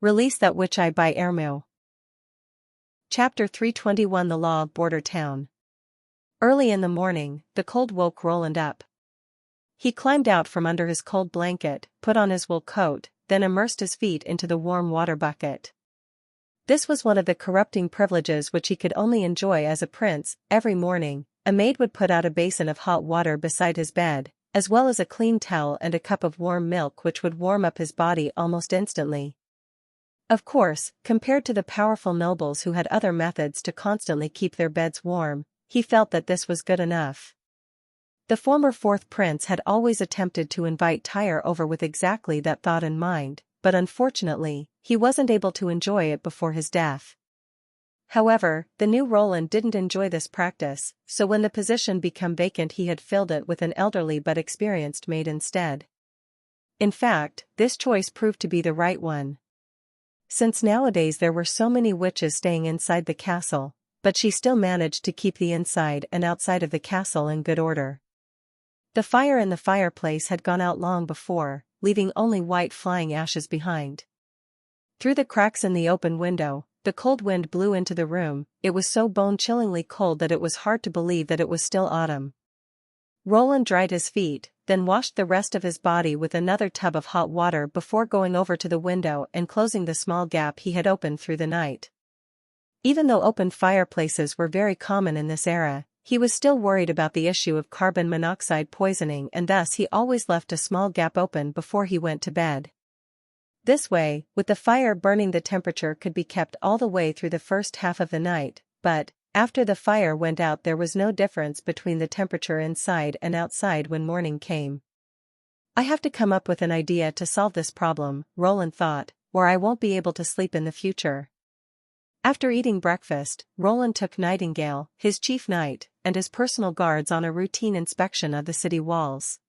Release that witch eye by Ermo. Chapter 321 The Law of Border Town. Early in the morning, the cold woke Roland up. He climbed out from under his cold blanket, put on his wool coat, then immersed his feet into the warm water bucket. This was one of the corrupting privileges which he could only enjoy as a prince. Every morning, a maid would put out a basin of hot water beside his bed, as well as a clean towel and a cup of warm milk which would warm up his body almost instantly. Of course, compared to the powerful nobles who had other methods to constantly keep their beds warm, he felt that this was good enough. The former fourth prince had always attempted to invite Tyre over with exactly that thought in mind, but unfortunately, he wasn't able to enjoy it before his death. However, the new Roland didn't enjoy this practice, so when the position became vacant he had filled it with an elderly but experienced maid instead. In fact, this choice proved to be the right one. Since nowadays there were so many witches staying inside the castle, but she still managed to keep the inside and outside of the castle in good order. The fire in the fireplace had gone out long before, leaving only white flying ashes behind. Through the cracks in the open window, the cold wind blew into the room. It was so bone-chillingly cold that it was hard to believe that it was still autumn. Roland dried his feet, then washed the rest of his body with another tub of hot water before going over to the window and closing the small gap he had opened through the night. Even though open fireplaces were very common in this era, he was still worried about the issue of carbon monoxide poisoning, and thus he always left a small gap open before he went to bed. This way, with the fire burning, the temperature could be kept all the way through the first half of the night, but after the fire went out there was no difference between the temperature inside and outside when morning came. I have to come up with an idea to solve this problem, Roland thought, or I won't be able to sleep in the future. After eating breakfast, Roland took Nightingale, his chief knight, and his personal guards on a routine inspection of the city walls.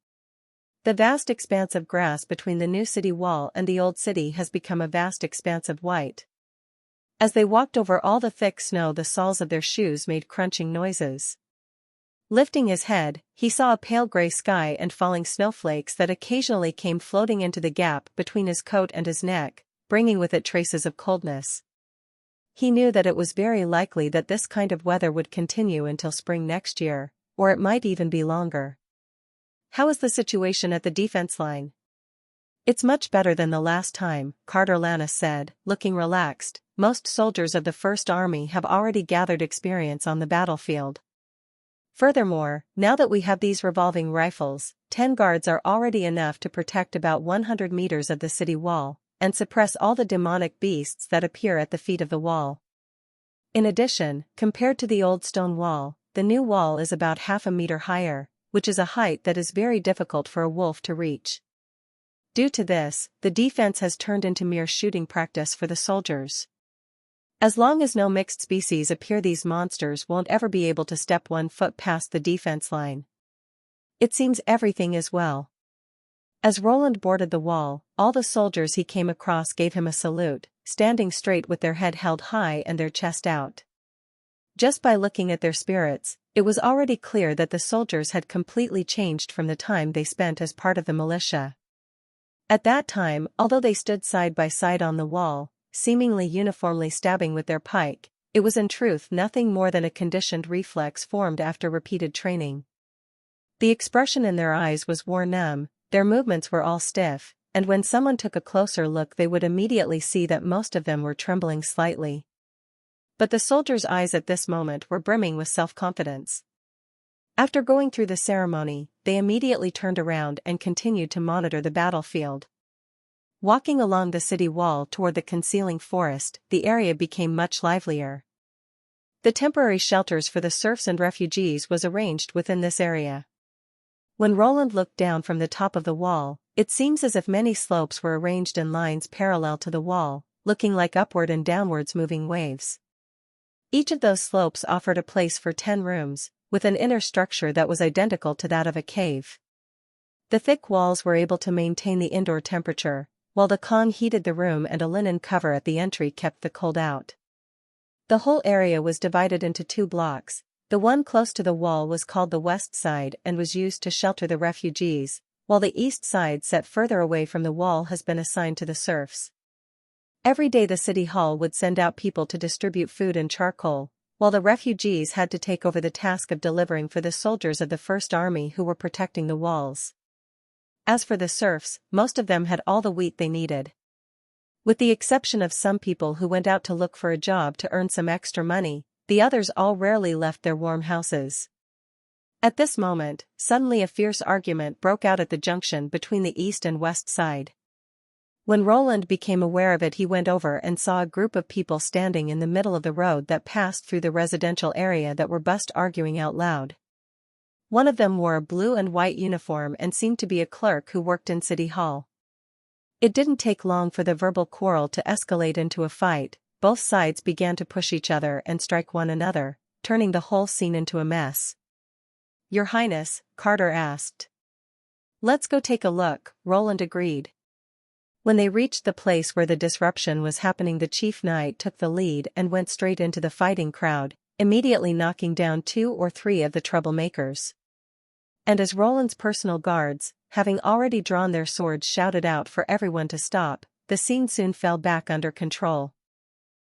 The vast expanse of grass between the new city wall and the old city has become a vast expanse of white. As they walked over all the thick snow, the soles of their shoes made crunching noises. Lifting his head, he saw a pale gray sky and falling snowflakes that occasionally came floating into the gap between his coat and his neck, bringing with it traces of coldness. He knew that it was very likely that this kind of weather would continue until spring next year, or it might even be longer. How is the situation at the defense line? It's much better than the last time, Carter Lannis said, looking relaxed. Most soldiers of the First Army have already gathered experience on the battlefield. Furthermore, now that we have these revolving rifles, 10 guards are already enough to protect about 100 meters of the city wall, and suppress all the demonic beasts that appear at the feet of the wall. In addition, compared to the old stone wall, the new wall is about half a meter higher, which is a height that is very difficult for a wolf to reach. Due to this, the defense has turned into mere shooting practice for the soldiers. As long as no mixed species appear, these monsters won't ever be able to step 1 foot past the defense line. It seems everything is well. As Roland boarded the wall, all the soldiers he came across gave him a salute, standing straight with their head held high and their chest out. Just by looking at their spirits, it was already clear that the soldiers had completely changed from the time they spent as part of the militia. At that time, although they stood side by side on the wall, seemingly uniformly stabbing with their pike, it was in truth nothing more than a conditioned reflex formed after repeated training. The expression in their eyes was war-numb, their movements were all stiff, and when someone took a closer look they would immediately see that most of them were trembling slightly. But the soldiers' eyes at this moment were brimming with self-confidence. After going through the ceremony, they immediately turned around and continued to monitor the battlefield. Walking along the city wall toward the concealing forest, the area became much livelier. The temporary shelters for the serfs and refugees was arranged within this area. When Roland looked down from the top of the wall, it seems as if many slopes were arranged in lines parallel to the wall, looking like upward and downwards moving waves. Each of those slopes offered a place for 10 rooms, with an inner structure that was identical to that of a cave. The thick walls were able to maintain the indoor temperature, while the Kong heated the room and a linen cover at the entry kept the cold out. The whole area was divided into 2 blocks. The one close to the wall was called the west side and was used to shelter the refugees, while the east side set further away from the wall has been assigned to the serfs. Every day the city hall would send out people to distribute food and charcoal, while the refugees had to take over the task of delivering for the soldiers of the First Army who were protecting the walls. As for the serfs, most of them had all the wheat they needed. With the exception of some people who went out to look for a job to earn some extra money, the others all rarely left their warm houses. At this moment, suddenly a fierce argument broke out at the junction between the east and west side. When Roland became aware of it, he went over and saw a group of people standing in the middle of the road that passed through the residential area that were arguing out loud. One of them wore a blue and white uniform and seemed to be a clerk who worked in City Hall. It didn't take long for the verbal quarrel to escalate into a fight. Both sides began to push each other and strike one another, turning the whole scene into a mess. "Your Highness," Carter asked. "Let's go take a look," Roland agreed. When they reached the place where the disruption was happening, the chief knight took the lead and went straight into the fighting crowd, immediately knocking down 2 or 3 of the troublemakers. And as Roland's personal guards, having already drawn their swords, shouted out for everyone to stop, the scene soon fell back under control.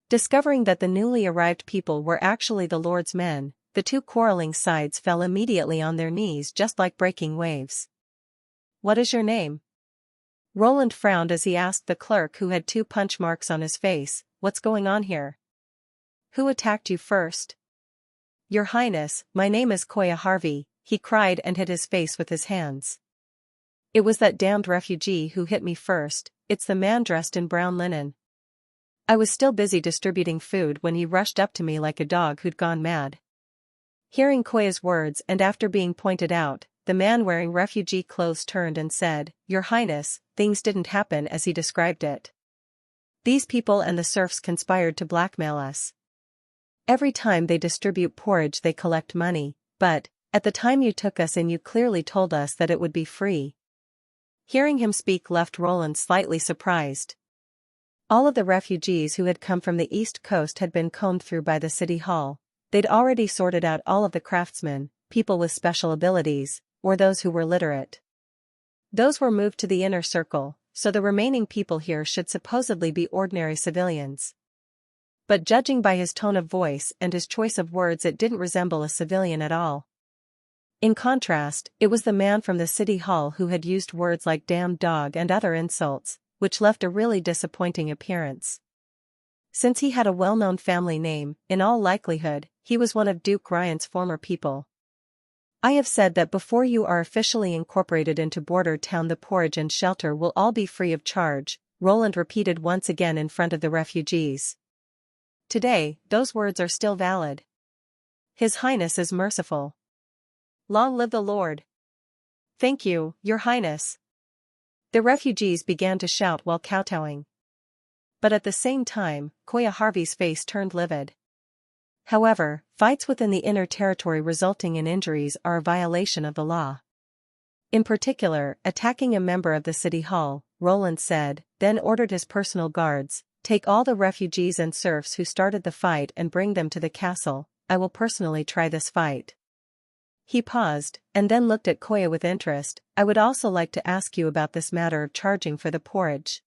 Discovering that the newly arrived people were actually the Lord's men, the two quarreling sides fell immediately on their knees just like breaking waves. "What is your name?" Roland frowned as he asked the clerk, who had 2 punch marks on his face, "What's going on here? Who attacked you first?" "Your Highness, my name is Koya Harvey," he cried and hid his face with his hands. "It was that damned refugee who hit me first. It's the man dressed in brown linen. I was still busy distributing food when he rushed up to me like a dog who'd gone mad." Hearing Koya's words and after being pointed out, the man wearing refugee clothes turned and said, "Your Highness, things didn't happen as he described it. These people and the serfs conspired to blackmail us. Every time they distribute porridge they collect money, but, at the time you took us in, you clearly told us that it would be free." Hearing him speak left Roland slightly surprised. All of the refugees who had come from the East Coast had been combed through by the City Hall. They'd already sorted out all of the craftsmen, people with special abilities, or those who were literate. Those were moved to the inner circle, so the remaining people here should supposedly be ordinary civilians. But judging by his tone of voice and his choice of words, it didn't resemble a civilian at all. In contrast, it was the man from the City Hall who had used words like damned dog and other insults, which left a really disappointing appearance. Since he had a well-known family name, in all likelihood, he was one of Duke Ryan's former people. "I have said that before you are officially incorporated into Border Town, the porridge and shelter will all be free of charge," Roland repeated once again in front of the refugees. Today, those words are still valid. His Highness is merciful. Long live the Lord. Thank you, Your Highness. The refugees began to shout while kowtowing. But at the same time, Koya Harvey's face turned livid. However, fights within the inner territory resulting in injuries are a violation of the law. In particular, attacking a member of the City Hall, Roland said, then ordered his personal guards, "Take all the refugees and serfs who started the fight and bring them to the castle. I will personally try this fight." He paused, and then looked at Koya with interest. "I would also like to ask you about this matter of charging for the porridge."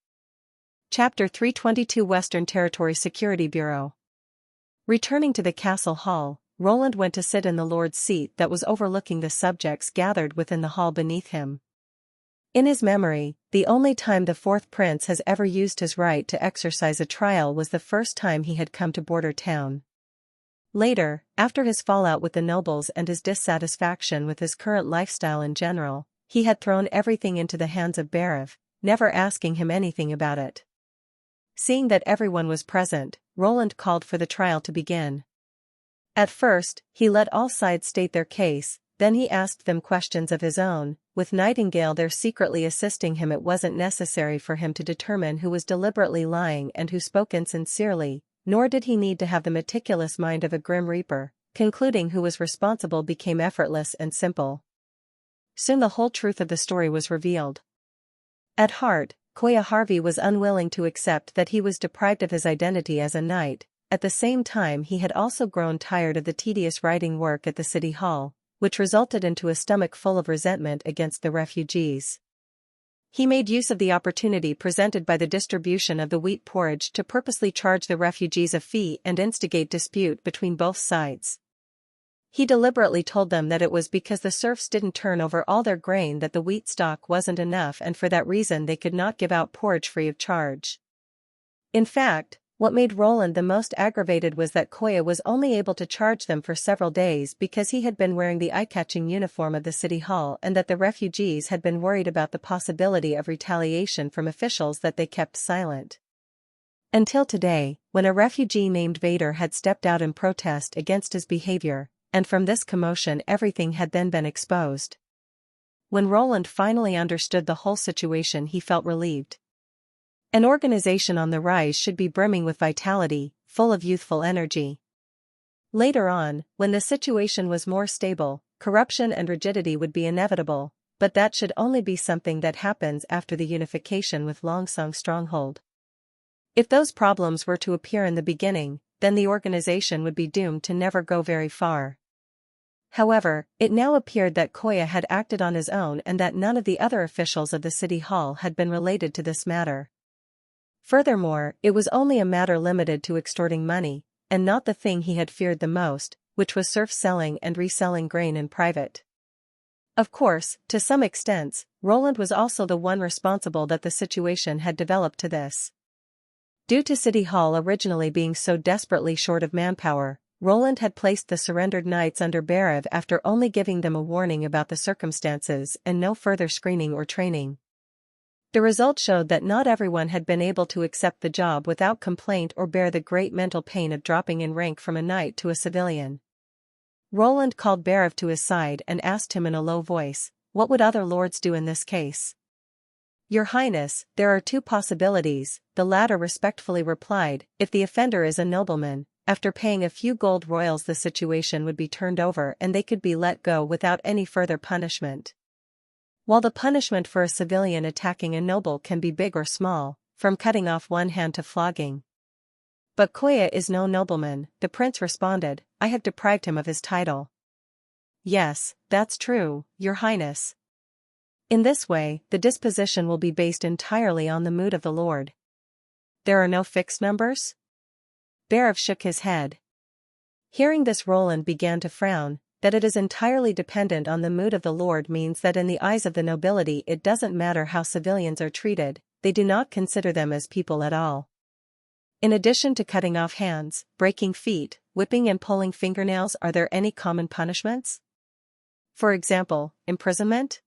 Chapter 322 Western Territory Security Bureau. Returning to the castle hall, Roland went to sit in the Lord's seat that was overlooking the subjects gathered within the hall beneath him. In his memory, the only time the 4th prince has ever used his right to exercise a trial was the first time he had come to Border Town. Later, after his fallout with the nobles and his dissatisfaction with his current lifestyle in general, he had thrown everything into the hands of Barav, never asking him anything about it. Seeing that everyone was present, Roland called for the trial to begin. At first, he let all sides state their case, then he asked them questions of his own. With Nightingale there secretly assisting him, it wasn't necessary for him to determine who was deliberately lying and who spoke insincerely, nor did he need to have the meticulous mind of a Grim Reaper. Concluding who was responsible became effortless and simple. Soon the whole truth of the story was revealed. At heart, Koya Harvey was unwilling to accept that he was deprived of his identity as a knight. At the same time, he had also grown tired of the tedious writing work at the City Hall, which resulted into a stomach full of resentment against the refugees. He made use of the opportunity presented by the distribution of the wheat porridge to purposely charge the refugees a fee and instigate dispute between both sides. He deliberately told them that it was because the serfs didn't turn over all their grain that the wheat stock wasn't enough, and for that reason they could not give out porridge free of charge. In fact, what made Roland the most aggravated was that Koya was only able to charge them for several days because he had been wearing the eye-catching uniform of the city hall, and that the refugees had been worried about the possibility of retaliation from officials that they kept silent. Until today, when a refugee named Vader had stepped out in protest against his behavior, and from this commotion everything had then been exposed. When Roland finally understood the whole situation, he felt relieved. An organization on the rise should be brimming with vitality, full of youthful energy. Later on, when the situation was more stable, corruption and rigidity would be inevitable, but that should only be something that happens after the unification with Longsong Stronghold. If those problems were to appear in the beginning, then the organization would be doomed to never go very far. However, it now appeared that Koya had acted on his own and that none of the other officials of the city hall had been related to this matter. Furthermore, it was only a matter limited to extorting money, and not the thing he had feared the most, which was serf selling and reselling grain in private. Of course, to some extent, Roland was also the one responsible that the situation had developed to this. Due to City Hall originally being so desperately short of manpower, Roland had placed the surrendered knights under Berev after only giving them a warning about the circumstances and no further screening or training. The result showed that not everyone had been able to accept the job without complaint or bear the great mental pain of dropping in rank from a knight to a civilian. Roland called Berev to his side and asked him in a low voice, "What would other lords do in this case?" "Your Highness, there are two possibilities," the latter respectfully replied. "If the offender is a nobleman, after paying a few gold royals the situation would be turned over and they could be let go without any further punishment. While the punishment for a civilian attacking a noble can be big or small, from cutting off one hand to flogging." "But Koya is no nobleman," the prince responded. "I have deprived him of his title." "Yes, that's true, Your Highness. In this way, the disposition will be based entirely on the mood of the lord." "There are no fixed numbers?" Berev shook his head. Hearing this, Roland began to frown. That it is entirely dependent on the mood of the lord means that in the eyes of the nobility it doesn't matter how civilians are treated, they do not consider them as people at all. In addition to cutting off hands, breaking feet, whipping and pulling fingernails, are there any common punishments? For example, imprisonment?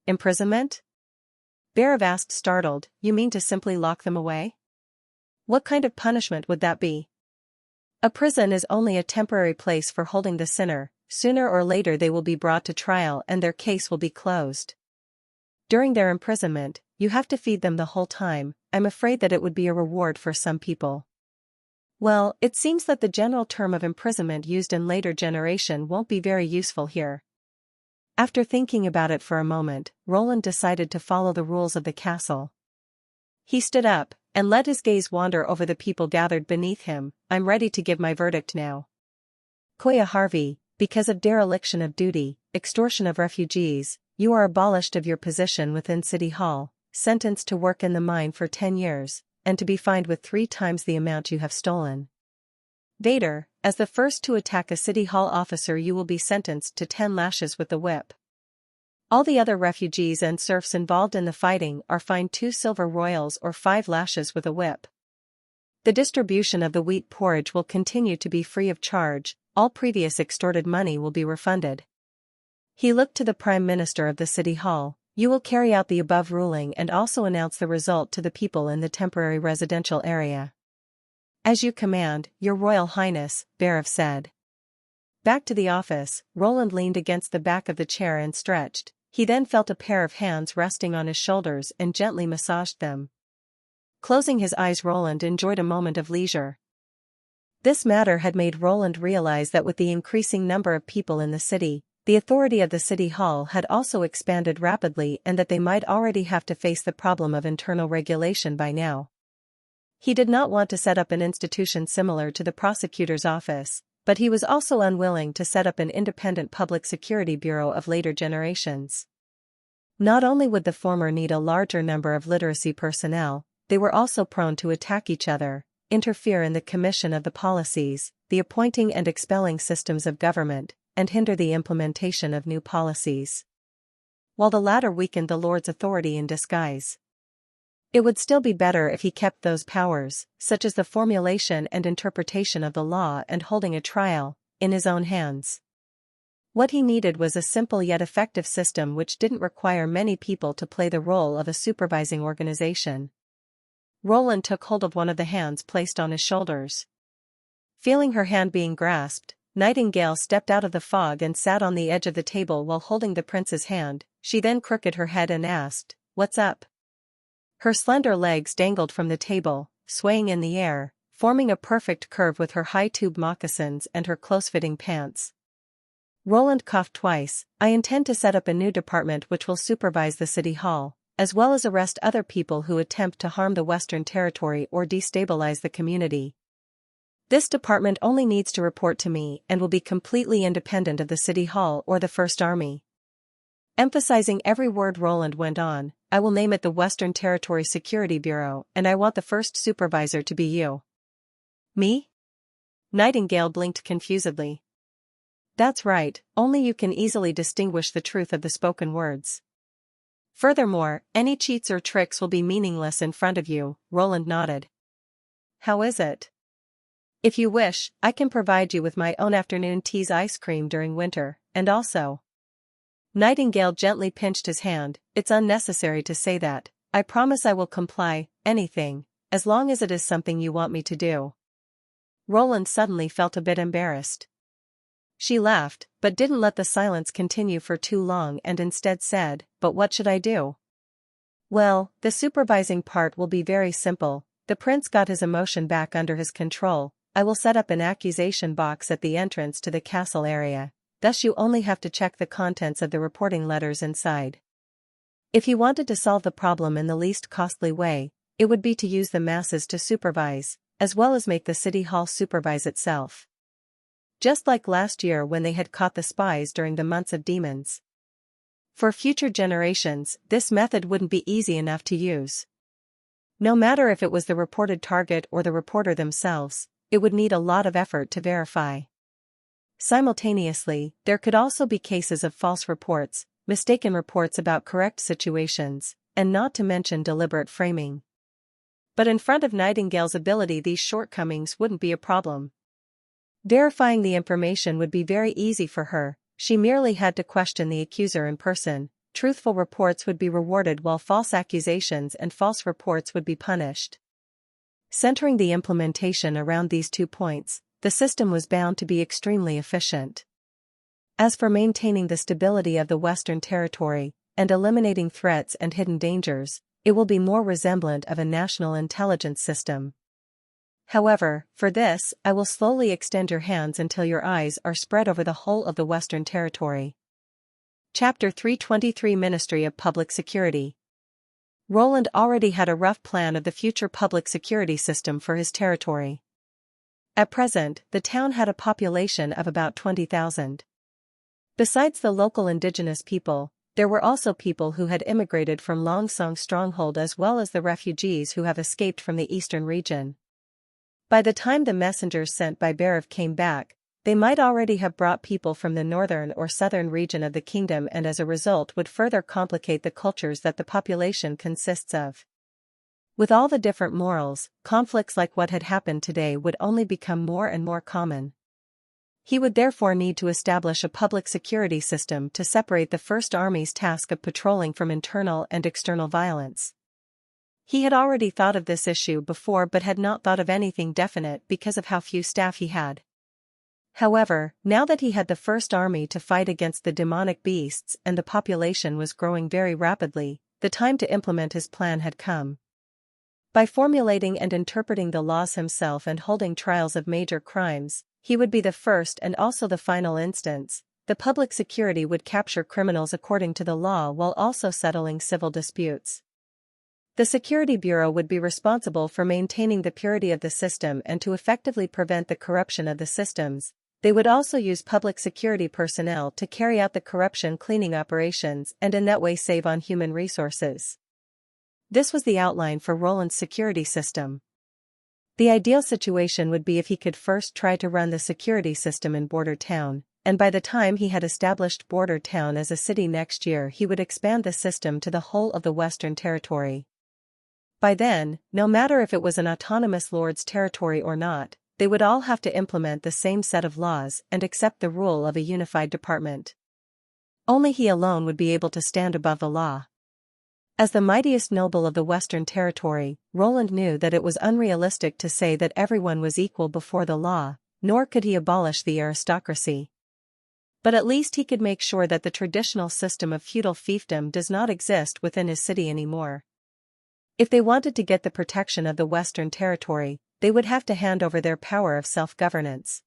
Imprisonment? Berev asked, startled. "You mean to simply lock them away? What kind of punishment would that be?" "A prison is only a temporary place for holding the sinner. Sooner or later they will be brought to trial and their case will be closed. During their imprisonment, you have to feed them the whole time. I'm afraid that it would be a reward for some people." "Well, it seems that the general term of imprisonment used in later generation won't be very useful here." After thinking about it for a moment, Roland decided to follow the rules of the castle. He stood up and let his gaze wander over the people gathered beneath him. "I'm ready to give my verdict now. Koya Harvey, because of dereliction of duty, extortion of refugees, you are abolished of your position within City Hall, sentenced to work in the mine for 10 years, and to be fined with 3 times the amount you have stolen. Vader, as the first to attack a City Hall officer, you will be sentenced to 10 lashes with the whip. All the other refugees and serfs involved in the fighting are fined 2 silver royals or 5 lashes with a whip. The distribution of the wheat porridge will continue to be free of charge. All previous extorted money will be refunded." He looked to the Prime Minister of the City Hall. "You will carry out the above ruling and also announce the result to the people in the temporary residential area." "As you command, Your Royal Highness," Berev said. Back to the office, Roland leaned against the back of the chair and stretched. He then felt a pair of hands resting on his shoulders and gently massaged them. Closing his eyes, Roland enjoyed a moment of leisure. This matter had made Roland realize that with the increasing number of people in the city, the authority of the City Hall had also expanded rapidly and that they might already have to face the problem of internal regulation by now. He did not want to set up an institution similar to the prosecutor's office, but he was also unwilling to set up an independent public security bureau of later generations. Not only would the former need a larger number of literacy personnel, they were also prone to attack each other, interfere in the commission of the policies, the appointing and expelling systems of government, and hinder the implementation of new policies. While the latter weakened the Lord's authority in disguise, it would still be better if he kept those powers, such as the formulation and interpretation of the law and holding a trial, in his own hands. What he needed was a simple yet effective system which didn't require many people to play the role of a supervising organization. Roland took hold of one of the hands placed on his shoulders. Feeling her hand being grasped, Nightingale stepped out of the fog and sat on the edge of the table while holding the prince's hand. She then crooked her head and asked, "What's up?" Her slender legs dangled from the table, swaying in the air, forming a perfect curve with her high-tube moccasins and her close-fitting pants. Roland coughed twice. "I intend to set up a new department which will supervise the city hall, as well as arrest other people who attempt to harm the Western Territory or destabilize the community. This department only needs to report to me and will be completely independent of the city hall or the First Army." Emphasizing every word, Roland went on, "I will name it the Western Territory Security Bureau, and I want the first supervisor to be you." "Me?" Nightingale blinked confusedly. "That's right, only you can easily distinguish the truth of the spoken words. Furthermore, any cheats or tricks will be meaningless in front of you." Roland nodded. "How is it?" "If you wish, I can provide you with my own afternoon tea's ice cream during winter, and also—" Nightingale gently pinched his hand. "It's unnecessary to say that. I promise I will comply, anything, as long as it is something you want me to do." Roland suddenly felt a bit embarrassed. She laughed, but didn't let the silence continue for too long and instead said, "But what should I do?" "Well, the supervising part will be very simple." The prince got his emotion back under his control. "I will set up an accusation box at the entrance to the castle area. Thus you only have to check the contents of the reporting letters inside. If you wanted to solve the problem in the least costly way, it would be to use the masses to supervise, as well as make the city hall supervise itself. Just like last year when they had caught the spies during the months of demons. For future generations, this method wouldn't be easy enough to use. No matter if it was the reported target or the reporter themselves, it would need a lot of effort to verify. Simultaneously, there could also be cases of false reports, mistaken reports about correct situations, and not to mention deliberate framing. But in front of Nightingale's ability, these shortcomings wouldn't be a problem. Verifying the information would be very easy for her. She merely had to question the accuser in person. Truthful reports would be rewarded while false accusations and false reports would be punished. Centering the implementation around these 2 points, the system was bound to be extremely efficient. As for maintaining the stability of the Western Territory, and eliminating threats and hidden dangers, it will be more resemblant of a national intelligence system. However, for this, I will slowly extend your hands until your eyes are spread over the whole of the Western Territory. Chapter 323 Ministry of Public Security. Roland already had a rough plan of the future public security system for his territory. At present, the town had a population of about 20,000. Besides the local indigenous people, there were also people who had immigrated from Long Song stronghold as well as the refugees who have escaped from the eastern region. By the time the messengers sent by Barav came back, they might already have brought people from the northern or southern region of the kingdom and as a result would further complicate the cultures that the population consists of. With all the different morals, conflicts like what had happened today would only become more and more common. He would therefore need to establish a public security system to separate the First Army's task of patrolling from internal and external violence. He had already thought of this issue before but had not thought of anything definite because of how few staff he had. However, now that he had the First Army to fight against the demonic beasts and the population was growing very rapidly, the time to implement his plan had come. By formulating and interpreting the laws himself and holding trials of major crimes, he would be the first and also the final instance. The public security would capture criminals according to the law while also settling civil disputes. The Security Bureau would be responsible for maintaining the purity of the system and to effectively prevent the corruption of the systems. They would also use public security personnel to carry out the corruption cleaning operations and in that way save on human resources. This was the outline for Roland's security system. The ideal situation would be if he could first try to run the security system in Border Town, and by the time he had established Border Town as a city next year he would expand the system to the whole of the Western Territory. By then, no matter if it was an autonomous lord's territory or not, they would all have to implement the same set of laws and accept the rule of a unified department. Only he alone would be able to stand above the law. As the mightiest noble of the Western Territory, Roland knew that it was unrealistic to say that everyone was equal before the law, nor could he abolish the aristocracy. But at least he could make sure that the traditional system of feudal fiefdom does not exist within his city anymore. If they wanted to get the protection of the Western Territory, they would have to hand over their power of self-governance.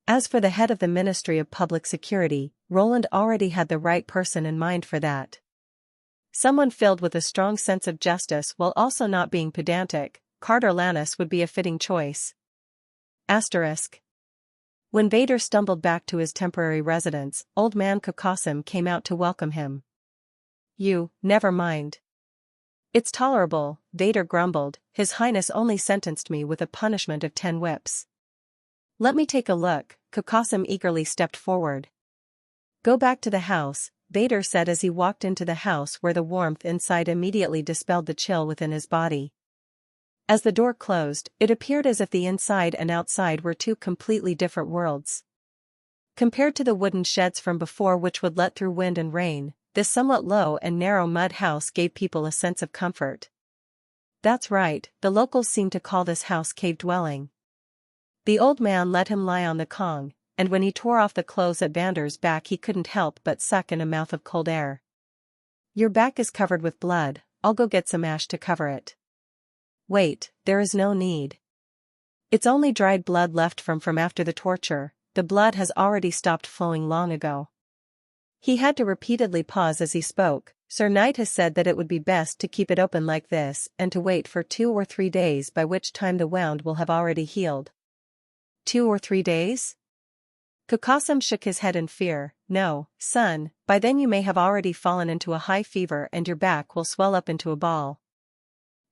As for the head of the Ministry of Public Security, Roland already had the right person in mind for that. Someone filled with a strong sense of justice while also not being pedantic, Carter Lannis would be a fitting choice. Asterisk. When Vader stumbled back to his temporary residence, Old Man Kokosim came out to welcome him. Never mind. It's tolerable, Vader grumbled, His Highness only sentenced me with a punishment of 10 whips. Let me take a look, Kokosim eagerly stepped forward. Go back to the house, Vader said as he walked into the house where the warmth inside immediately dispelled the chill within his body. As the door closed, it appeared as if the inside and outside were two completely different worlds. Compared to the wooden sheds from before which would let through wind and rain, this somewhat low and narrow mud house gave people a sense of comfort. That's right, the locals seem to call this house cave dwelling. The old man let him lie on the Kong, and when he tore off the clothes at Vander's back he couldn't help but suck in a mouth of cold air. Your back is covered with blood, I'll go get some ash to cover it. Wait, there is no need. It's only dried blood left from after the torture, the blood has already stopped flowing long ago. He had to repeatedly pause as he spoke. Sir Knight has said that it would be best to keep it open like this and to wait for 2 or 3 days, by which time the wound will have already healed. 2 or 3 days? Kokosim shook his head in fear. No, son, by then you may have already fallen into a high fever and your back will swell up into a ball.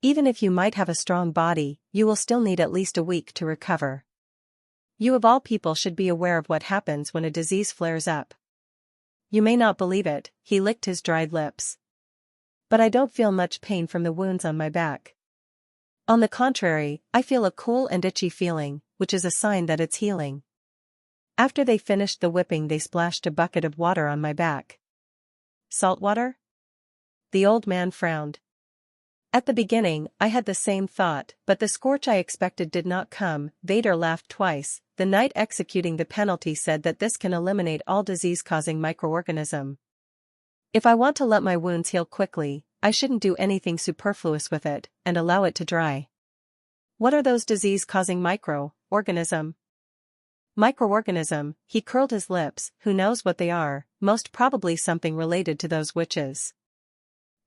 Even if you might have a strong body, you will still need at least a week to recover. You of all people should be aware of what happens when a disease flares up. You may not believe it, he licked his dried lips. But I don't feel much pain from the wounds on my back. On the contrary, I feel a cool and itchy feeling, which is a sign that it's healing. After they finished the whipping they splashed a bucket of water on my back. Salt water? The old man frowned. At the beginning, I had the same thought, but the scorch I expected did not come. Vader laughed twice. The knight executing the penalty said that this can eliminate all disease-causing microorganism. If I want to let my wounds heal quickly, I shouldn't do anything superfluous with it, and allow it to dry. What are those disease-causing microorganism? Microorganism, he curled his lips, who knows what they are, most probably something related to those witches.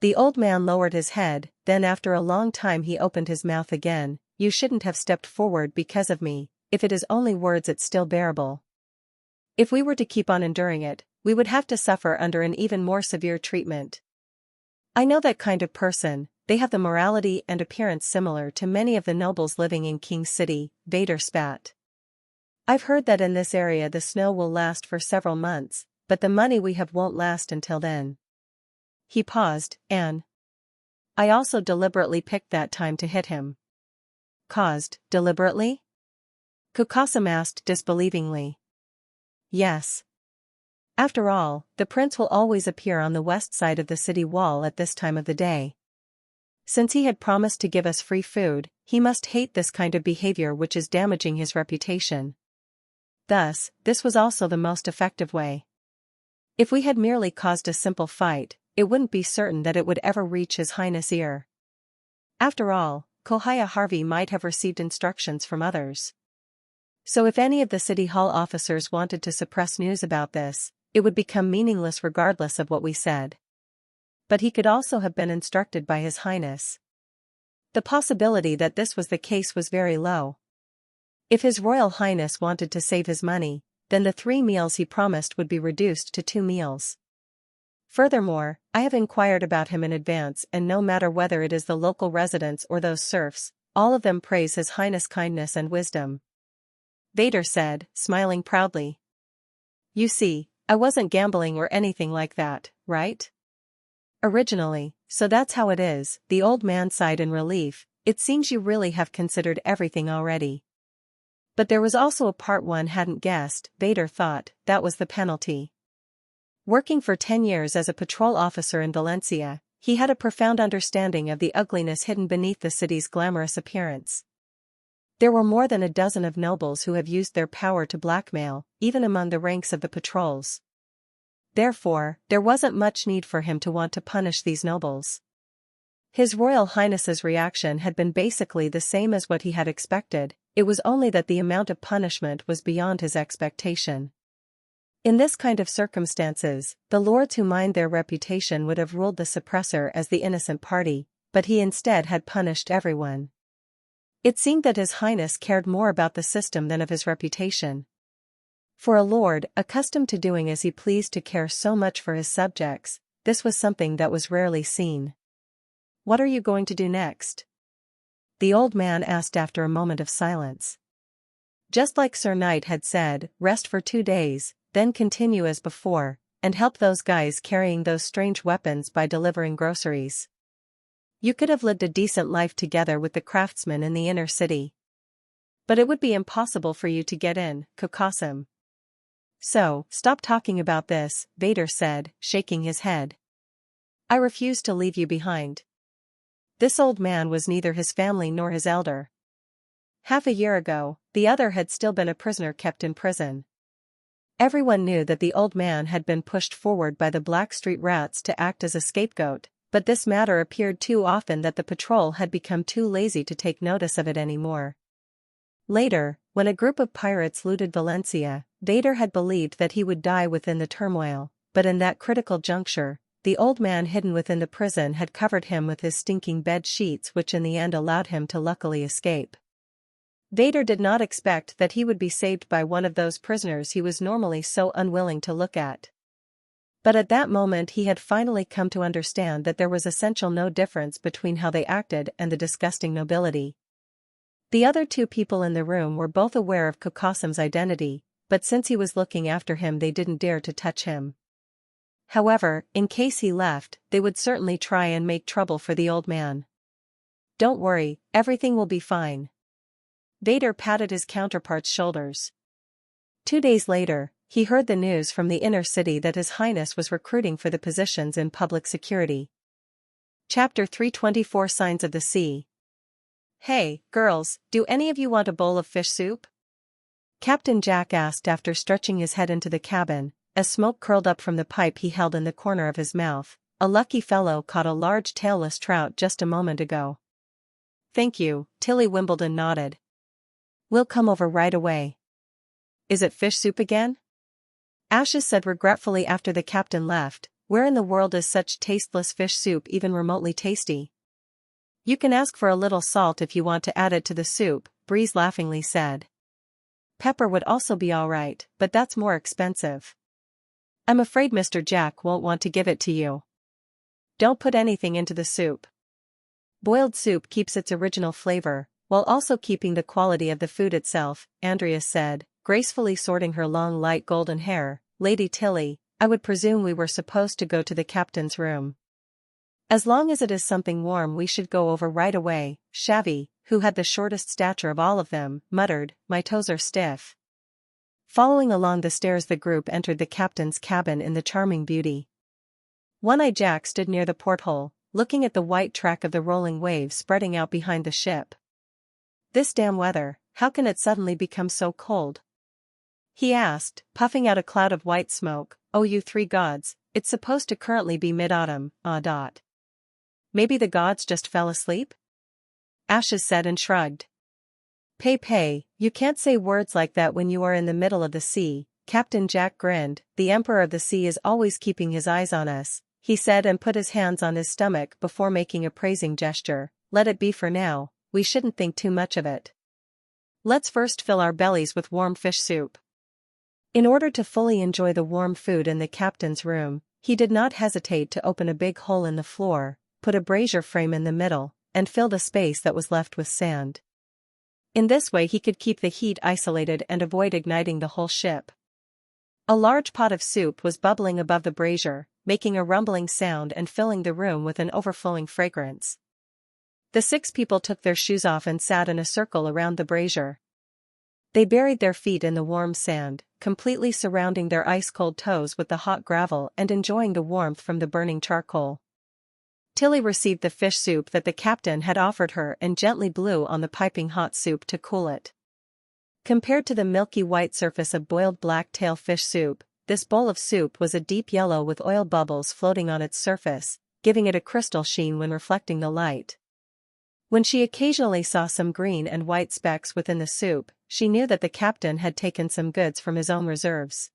The old man lowered his head, then after a long time he opened his mouth again. You shouldn't have stepped forward because of me. If it is only words it's still bearable. If we were to keep on enduring it, we would have to suffer under an even more severe treatment. I know that kind of person, they have the morality and appearance similar to many of the nobles living in King City, Vader spat. I've heard that in this area the snow will last for several months, but the money we have won't last until then. He paused, and I also deliberately picked that time to hit him. Caused, deliberately? Kokosim asked disbelievingly. Yes. After all, the prince will always appear on the west side of the city wall at this time of the day. Since he had promised to give us free food, he must hate this kind of behavior which is damaging his reputation. Thus, this was also the most effective way. If we had merely caused a simple fight, it wouldn't be certain that it would ever reach His Highness' ear. After all, Kohaya Harvey might have received instructions from others. So if any of the City Hall officers wanted to suppress news about this, it would become meaningless regardless of what we said. But he could also have been instructed by His Highness. The possibility that this was the case was very low. If His Royal Highness wanted to save his money, then the 3 meals he promised would be reduced to 2 meals. Furthermore, I have inquired about him in advance, and no matter whether it is the local residents or those serfs, all of them praise His Highness' kindness and wisdom. Vader said, smiling proudly. You see, I wasn't gambling or anything like that, right? Originally, so that's how it is, the old man sighed in relief. It seems you really have considered everything already. But there was also a part one hadn't guessed, Vader thought, that was the penalty. Working for 10 years as a patrol officer in Valencia, he had a profound understanding of the ugliness hidden beneath the city's glamorous appearance. There were more than a dozen of nobles who have used their power to blackmail, even among the ranks of the patrols. Therefore, there wasn't much need for him to want to punish these nobles. His Royal Highness's reaction had been basically the same as what he had expected, it was only that the amount of punishment was beyond his expectation. In this kind of circumstances, the lords who mind their reputation would have ruled the suppressor as the innocent party, but he instead had punished everyone. It seemed that His Highness cared more about the system than of his reputation. For a lord, accustomed to doing as he pleased, to care so much for his subjects, this was something that was rarely seen. What are you going to do next? The old man asked after a moment of silence. Just like Sir Knight had said, rest for 2 days, then continue as before, and help those guys carrying those strange weapons by delivering groceries. You could have lived a decent life together with the craftsmen in the inner city. But it would be impossible for you to get in, Kokosim. So, stop talking about this, Vader said, shaking his head. I refuse to leave you behind. This old man was neither his family nor his elder. Half a year ago, the other had still been a prisoner kept in prison. Everyone knew that the old man had been pushed forward by the Blackstreet rats to act as a scapegoat, but this matter appeared too often that the patrol had become too lazy to take notice of it anymore. Later, when a group of pirates looted Valencia, Vader had believed that he would die within the turmoil, but in that critical juncture, the old man hidden within the prison had covered him with his stinking bed sheets, which in the end allowed him to luckily escape. Vader did not expect that he would be saved by one of those prisoners he was normally so unwilling to look at. But at that moment he had finally come to understand that there was essentially no difference between how they acted and the disgusting nobility. The other 2 people in the room were both aware of Kokosim's identity, but since he was looking after him they didn't dare to touch him. However, in case he left, they would certainly try and make trouble for the old man. Don't worry, everything will be fine. Vader patted his counterpart's shoulders. 2 days later, he heard the news from the inner city that His Highness was recruiting for the positions in public security. Chapter 324 Signs of the Sea. Hey, girls, do any of you want a bowl of fish soup? Captain Jack asked after stretching his head into the cabin, as smoke curled up from the pipe he held in the corner of his mouth. A lucky fellow caught a large tailless trout just a moment ago. Thank you, Tilly Wimbledon nodded. We'll come over right away. Is it fish soup again? Ashes said regretfully after the captain left, where in the world is such tasteless fish soup even remotely tasty? You can ask for a little salt if you want to add it to the soup, Breeze laughingly said. Pepper would also be alright, but that's more expensive. I'm afraid Mr. Jack won't want to give it to you. Don't put anything into the soup. Boiled soup keeps its original flavor, while also keeping the quality of the food itself, Andrea said, gracefully sorting her long light golden hair. Lady Tilly, I would presume we were supposed to go to the captain's room. As long as it is something warm we should go over right away, Shavy, who had the shortest stature of all of them, muttered, my toes are stiff. Following along the stairs the group entered the captain's cabin in the Charming Beauty. One-Eye Jack stood near the porthole, looking at the white track of the rolling waves spreading out behind the ship. This damn weather, how can it suddenly become so cold? He asked, puffing out a cloud of white smoke. Oh you 3 gods, it's supposed to currently be mid-autumn, Maybe the gods just fell asleep? Ashes said and shrugged. Pei, you can't say words like that when you are in the middle of the sea, Captain Jack grinned. The Emperor of the Sea is always keeping his eyes on us, he said and put his hands on his stomach before making a praising gesture. Let it be for now, we shouldn't think too much of it. Let's first fill our bellies with warm fish soup. In order to fully enjoy the warm food in the captain's room, he did not hesitate to open a big hole in the floor, put a brazier frame in the middle, and fill the space that was left with sand. In this way he could keep the heat isolated and avoid igniting the whole ship. A large pot of soup was bubbling above the brazier, making a rumbling sound and filling the room with an overflowing fragrance. The 6 people took their shoes off and sat in a circle around the brazier. They buried their feet in the warm sand, completely surrounding their ice-cold toes with the hot gravel and enjoying the warmth from the burning charcoal. Tilly received the fish soup that the captain had offered her and gently blew on the piping hot soup to cool it. Compared to the milky white surface of boiled black-tail fish soup, this bowl of soup was a deep yellow with oil bubbles floating on its surface, giving it a crystal sheen when reflecting the light. When she occasionally saw some green and white specks within the soup, she knew that the captain had taken some goods from his own reserves.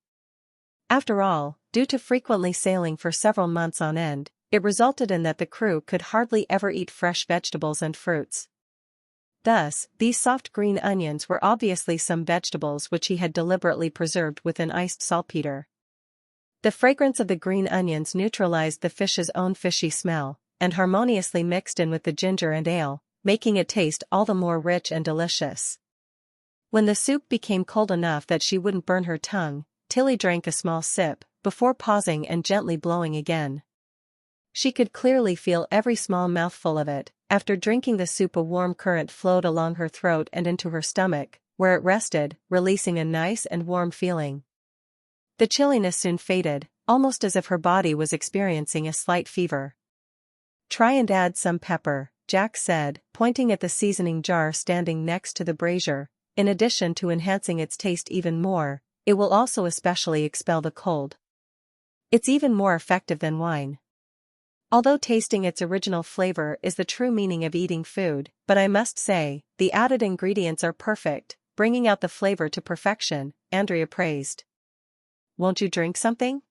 After all, due to frequently sailing for several months on end, it resulted in that the crew could hardly ever eat fresh vegetables and fruits. Thus, these soft green onions were obviously some vegetables which he had deliberately preserved within iced saltpeter. The fragrance of the green onions neutralized the fish's own fishy smell, and harmoniously mixed in with the ginger and ale, making it taste all the more rich and delicious. When the soup became cold enough that she wouldn't burn her tongue, Tilly drank a small sip, before pausing and gently blowing again. She could clearly feel every small mouthful of it. After drinking the soup, a warm current flowed along her throat and into her stomach, where it rested, releasing a nice and warm feeling. The chilliness soon faded, almost as if her body was experiencing a slight fever. "Try and add some pepper," Jack said, pointing at the seasoning jar standing next to the brazier. "In addition to enhancing its taste even more, it will also especially expel the cold. It's even more effective than wine." Although tasting its original flavor is the true meaning of eating food, but I must say, the added ingredients are perfect, bringing out the flavor to perfection, Andrea praised. "Won't you drink something?"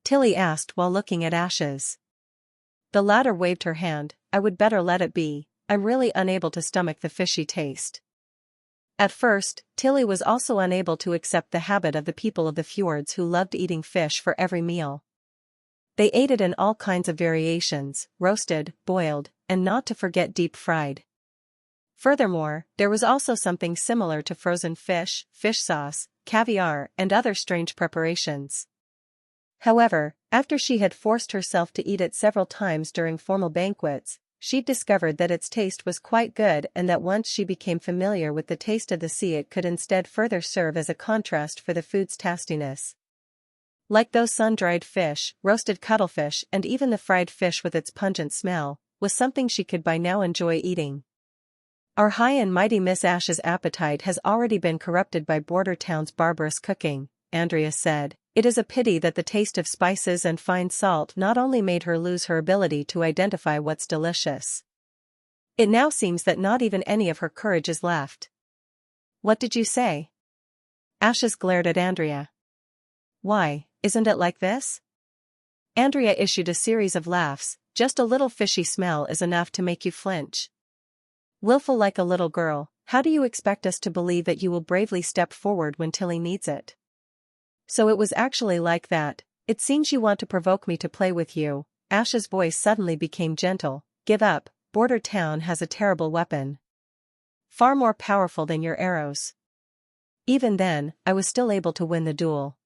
Tilly asked while looking at Ashes. The latter waved her hand. "I would better let it be, I'm really unable to stomach the fishy taste." At first, Tilly was also unable to accept the habit of the people of the fjords who loved eating fish for every meal. They ate it in all kinds of variations, roasted, boiled, and not to forget deep-fried. Furthermore, there was also something similar to frozen fish, fish sauce, caviar, and other strange preparations. However, after she had forced herself to eat it several times during formal banquets, she discovered that its taste was quite good and that once she became familiar with the taste of the sea, it could instead further serve as a contrast for the food's tastiness. Like those sun-dried fish, roasted cuttlefish, and even the fried fish with its pungent smell, was something she could by now enjoy eating. "Our high and mighty Miss Ash's appetite has already been corrupted by Border Town's barbarous cooking," Andrea said. "It is a pity that the taste of spices and fine salt not only made her lose her ability to identify what's delicious. It now seems that not even any of her courage is left." "What did you say?" Ashes glared at Andrea. "Why, isn't it like this?" Andrea issued a series of laughs. "Just a little fishy smell is enough to make you flinch. Willful like a little girl, how do you expect us to believe that you will bravely step forward when Tilly needs it?" "So it was actually like that. It seems you want to provoke me to play with you." Ash's voice suddenly became gentle. "Give up, Border Town has a terrible weapon. Far more powerful than your arrows. Even then, I was still able to win the duel.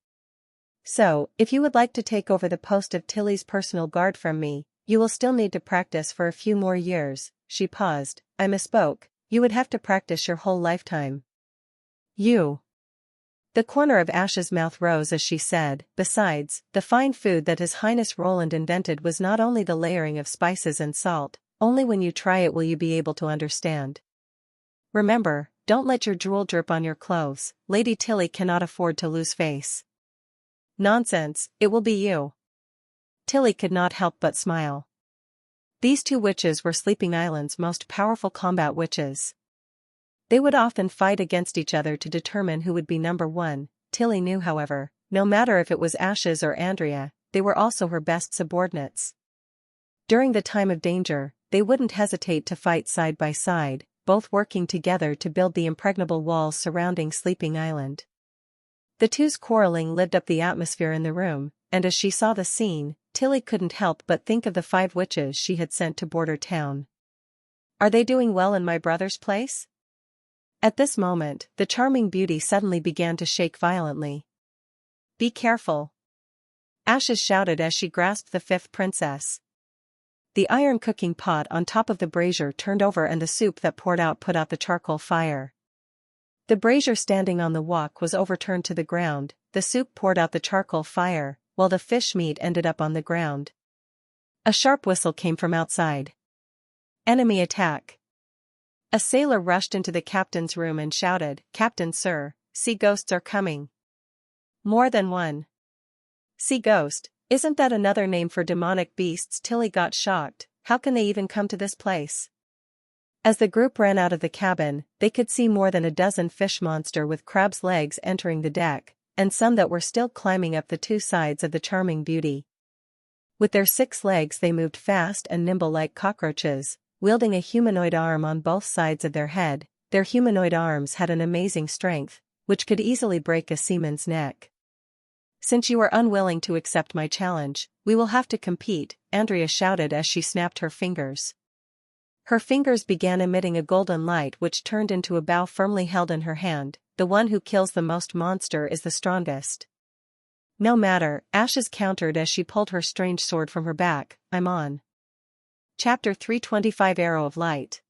So, if you would like to take over the post of Tilly's personal guard from me, you will still need to practice for a few more years." She paused. "I misspoke, you would have to practice your whole lifetime." "You." The corner of Ash's mouth rose as she said, "Besides, the fine food that His Highness Roland invented was not only the layering of spices and salt, only when you try it will you be able to understand. Remember, don't let your drool drip on your clothes, Lady Tilly cannot afford to lose face." "Nonsense, it will be you." Tilly could not help but smile. These 2 witches were Sleeping Island's most powerful combat witches. They would often fight against each other to determine who would be number 1. Tilly knew, however, no matter if it was Ashes or Andrea, they were also her best subordinates. During the time of danger, they wouldn't hesitate to fight side by side, both working together to build the impregnable walls surrounding Sleeping Island. The two's quarreling lived up the atmosphere in the room, and as she saw the scene, Tilly couldn't help but think of the 5 witches she had sent to Border Town. Are they doing well in my brother's place? At this moment, the charming beauty suddenly began to shake violently. Be careful! Ashes shouted as she grasped the 5th princess. The iron cooking pot on top of the brazier turned over and the soup that poured out put out the charcoal fire. The brazier standing on the wok was overturned to the ground, the soup poured out the charcoal fire, while the fish meat ended up on the ground. A sharp whistle came from outside. Enemy attack! A sailor rushed into the captain's room and shouted, Captain sir, sea ghosts are coming. More than one. Sea ghost, isn't that another name for demonic beasts? Tilly got shocked. How can they even come to this place? As the group ran out of the cabin, they could see more than a dozen fish monster with crab's legs entering the deck, and some that were still climbing up the 2 sides of the charming beauty. With their 6 legs they moved fast and nimble like cockroaches, wielding a humanoid arm on both sides of their head. Their humanoid arms had an amazing strength, which could easily break a seaman's neck. Since you are unwilling to accept my challenge, we will have to compete, Andrea shouted as she snapped her fingers. Her fingers began emitting a golden light which turned into a bow firmly held in her hand. The one who kills the most monster is the strongest. No matter, Ashes countered as she pulled her strange sword from her back. I'm on. Chapter 325 Arrow of Light.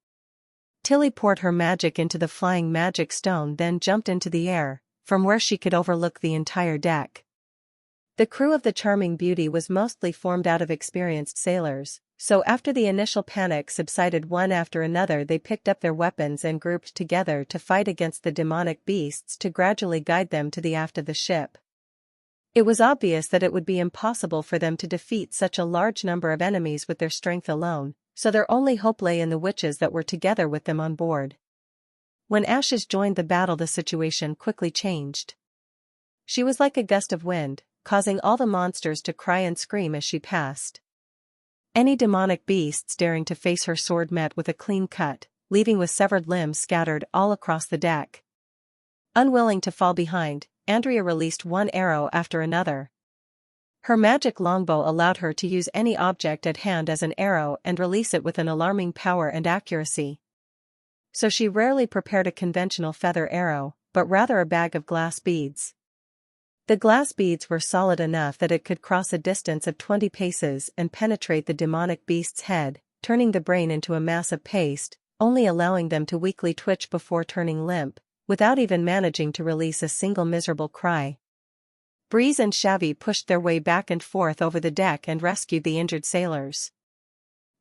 Tilly poured her magic into the flying magic stone, then jumped into the air, from where she could overlook the entire deck. The crew of the charming beauty was mostly formed out of experienced sailors, so after the initial panic subsided one after another they picked up their weapons and grouped together to fight against the demonic beasts to gradually guide them to the aft of the ship. It was obvious that it would be impossible for them to defeat such a large number of enemies with their strength alone, so their only hope lay in the witches that were together with them on board. When Ashes joined the battle, the situation quickly changed. She was like a gust of wind, causing all the monsters to cry and scream as she passed. Any demonic beasts daring to face her sword met with a clean cut, leaving with severed limbs scattered all across the deck. Unwilling to fall behind, Andrea released one arrow after another. Her magic longbow allowed her to use any object at hand as an arrow and release it with an alarming power and accuracy. So she rarely prepared a conventional feather arrow, but rather a bag of glass beads. The glass beads were solid enough that it could cross a distance of 20 paces and penetrate the demonic beast's head, turning the brain into a mass of paste, only allowing them to weakly twitch before turning limp, without even managing to release a single miserable cry. Breeze and Shavy pushed their way back and forth over the deck and rescued the injured sailors.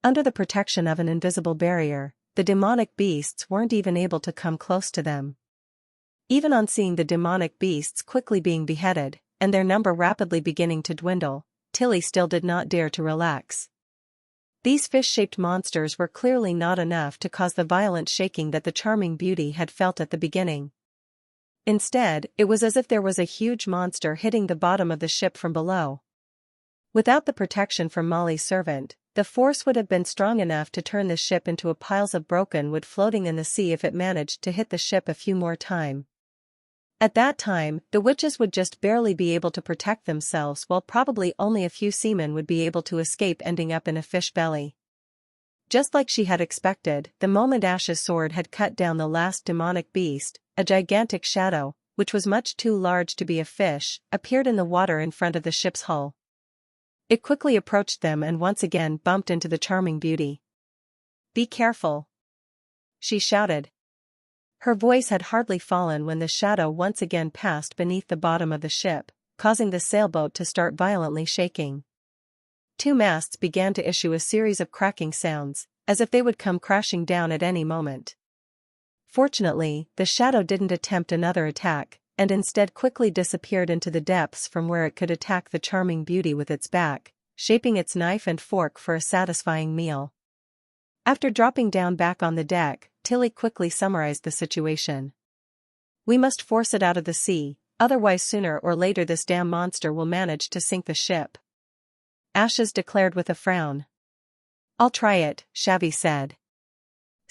Under the protection of an invisible barrier, the demonic beasts weren't even able to come close to them. Even on seeing the demonic beasts quickly being beheaded, and their number rapidly beginning to dwindle, Tilly still did not dare to relax. These fish-shaped monsters were clearly not enough to cause the violent shaking that the charming beauty had felt at the beginning. Instead, it was as if there was a huge monster hitting the bottom of the ship from below. Without the protection from Molly's servant, the force would have been strong enough to turn the ship into a piles of broken wood floating in the sea if it managed to hit the ship a few more times. At that time, the witches would just barely be able to protect themselves, while probably only a few seamen would be able to escape, ending up in a fish belly. Just like she had expected, the moment Ash's sword had cut down the last demonic beast, a gigantic shadow, which was much too large to be a fish, appeared in the water in front of the ship's hull. It quickly approached them and once again bumped into the charming beauty. "Be careful!" she shouted. Her voice had hardly fallen when the shadow once again passed beneath the bottom of the ship, causing the sailboat to start violently shaking. 2 masts began to issue a series of cracking sounds, as if they would come crashing down at any moment. Fortunately, the shadow didn't attempt another attack, and instead quickly disappeared into the depths from where it could attack the charming beauty with its back, shaping its knife and fork for a satisfying meal. After dropping down back on the deck, Tilly quickly summarized the situation. "We must force it out of the sea, otherwise sooner or later this damn monster will manage to sink the ship," Ashes declared with a frown. "I'll try it," Shavy said.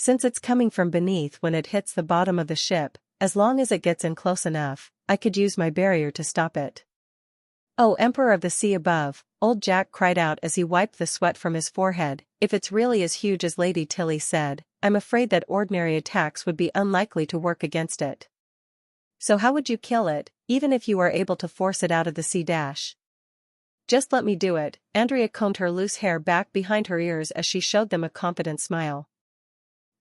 Since it's coming from beneath when it hits the bottom of the ship, as long as it gets in close enough, I could use my barrier to stop it. Oh, Emperor of the Sea above, old Jack cried out as he wiped the sweat from his forehead, if it's really as huge as Lady Tilly said, I'm afraid that ordinary attacks would be unlikely to work against it. So how would you kill it, even if you are able to force it out of the sea dash? Just let me do it. Andrea combed her loose hair back behind her ears as she showed them a confident smile.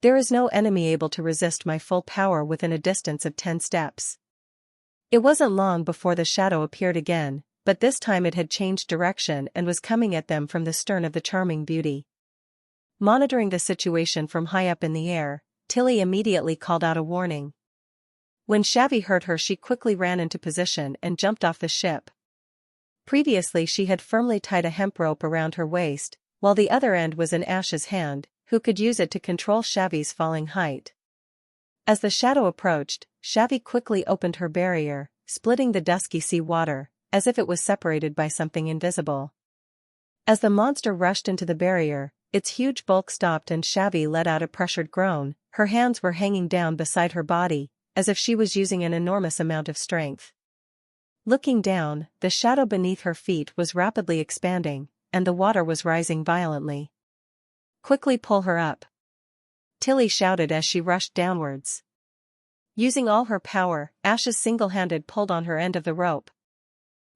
There is no enemy able to resist my full power within a distance of 10 steps. It wasn't long before the shadow appeared again, but this time it had changed direction and was coming at them from the stern of the charming beauty. Monitoring the situation from high up in the air, Tilly immediately called out a warning. When Shavy heard her, she quickly ran into position and jumped off the ship. Previously she had firmly tied a hemp rope around her waist, while the other end was in Ash's hand, who could use it to control Shavy's falling height. As the shadow approached, Shavy quickly opened her barrier, splitting the dusky sea water, as if it was separated by something invisible. As the monster rushed into the barrier, its huge bulk stopped and Shavy let out a pressured groan. Her hands were hanging down beside her body, as if she was using an enormous amount of strength. Looking down, the shadow beneath her feet was rapidly expanding, and the water was rising violently. Quickly pull her up, Tilly shouted as she rushed downwards. Using all her power, Ashes single-handed pulled on her end of the rope.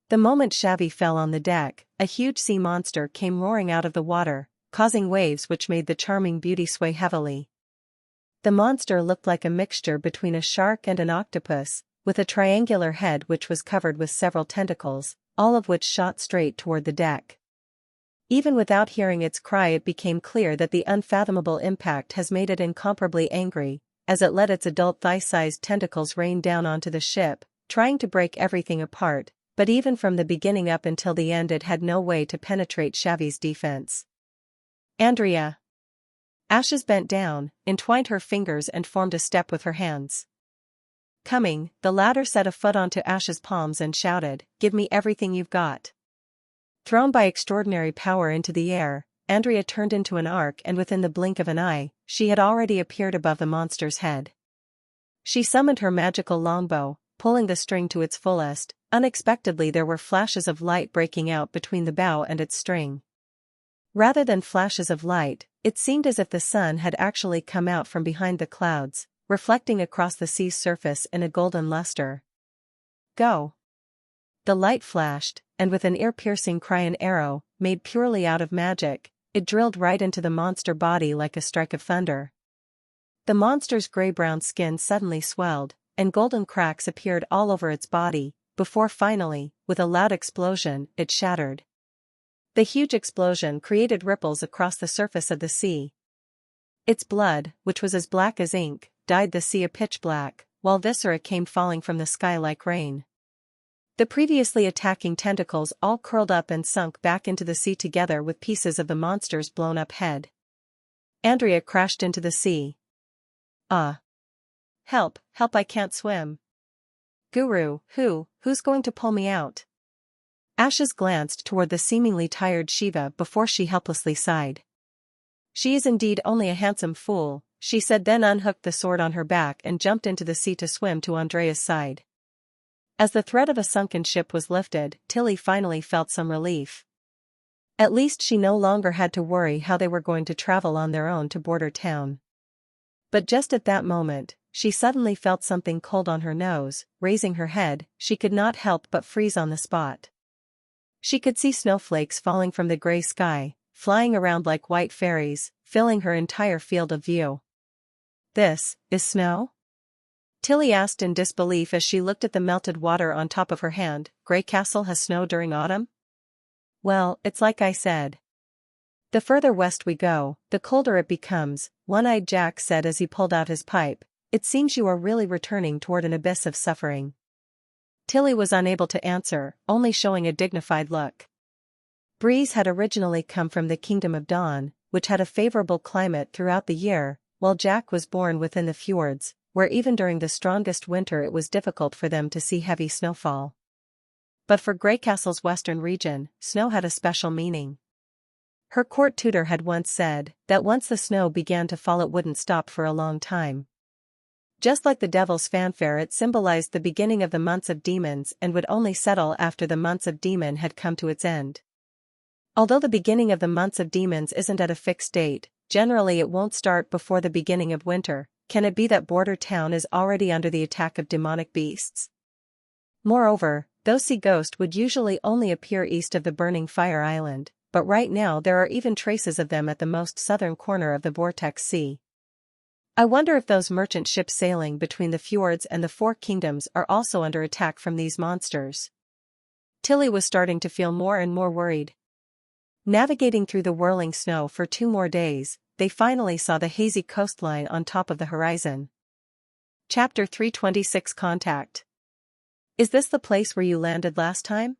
The moment Shavy fell on the deck, a huge sea monster came roaring out of the water, causing waves which made the charming beauty sway heavily. The monster looked like a mixture between a shark and an octopus, with a triangular head which was covered with several tentacles, all of which shot straight toward the deck. Even without hearing its cry, it became clear that the unfathomable impact has made it incomparably angry, as it let its adult thigh-sized tentacles rain down onto the ship, trying to break everything apart, but even from the beginning up until the end it had no way to penetrate Shavy's defense. Andrea. Ashes bent down, entwined her fingers and formed a step with her hands. Coming, the latter set a foot onto Ash's palms and shouted, "Give me everything you've got." Thrown by extraordinary power into the air, Andrea turned into an arc and within the blink of an eye, she had already appeared above the monster's head. She summoned her magical longbow, pulling the string to its fullest. Unexpectedly there were flashes of light breaking out between the bow and its string. Rather than flashes of light, it seemed as if the sun had actually come out from behind the clouds, reflecting across the sea's surface in a golden luster. Go! The light flashed, and with an ear-piercing cry, an arrow, made purely out of magic, it drilled right into the monster body like a strike of thunder. The monster's gray-brown skin suddenly swelled, and golden cracks appeared all over its body, before finally, with a loud explosion, it shattered. The huge explosion created ripples across the surface of the sea. Its blood, which was as black as ink, dyed the sea a pitch black, while viscera came falling from the sky like rain. The previously attacking tentacles all curled up and sunk back into the sea together with pieces of the monster's blown-up head. Andrea crashed into the sea. Ah! Help, help, I can't swim. Guru, who's going to pull me out? Ashes glanced toward the seemingly tired Shiva before she helplessly sighed. She is indeed only a handsome fool, she said, then unhooked the sword on her back and jumped into the sea to swim to Andrea's side. As the threat of a sunken ship was lifted, Tilly finally felt some relief. At least she no longer had to worry how they were going to travel on their own to Border Town. But just at that moment, she suddenly felt something cold on her nose. Raising her head, she could not help but freeze on the spot. She could see snowflakes falling from the gray sky, flying around like white fairies, filling her entire field of view. This is snow? Tilly asked in disbelief as she looked at the melted water on top of her hand. Grey Castle has snow during autumn? Well, it's like I said. The further west we go, the colder it becomes, One-Eyed Jack said as he pulled out his pipe. It seems you are really returning toward an abyss of suffering. Tilly was unable to answer, only showing a dignified look. Breeze had originally come from the Kingdom of Dawn, which had a favorable climate throughout the year, while Jack was born within the fjords, where even during the strongest winter it was difficult for them to see heavy snowfall. But for Grey Castle's western region, snow had a special meaning. Her court tutor had once said that once the snow began to fall it wouldn't stop for a long time. Just like the devil's fanfare, it symbolized the beginning of the months of demons and would only settle after the months of demon had come to its end. Although the beginning of the months of demons isn't at a fixed date, generally it won't start before the beginning of winter. Can it be that Border Town is already under the attack of demonic beasts? Moreover, those sea ghosts would usually only appear east of the burning fire island, but right now there are even traces of them at the most southern corner of the Vortex Sea. I wonder if those merchant ships sailing between the fjords and the Four Kingdoms are also under attack from these monsters. Tilly was starting to feel more and more worried. Navigating through the whirling snow for 2 more days, they finally saw the hazy coastline on top of the horizon. Chapter 326 Contact. Is this the place where you landed last time?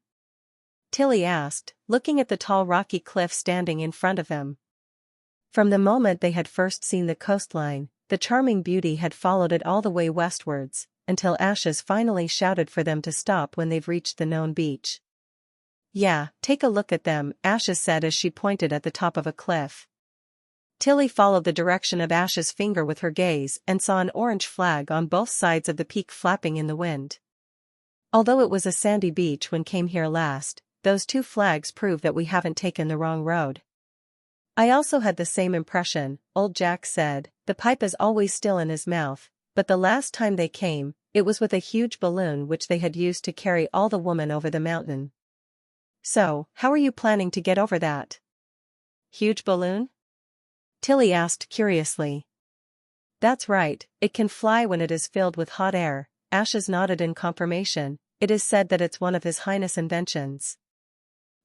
Tilly asked, looking at the tall rocky cliff standing in front of them. From the moment they had first seen the coastline, the charming beauty had followed it all the way westwards, until Ashes finally shouted for them to stop when they've reached the known beach. Yeah, take a look at them, Ashes said as she pointed at the top of a cliff. Tilly followed the direction of Ash's finger with her gaze and saw an orange flag on both sides of the peak flapping in the wind. Although it was a sandy beach when came here last, those 2 flags prove that we haven't taken the wrong road. I also had the same impression, old Jack said. The pipe is always still in his mouth, but the last time they came, it was with a huge balloon which they had used to carry all the women over the mountain. So, how are you planning to get over that? Huge balloon? Tilly asked curiously. That's right, it can fly when it is filled with hot air, Ashes nodded in confirmation. It is said that it's one of His Highness' inventions.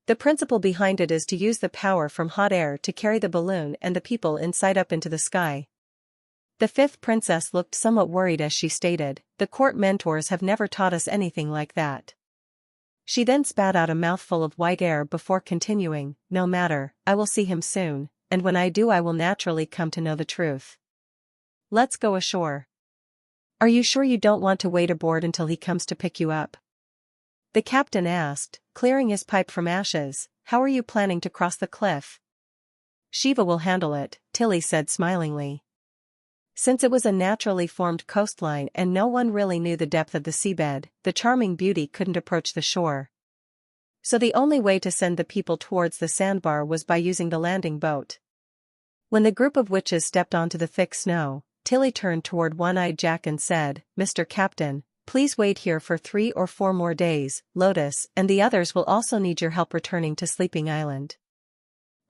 The principle behind it is to use the power from hot air to carry the balloon and the people inside up into the sky. The 5th princess looked somewhat worried as she stated, the court mentors have never taught us anything like that. She then spat out a mouthful of white air before continuing, no matter, I will see him soon, and when I do I will naturally come to know the truth. Let's go ashore. Are you sure you don't want to wait aboard until he comes to pick you up? The captain asked, clearing his pipe from Ashes. How are you planning to cross the cliff? Shiva will handle it, Tilly said smilingly. Since it was a naturally formed coastline and no one really knew the depth of the seabed, the charming beauty couldn't approach the shore. So the only way to send the people towards the sandbar was by using the landing boat. When the group of witches stepped onto the thick snow, Tilly turned toward One-Eyed Jack and said, Mr. Captain, please wait here for 3 or 4 more days. Lotus and the others will also need your help returning to Sleeping Island.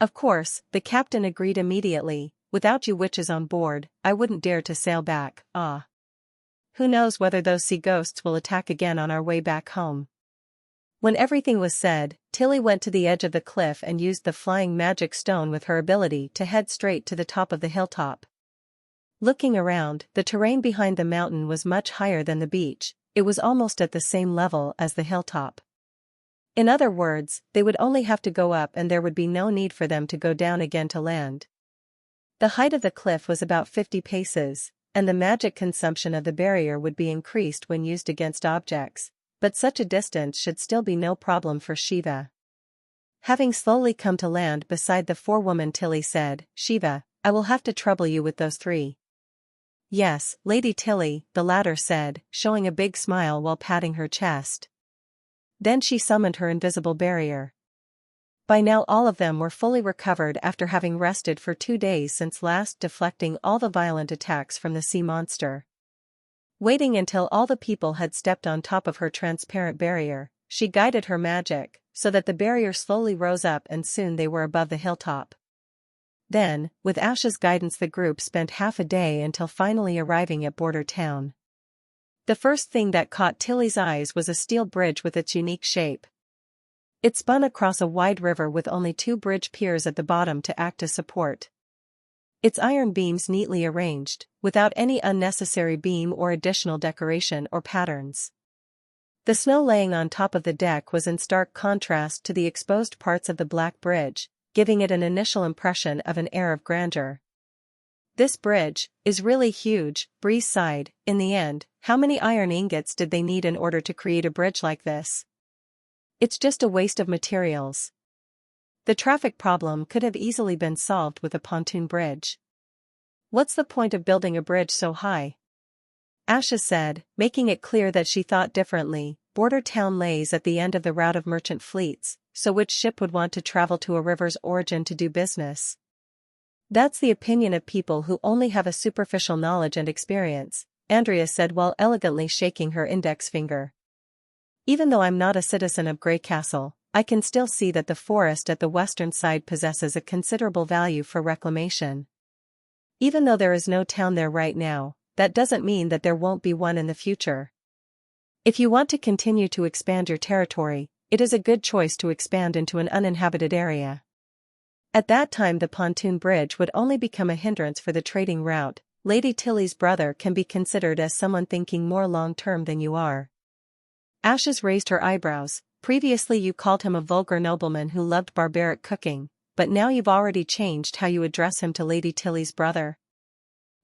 Of course, the captain agreed immediately. Without you witches on board, I wouldn't dare to sail back. Who knows whether those sea ghosts will attack again on our way back home. When everything was said, Tilly went to the edge of the cliff and used the flying magic stone with her ability to head straight to the top of the hilltop. Looking around, the terrain behind the mountain was much higher than the beach. It was almost at the same level as the hilltop. In other words, they would only have to go up and there would be no need for them to go down again to land. The height of the cliff was about 50 paces, and the magic consumption of the barrier would be increased when used against objects, but such a distance should still be no problem for Shiva. Having slowly come to land beside the 4 women, Tilly said, Shiva, I will have to trouble you with those 3. Yes, Lady Tilly, the latter said, showing a big smile while patting her chest. Then she summoned her invisible barrier. By now all of them were fully recovered after having rested for 2 days since last deflecting all the violent attacks from the sea monster. Waiting until all the people had stepped on top of her transparent barrier, she guided her magic, so that the barrier slowly rose up and soon they were above the hilltop. Then, with Ash's guidance, the group spent half a day until finally arriving at Border Town. The first thing that caught Tilly's eyes was a steel bridge with its unique shape. It spun across a wide river with only 2 bridge piers at the bottom to act as support. Its iron beams neatly arranged, without any unnecessary beam or additional decoration or patterns. The snow laying on top of the deck was in stark contrast to the exposed parts of the black bridge, giving it an initial impression of an air of grandeur. This bridge is really huge, Bree sighed. In the end, how many iron ingots did they need in order to create a bridge like this? It's just a waste of materials. The traffic problem could have easily been solved with a pontoon bridge. What's the point of building a bridge so high? Ashes said, making it clear that she thought differently. Border town lays at the end of the route of merchant fleets, so which ship would want to travel to a river's origin to do business? That's the opinion of people who only have a superficial knowledge and experience, Andrea said while elegantly shaking her index finger. Even though I'm not a citizen of Grey Castle, I can still see that the forest at the western side possesses a considerable value for reclamation. Even though there is no town there right now, that doesn't mean that there won't be one in the future. If you want to continue to expand your territory, it is a good choice to expand into an uninhabited area. At that time the pontoon bridge would only become a hindrance for the trading route. Lady Tilly's brother can be considered as someone thinking more long-term than you are. Ashes raised her eyebrows. Previously you called him a vulgar nobleman who loved barbaric cooking, but now you've already changed how you address him to Lady Tilly's brother.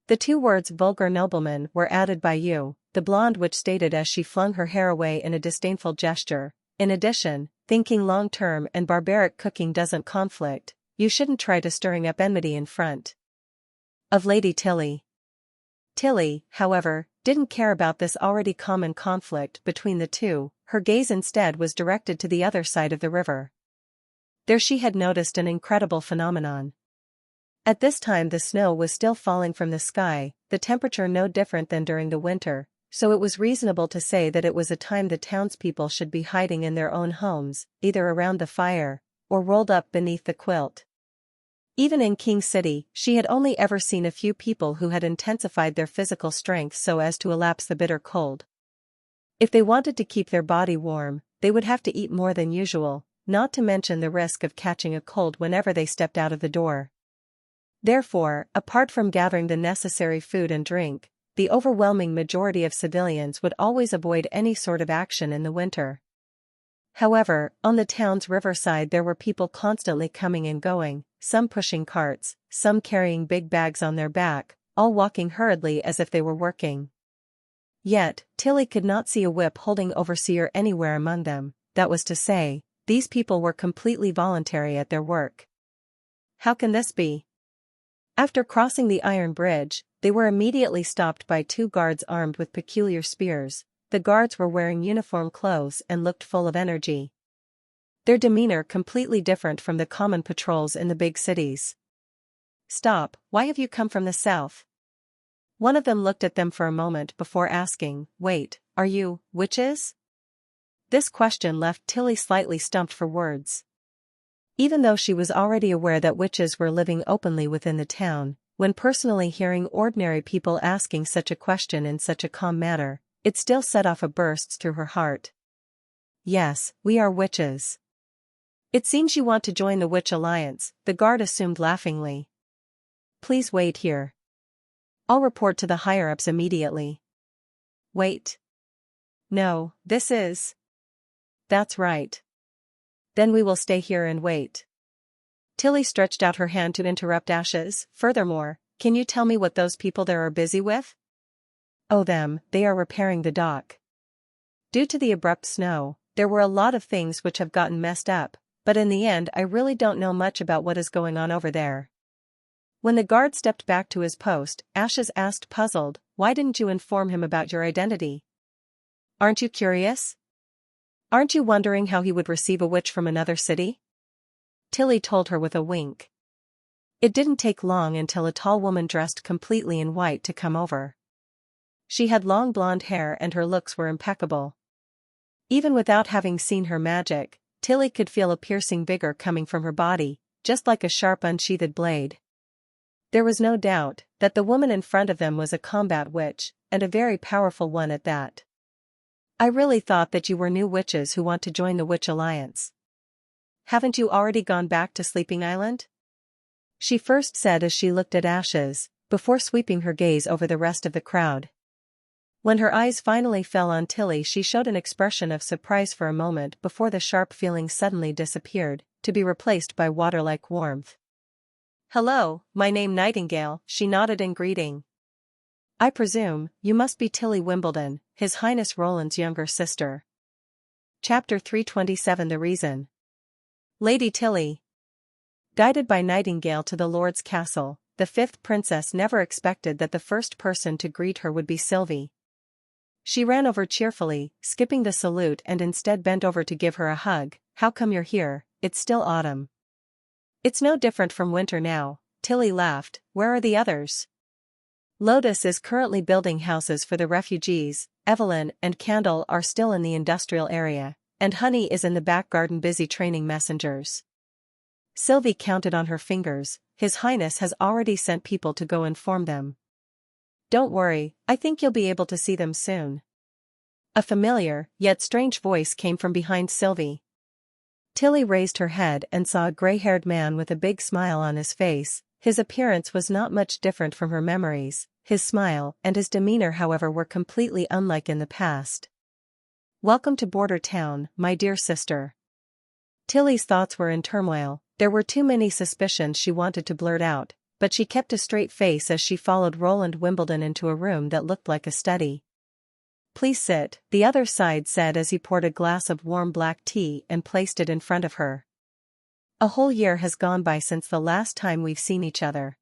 The two words vulgar nobleman were added by you, the blonde witch stated as she flung her hair away in a disdainful gesture. In addition, thinking long-term and barbaric cooking doesn't conflict, you shouldn't try to stirring up enmity in front of Lady Tilly. Tilly, however, didn't care about this already common conflict between the two. Her gaze instead was directed to the other side of the river. There she had noticed an incredible phenomenon. At this time the snow was still falling from the sky, the temperature no different than during the winter, so it was reasonable to say that it was a time the townspeople should be hiding in their own homes, either around the fire, or rolled up beneath the quilt. Even in King City, she had only ever seen a few people who had intensified their physical strength so as to elapse the bitter cold. If they wanted to keep their body warm, they would have to eat more than usual, not to mention the risk of catching a cold whenever they stepped out of the door. Therefore, apart from gathering the necessary food and drink, the overwhelming majority of civilians would always avoid any sort of action in the winter. However, on the town's riverside there were people constantly coming and going, some pushing carts, some carrying big bags on their back, all walking hurriedly as if they were working. Yet, Tilly could not see a whip-holding overseer anywhere among them. That was to say, these people were completely voluntary at their work. How can this be? After crossing the iron bridge, they were immediately stopped by two guards armed with peculiar spears. The guards were wearing uniform clothes and looked full of energy. Their demeanor completely different from the common patrols in the big cities. "Stop, why have you come from the south?" One of them looked at them for a moment before asking, "Wait, are you witches?" This question left Tilly slightly stumped for words. Even though she was already aware that witches were living openly within the town, when personally hearing ordinary people asking such a question in such a calm manner, it still set off a burst through her heart. "Yes, we are witches." "It seems you want to join the Witch Alliance," the guard assumed laughingly. "Please wait here. I'll report to the higher-ups immediately." "Wait. No, this is..." "That's right. Then we will stay here and wait." Tilly stretched out her hand to interrupt Ashes. "Furthermore, can you tell me what those people there are busy with?" "Oh them, they are repairing the dock. Due to the abrupt snow, there were a lot of things which have gotten messed up, but in the end I really don't know much about what is going on over there." When the guard stepped back to his post, Ashes asked puzzled, "Why didn't you inform him about your identity? Aren't you curious? Aren't you wondering how he would receive a witch from another city?" Tilly told her with a wink. It didn't take long until a tall woman dressed completely in white to come over. She had long blonde hair and her looks were impeccable. Even without having seen her magic, Tilly could feel a piercing vigor coming from her body, just like a sharp unsheathed blade. There was no doubt that the woman in front of them was a combat witch, and a very powerful one at that. "I really thought that you were new witches who want to join the Witch Alliance. Haven't you already gone back to Sleeping Island?" she first said as she looked at Ashes, before sweeping her gaze over the rest of the crowd. When her eyes finally fell on Tilly she showed an expression of surprise for a moment before the sharp feeling suddenly disappeared, to be replaced by water-like warmth. "Hello, my name Nightingale," she nodded in greeting. "I presume, you must be Tilly Wimbledon, His Highness Roland's younger sister." Chapter 327 The Reason. "Lady Tilly." Guided by Nightingale to the Lord's castle, the fifth princess never expected that the first person to greet her would be Sylvie. She ran over cheerfully, skipping the salute, and instead bent over to give her a hug. "How come you're here? It's still autumn." "It's no different from winter now," Tilly laughed. "Where are the others?" "Lotus is currently building houses for the refugees, Evelyn and Candle are still in the industrial area, and Honey is in the back garden busy training messengers." Sylvie counted on her fingers. "His Highness has already sent people to go inform them." "Don't worry, I think you'll be able to see them soon." A familiar, yet strange voice came from behind Sylvie. Tilly raised her head and saw a gray-haired man with a big smile on his face. His appearance was not much different from her memories. His smile and his demeanor, however, were completely unlike in the past. "Welcome to Border Town, my dear sister." Tilly's thoughts were in turmoil. There were too many suspicions she wanted to blurt out, but she kept a straight face as she followed Roland Wimbledon into a room that looked like a study. "Please sit," the other side said as he poured a glass of warm black tea and placed it in front of her. "A whole year has gone by since the last time we've seen each other.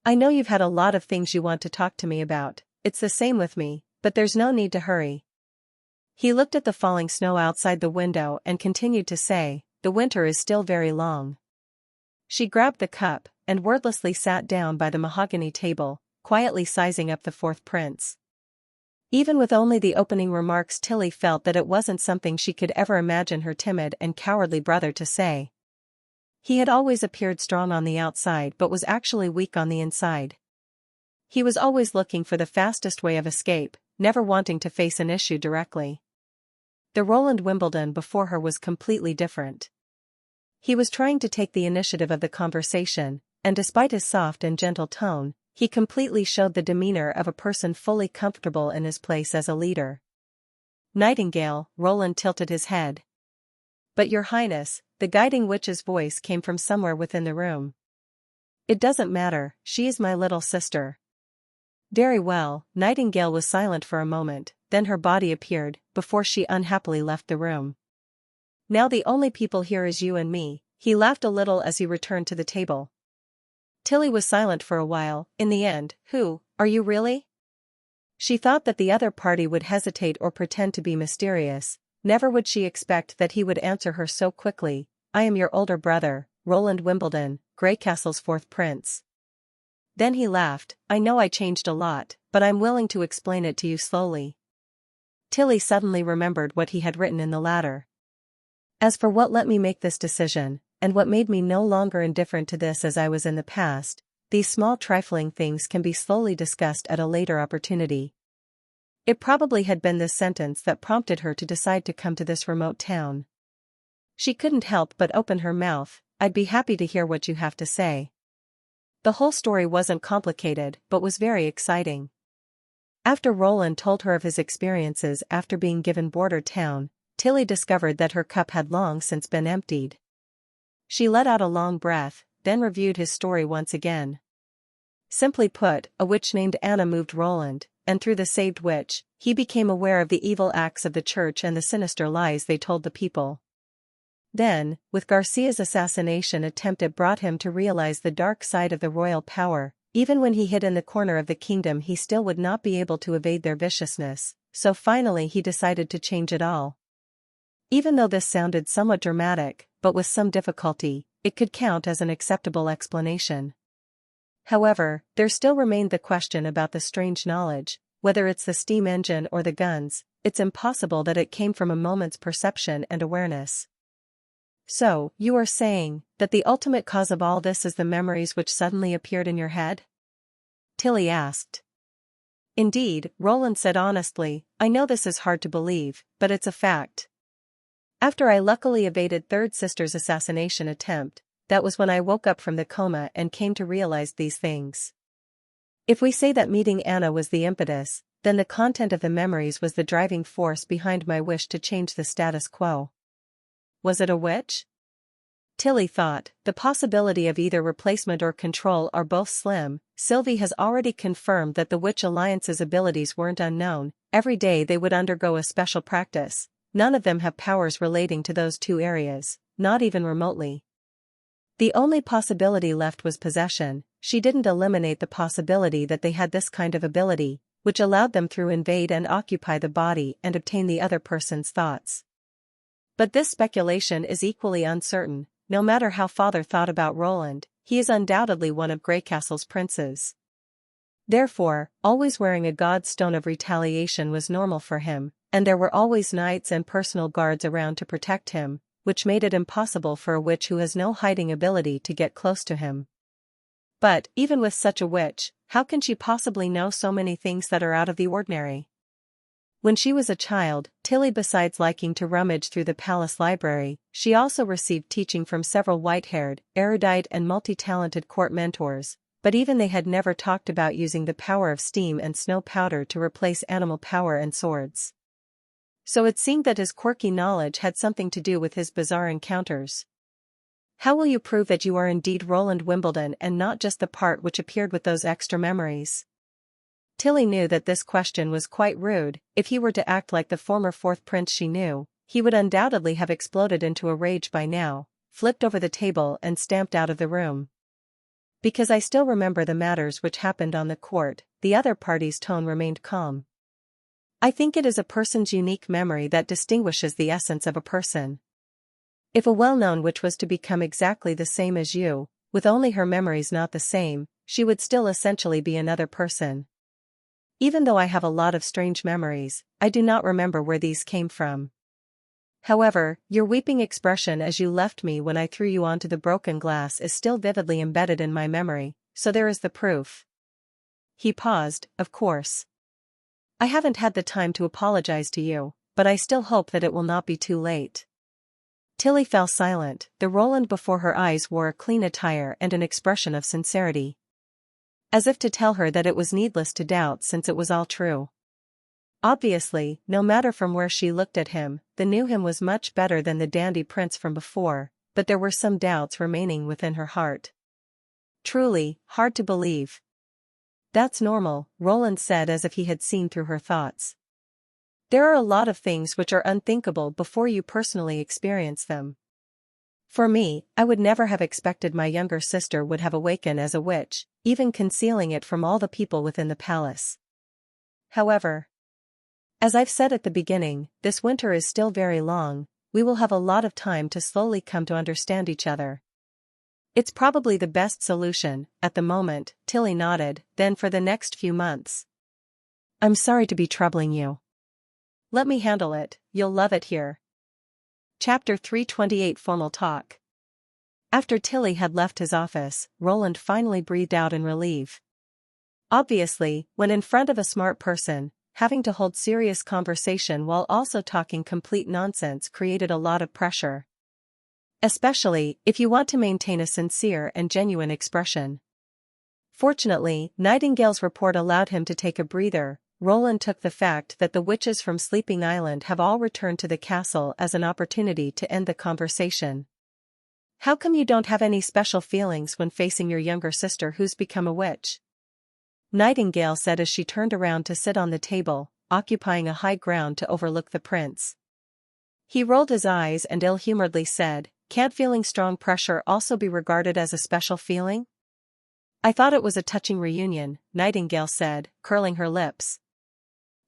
I know you've had a lot of things you want to talk to me about. It's the same with me, but there's no need to hurry." He looked at the falling snow outside the window and continued to say, "The winter is still very long." She grabbed the cup and wordlessly sat down by the mahogany table, quietly sizing up the fourth prince. Even with only the opening remarks, Tilly felt that it wasn't something she could ever imagine her timid and cowardly brother to say. He had always appeared strong on the outside but was actually weak on the inside. He was always looking for the fastest way of escape, never wanting to face an issue directly. The Roland Wimbledon before her was completely different. He was trying to take the initiative of the conversation, and despite his soft and gentle tone, he completely showed the demeanor of a person fully comfortable in his place as a leader. "Nightingale," Roland tilted his head. "But Your Highness," the guiding witch's voice came from somewhere within the room. "It doesn't matter, she is my little sister." "Very well." Nightingale was silent for a moment, then her body appeared, before she unhappily left the room. "Now the only people here is you and me." He laughed a little as he returned to the table. Tilly was silent for a while. In the end, "Who are you really?" She thought that the other party would hesitate or pretend to be mysterious. Never would she expect that he would answer her so quickly. "I am your older brother, Roland Wimbledon, Greycastle's fourth prince." Then he laughed. "I know I changed a lot, but I'm willing to explain it to you slowly." Tilly suddenly remembered what he had written in the latter. "As for what let me make this decision, and what made me no longer indifferent to this as I was in the past, these small trifling things can be slowly discussed at a later opportunity." It probably had been this sentence that prompted her to decide to come to this remote town. She couldn't help but open her mouth. "I'd be happy to hear what you have to say." The whole story wasn't complicated, but was very exciting. After Roland told her of his experiences after being given Border Town, Tilly discovered that her cup had long since been emptied. She let out a long breath, then reviewed his story once again. Simply put, a witch named Anna moved Roland, and through the saved witch, he became aware of the evil acts of the church and the sinister lies they told the people. Then, with Garcia's assassination attempt, it brought him to realize the dark side of the royal power. Even when he hid in the corner of the kingdom, he still would not be able to evade their viciousness, so finally he decided to change it all. Even though this sounded somewhat dramatic, but with some difficulty, it could count as an acceptable explanation. However, there still remained the question about the strange knowledge. Whether it's the steam engine or the guns, it's impossible that it came from a moment's perception and awareness. "So, you are saying that the ultimate cause of all this is the memories which suddenly appeared in your head?" Tilly asked. "Indeed," Roland said honestly. "I know this is hard to believe, but it's a fact. After I luckily evaded third sister's assassination attempt, that was when I woke up from the coma and came to realize these things. If we say that meeting Anna was the impetus, then the content of the memories was the driving force behind my wish to change the status quo. Was it a witch?" Tilly thought. The possibility of either replacement or control are both slim. Sylvie has already confirmed that the Witch Alliance's abilities weren't unknown. Every day they would undergo a special practice. None of them have powers relating to those two areas, not even remotely. The only possibility left was possession. She didn't eliminate the possibility that they had this kind of ability, which allowed them to invade and occupy the body and obtain the other person's thoughts. But this speculation is equally uncertain. No matter how father thought about Roland, he is undoubtedly one of Greycastle's princes. Therefore, always wearing a god's stone of retaliation was normal for him, and there were always knights and personal guards around to protect him, which made it impossible for a witch who has no hiding ability to get close to him. But, even with such a witch, how can she possibly know so many things that are out of the ordinary? When she was a child, Tilly, besides liking to rummage through the palace library, she also received teaching from several white-haired, erudite and multi-talented court mentors, but even they had never talked about using the power of steam and snow powder to replace animal power and swords. So it seemed that his quirky knowledge had something to do with his bizarre encounters. How will you prove that you are indeed Roland Wimbledon and not just the part which appeared with those extra memories? Tilly knew that this question was quite rude. If he were to act like the former fourth prince she knew, he would undoubtedly have exploded into a rage by now, flipped over the table and stamped out of the room. Because I still remember the matters which happened on the court, the other party's tone remained calm. I think it is a person's unique memory that distinguishes the essence of a person. If a well-known witch was to become exactly the same as you, with only her memories not the same, she would still essentially be another person. Even though I have a lot of strange memories, I do not remember where these came from. However, your weeping expression as you left me when I threw you onto the broken glass is still vividly embedded in my memory, so there is the proof. He paused, of course. I haven't had the time to apologize to you, but I still hope that it will not be too late. Tilly fell silent. The Roland before her eyes wore a clean attire and an expression of sincerity, as if to tell her that it was needless to doubt since it was all true. Obviously, no matter from where she looked at him, the new him was much better than the dandy prince from before, but there were some doubts remaining within her heart. Truly, hard to believe. That's normal, Roland said as if he had seen through her thoughts. There are a lot of things which are unthinkable before you personally experience them. For me, I would never have expected my younger sister would have awakened as a witch, even concealing it from all the people within the palace. However, as I've said at the beginning, this winter is still very long. We will have a lot of time to slowly come to understand each other. It's probably the best solution, at the moment, Tilly nodded, then for the next few months. I'm sorry to be troubling you. Let me handle it, you'll love it here. Chapter 328 Formal Talk. After Tilly had left his office, Roland finally breathed out in relief. Obviously, when in front of a smart person, having to hold serious conversation while also talking complete nonsense created a lot of pressure. Especially, if you want to maintain a sincere and genuine expression. Fortunately, Nightingale's report allowed him to take a breather. Roland took the fact that the witches from Sleeping Island have all returned to the castle as an opportunity to end the conversation. How come you don't have any special feelings when facing your younger sister who's become a witch? Nightingale said as she turned around to sit on the table, occupying a high ground to overlook the prince. He rolled his eyes and ill-humoredly said, "Can't feeling strong pressure also be regarded as a special feeling?" I thought it was a touching reunion, Nightingale said, curling her lips.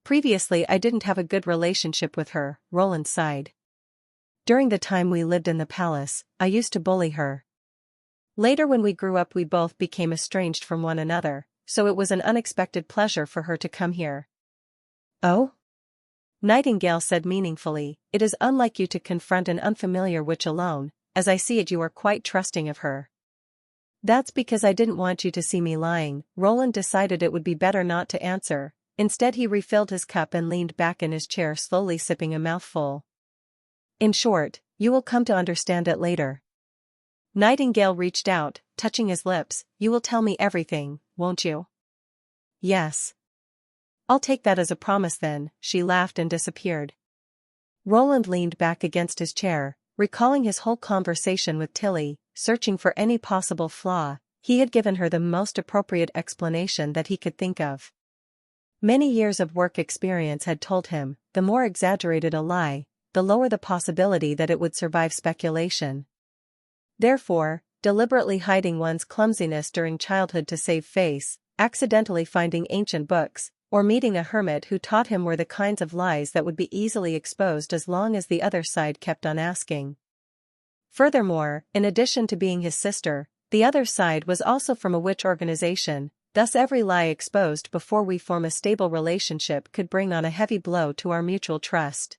Previously I didn't have a good relationship with her, Roland sighed. During the time we lived in the palace, I used to bully her. Later when we grew up we both became estranged from one another, so it was an unexpected pleasure for her to come here. Oh? Nightingale said meaningfully, it is unlike you to confront an unfamiliar witch alone, as I see it you are quite trusting of her. That's because I didn't want you to see me lying. Roland decided it would be better not to answer. Instead he refilled his cup and leaned back in his chair slowly sipping a mouthful. In short, you will come to understand it later. Nightingale reached out, touching his lips. You will tell me everything, won't you? Yes. I'll take that as a promise then, she laughed and disappeared. Roland leaned back against his chair, recalling his whole conversation with Tilly, searching for any possible flaw. He had given her the most appropriate explanation that he could think of. Many years of work experience had told him, the more exaggerated a lie, the lower the possibility that it would survive speculation. Therefore, deliberately hiding one's clumsiness during childhood to save face, accidentally finding ancient books, or meeting a hermit who taught him were the kinds of lies that would be easily exposed as long as the other side kept on asking. Furthermore, in addition to being his sister, the other side was also from a witch organization, thus every lie exposed before we form a stable relationship could bring on a heavy blow to our mutual trust.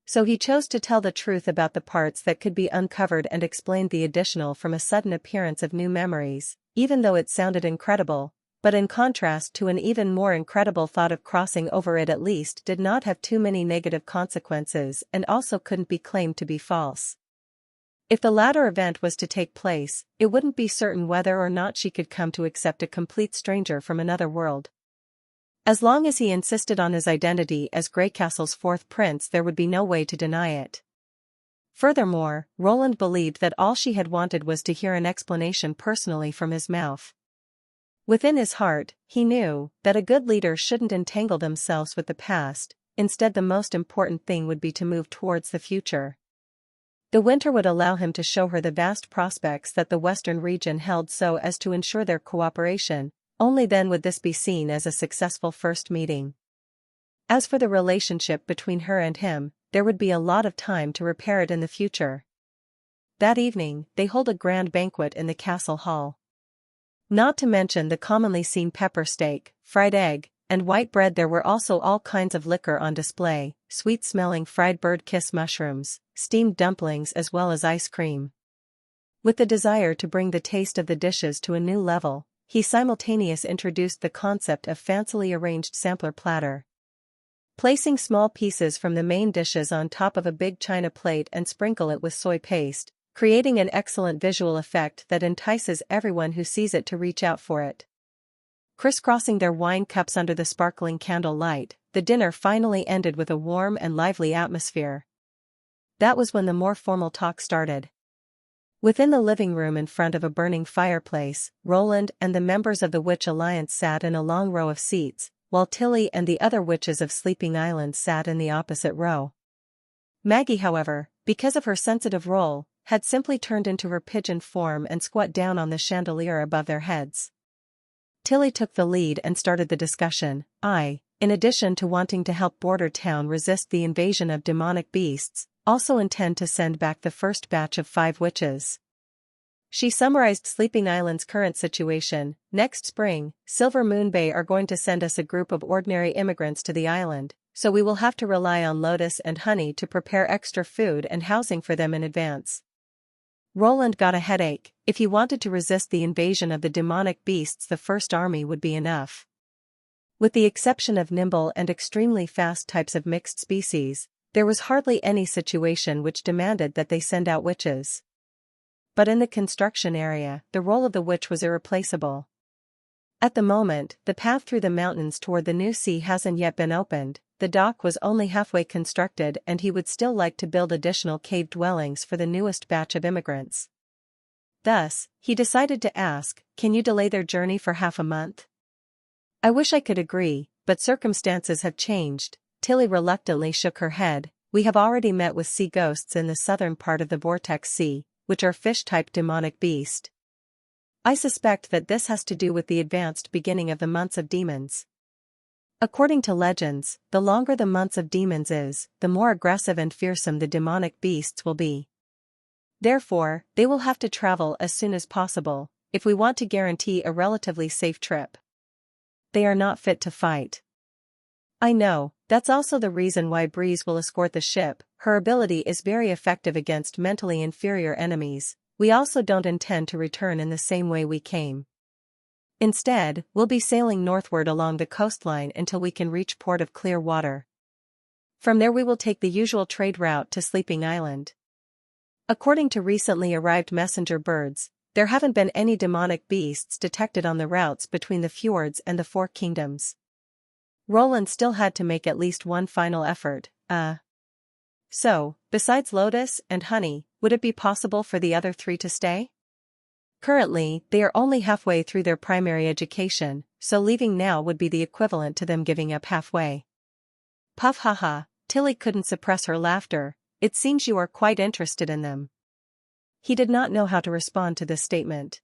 So he chose to tell the truth about the parts that could be uncovered and explained the additional from a sudden appearance of new memories, even though it sounded incredible, but in contrast to an even more incredible thought of crossing over it at least did not have too many negative consequences and also couldn't be claimed to be false. If the latter event was to take place, it wouldn't be certain whether or not she could come to accept a complete stranger from another world. As long as he insisted on his identity as Greycastle's fourth prince, there would be no way to deny it. Furthermore, Roland believed that all she had wanted was to hear an explanation personally from his mouth. Within his heart, he knew that a good leader shouldn't entangle themselves with the past, instead the most important thing would be to move towards the future. The winter would allow him to show her the vast prospects that the western region held so as to ensure their cooperation. Only then would this be seen as a successful first meeting. As for the relationship between her and him, there would be a lot of time to repair it in the future. That evening, they hold a grand banquet in the castle hall. Not to mention the commonly seen pepper steak, fried egg, and white bread, there were also all kinds of liquor on display, sweet-smelling fried bird-kiss mushrooms, steamed dumplings as well as ice cream. With the desire to bring the taste of the dishes to a new level, he simultaneously introduced the concept of fancily arranged sampler platter. Placing small pieces from the main dishes on top of a big china plate and sprinkle it with soy paste, creating an excellent visual effect that entices everyone who sees it to reach out for it. Crisscrossing their wine cups under the sparkling candle light, the dinner finally ended with a warm and lively atmosphere. That was when the more formal talk started. Within the living room in front of a burning fireplace, Roland and the members of the Witch Alliance sat in a long row of seats, while Tilly and the other witches of Sleeping Island sat in the opposite row. Maggie, however, because of her sensitive role, had simply turned into her pigeon form and squat down on the chandelier above their heads. Tilly took the lead and started the discussion. In addition to wanting to help Border Town resist the invasion of demonic beasts, also intend to send back the first batch of 5 witches. She summarized Sleeping Island's current situation. Next spring, Silver Moon Bay are going to send us a group of ordinary immigrants to the island, so we will have to rely on Lotus and Honey to prepare extra food and housing for them in advance. Roland got a headache. If he wanted to resist the invasion of the demonic beasts, the first army would be enough. With the exception of nimble and extremely fast types of mixed species, there was hardly any situation which demanded that they send out witches. But in the construction area, the role of the witch was irreplaceable. At the moment, the path through the mountains toward the new sea hasn't yet been opened, the dock was only halfway constructed, and he would still like to build additional cave dwellings for the newest batch of immigrants. Thus, he decided to ask, "Can you delay their journey for half a month?" "I wish I could agree, but circumstances have changed." Tilly reluctantly shook her head. "We have already met with sea ghosts in the southern part of the Vortex Sea, which are fish-type demonic beast. I suspect that this has to do with the advanced beginning of the months of demons. According to legends, the longer the months of demons is, the more aggressive and fearsome the demonic beasts will be. Therefore, they will have to travel as soon as possible, if we want to guarantee a relatively safe trip. They are not fit to fight." "I know, that's also the reason why Breeze will escort the ship. Her ability is very effective against mentally inferior enemies. We also don't intend to return in the same way we came. Instead, we'll be sailing northward along the coastline until we can reach Port of Clear Water. From there we will take the usual trade route to Sleeping Island. According to recently arrived messenger birds, there haven't been any demonic beasts detected on the routes between the fjords and the 4 kingdoms." Roland still had to make at least one final effort. So, besides Lotus and Honey, would it be possible for the other 3 to stay? Currently, they are only halfway through their primary education, so leaving now would be the equivalent to them giving up halfway." "Puff haha," Tilly couldn't suppress her laughter. "It seems you are quite interested in them." He did not know how to respond to this statement.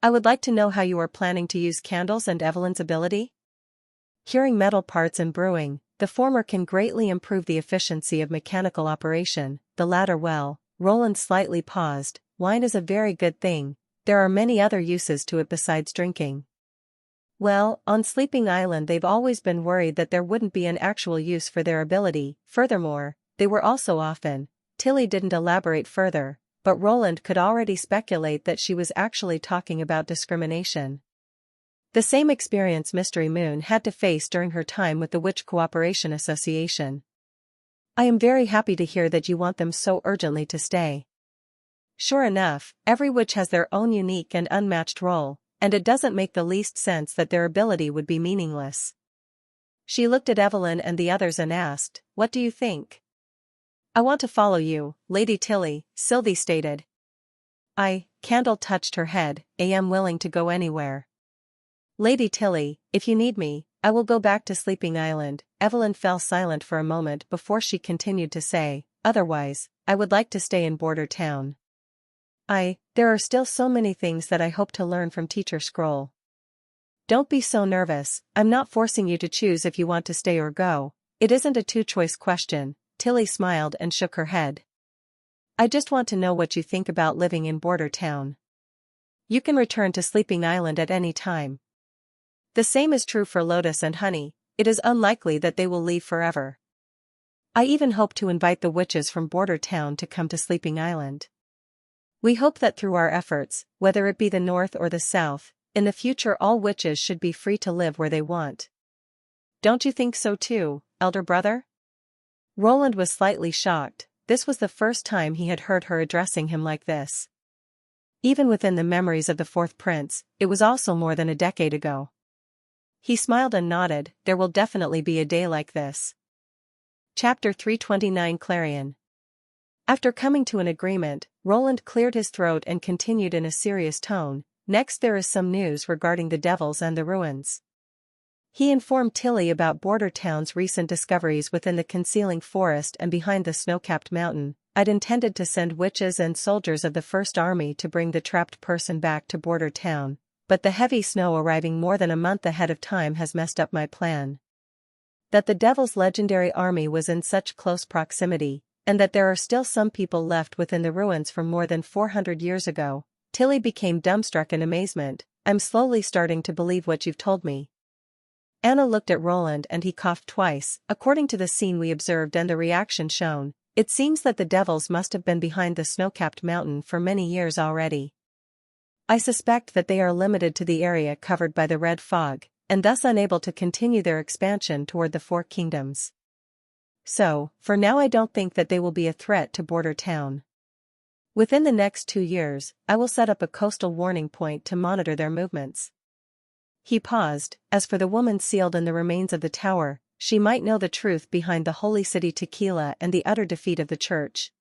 I would like to know how you are planning to use candles and Evelyn's ability? Curing metal parts and brewing, the former can greatly improve the efficiency of mechanical operation, the latter well. Roland slightly paused. Wine is a very good thing, there are many other uses to it besides drinking. Well, on Sleeping Island they've always been worried that there wouldn't be an actual use for their ability. Furthermore, they were also often. Tilly didn't elaborate further, but Roland could already speculate that she was actually talking about discrimination. The same experience Mystery Moon had to face during her time with the Witch Cooperation Association. I am very happy to hear that you want them so urgently to stay. Sure enough, every witch has their own unique and unmatched role, and it doesn't make the least sense that their ability would be meaningless. She looked at Evelyn and the others and asked, "What do you think?" "I want to follow you, Lady Tilly," Sylvie stated. Candle touched her head, "I am willing to go anywhere. Lady Tilly, if you need me, I will go back to Sleeping Island." Evelyn fell silent for a moment before she continued to say, "Otherwise, I would like to stay in Border Town. There are still so many things that I hope to learn from Teacher Scroll." "Don't be so nervous, I'm not forcing you to choose if you want to stay or go. It isn't a two-choice question." Tilly smiled and shook her head. "I just want to know what you think about living in Border Town. You can return to Sleeping Island at any time. The same is true for Lotus and Honey, it is unlikely that they will leave forever. I even hope to invite the witches from Border Town to come to Sleeping Island. We hope that through our efforts, whether it be the North or the South, in the future all witches should be free to live where they want. Don't you think so too, elder brother?" Roland was slightly shocked. This was the first time he had heard her addressing him like this. Even within the memories of the Fourth Prince, it was also more than a decade ago. He smiled and nodded. There will definitely be a day like this. Chapter 329 Clarion. After coming to an agreement, Roland cleared his throat and continued in a serious tone, "Next there is some news regarding the devils and the ruins." He informed Tilly about Border Town's recent discoveries within the concealing forest and behind the snow-capped mountain. I'd intended to send witches and soldiers of the First Army to bring the trapped person back to Border Town, but the heavy snow arriving more than a month ahead of time has messed up my plan. That the Devil's legendary army was in such close proximity, and that there are still some people left within the ruins from more than 400 years ago. Tilly became dumbstruck in amazement. "I'm slowly starting to believe what you've told me." Anna looked at Roland and he coughed twice. "According to the scene we observed and the reaction shown, it seems that the devils must have been behind the snow-capped mountain for many years already. I suspect that they are limited to the area covered by the red fog, and thus unable to continue their expansion toward the Four Kingdoms. So, for now I don't think that they will be a threat to Border Town. Within the next 2 years, I will set up a coastal warning point to monitor their movements." He paused. As for the woman sealed in the remains of the tower, she might know the truth behind the Holy City Tequila and the utter defeat of the church.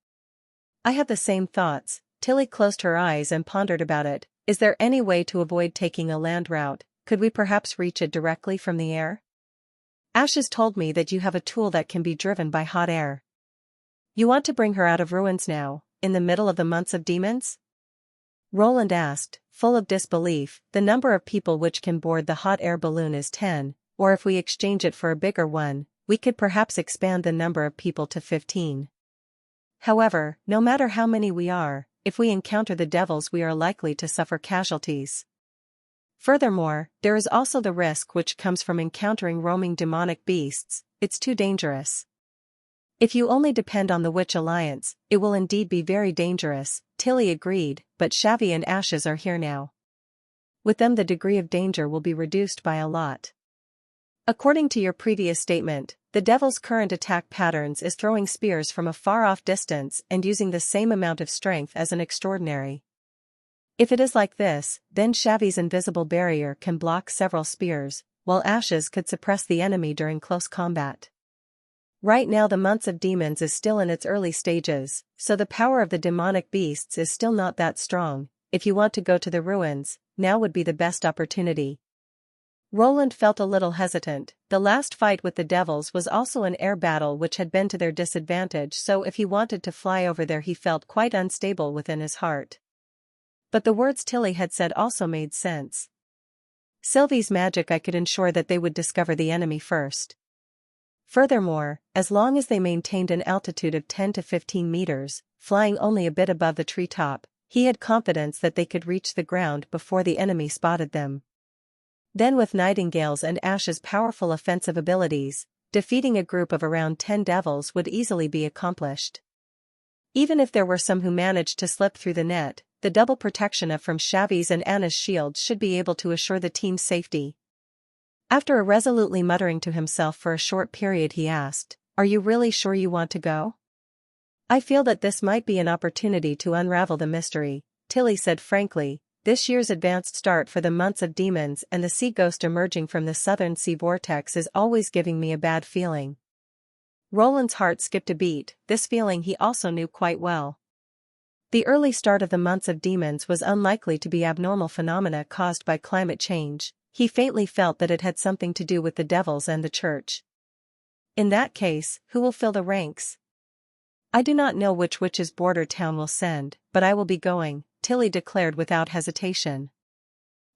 "I have the same thoughts." Tilly closed her eyes and pondered about it. "Is there any way to avoid taking a land route? Could we perhaps reach it directly from the air? Ashes told me that you have a tool that can be driven by hot air. You want to bring her out of ruins now, in the middle of the months of demons?" Roland asked, full of disbelief. "The number of people which can board the hot air balloon is 10, or if we exchange it for a bigger one, we could perhaps expand the number of people to 15. However, no matter how many we are, if we encounter the devils we are likely to suffer casualties. Furthermore, there is also the risk which comes from encountering roaming demonic beasts. It's too dangerous. If you only depend on the Witch Alliance, it will indeed be very dangerous." Tilly agreed, "but Shavi and Ashes are here now. With them the degree of danger will be reduced by a lot. According to your previous statement, the devil's current attack patterns is throwing spears from a far-off distance and using the same amount of strength as an extraordinary. If it is like this, then Shavi's invisible barrier can block several spears, while Ashes could suppress the enemy during close combat. Right now the months of demons is still in its early stages, so the power of the demonic beasts is still not that strong. If you want to go to the ruins, now would be the best opportunity." Roland felt a little hesitant. The last fight with the devils was also an air battle which had been to their disadvantage, so if he wanted to fly over there he felt quite unstable within his heart. But the words Tilly had said also made sense. Sylvie's magic I could ensure that they would discover the enemy first. Furthermore, as long as they maintained an altitude of 10 to 15 meters, flying only a bit above the treetop, he had confidence that they could reach the ground before the enemy spotted them. Then with Nightingale's and Ash's powerful offensive abilities, defeating a group of around 10 devils would easily be accomplished. Even if there were some who managed to slip through the net, the double protection of from Shavi's and Anna's shields should be able to assure the team's safety. After irresolutely muttering to himself for a short period he asked, "Are you really sure you want to go?" "I feel that this might be an opportunity to unravel the mystery," Tilly said frankly. "This year's advanced start for the months of demons and the sea ghost emerging from the southern sea vortex is always giving me a bad feeling." Roland's heart skipped a beat. This feeling he also knew quite well. The early start of the months of demons was unlikely to be abnormal phenomena caused by climate change. He faintly felt that it had something to do with the devils and the church. In that case, who will fill the ranks? "I do not know which witches Border Town will send, but I will be going," Tilly declared without hesitation.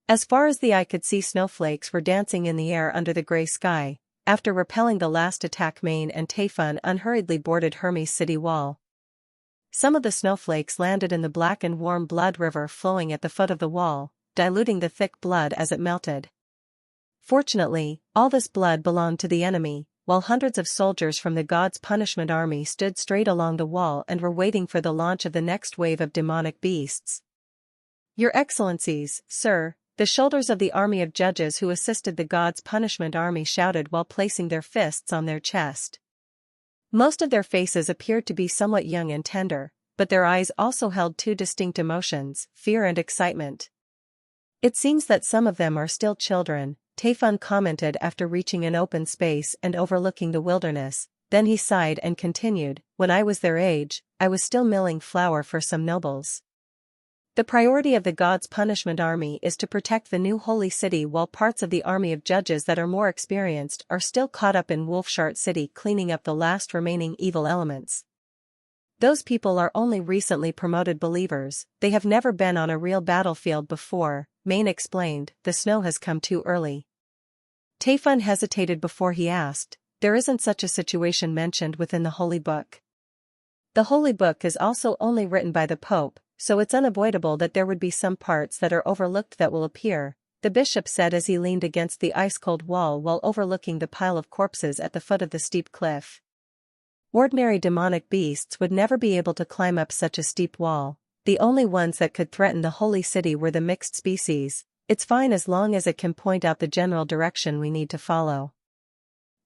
As far as the eye could see, snowflakes were dancing in the air under the gray sky. After repelling the last attack, Maine and Tayfun unhurriedly boarded Hermes' city wall. Some of the snowflakes landed in the black and warm blood river flowing at the foot of the wall, diluting the thick blood as it melted. Fortunately, all this blood belonged to the enemy, while hundreds of soldiers from the God's Punishment Army stood straight along the wall and were waiting for the launch of the next wave of demonic beasts. "Your Excellencies, sir," the shoulders of the army of judges who assisted the God's Punishment Army shouted while placing their fists on their chest. Most of their faces appeared to be somewhat young and tender, but their eyes also held two distinct emotions, fear and excitement. "It seems that some of them are still children," Tayfun commented after reaching an open space and overlooking the wilderness. Then he sighed and continued, "When I was their age, I was still milling flour for some nobles." The priority of the God's Punishment Army is to protect the new holy city, while parts of the army of judges that are more experienced are still caught up in Wolfshart City cleaning up the last remaining evil elements. "Those people are only recently promoted believers, they have never been on a real battlefield before," Maine explained. "The snow has come too early." Tayfun hesitated before he asked, "There isn't such a situation mentioned within the Holy Book?" "The Holy Book is also only written by the Pope, so it's unavoidable that there would be some parts that are overlooked that will appear," the bishop said as he leaned against the ice-cold wall while overlooking the pile of corpses at the foot of the steep cliff. Ordinary demonic beasts would never be able to climb up such a steep wall. The only ones that could threaten the holy city were the mixed species. "It's fine as long as it can point out the general direction we need to follow."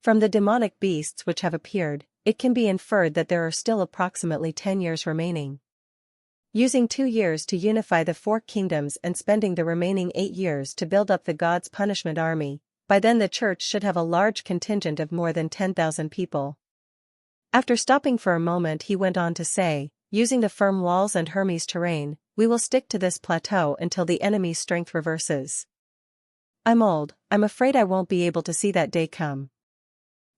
From the demonic beasts which have appeared, it can be inferred that there are still approximately 10 years remaining. Using 2 years to unify the 4 kingdoms and spending the remaining 8 years to build up the God's Punishment Army, by then the church should have a large contingent of more than 10,000 people. After stopping for a moment he went on to say, "Using the firm walls and Hermes terrain, we will stick to this plateau until the enemy's strength reverses. I'm old, I'm afraid I won't be able to see that day come."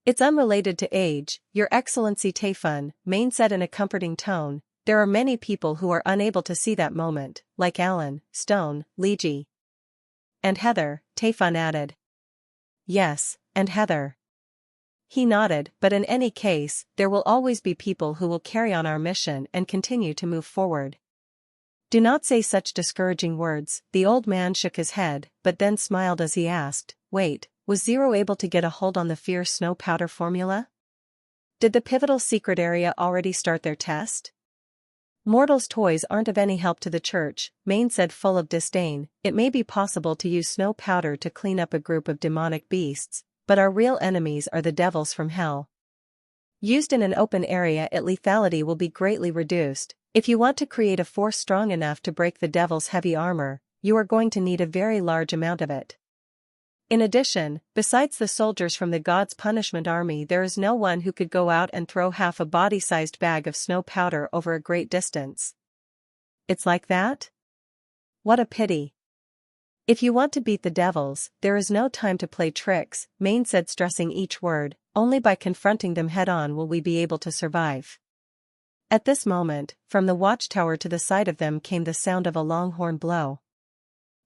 "It's unrelated to age, Your Excellency Tayfun," Maine said in a comforting tone. "There are many people who are unable to see that moment, like Alan, Stone, Ligi. And Heather," Tayfun added. "Yes, and Heather." He nodded, "But in any case, there will always be people who will carry on our mission and continue to move forward." "Do not say such discouraging words," the old man shook his head, but then smiled as he asked, "Wait, was Zero able to get a hold on the fierce snow powder formula? Did the pivotal secret area already start their test?" "Mortals' toys aren't of any help to the church," Maine said full of disdain. "It may be possible to use snow powder to clean up a group of demonic beasts, but our real enemies are the devils from hell. Used in an open area, its lethality will be greatly reduced. If you want to create a force strong enough to break the devil's heavy armor, you are going to need a very large amount of it. In addition, besides the soldiers from the God's Punishment Army, there is no one who could go out and throw half a body-sized bag of snow powder over a great distance." "It's like that? What a pity." If you want to beat the devils, there is no time to play tricks, Maine said, stressing each word. Only by confronting them head-on will we be able to survive. At this moment, from the watchtower to the side of them came the sound of a long horn blow.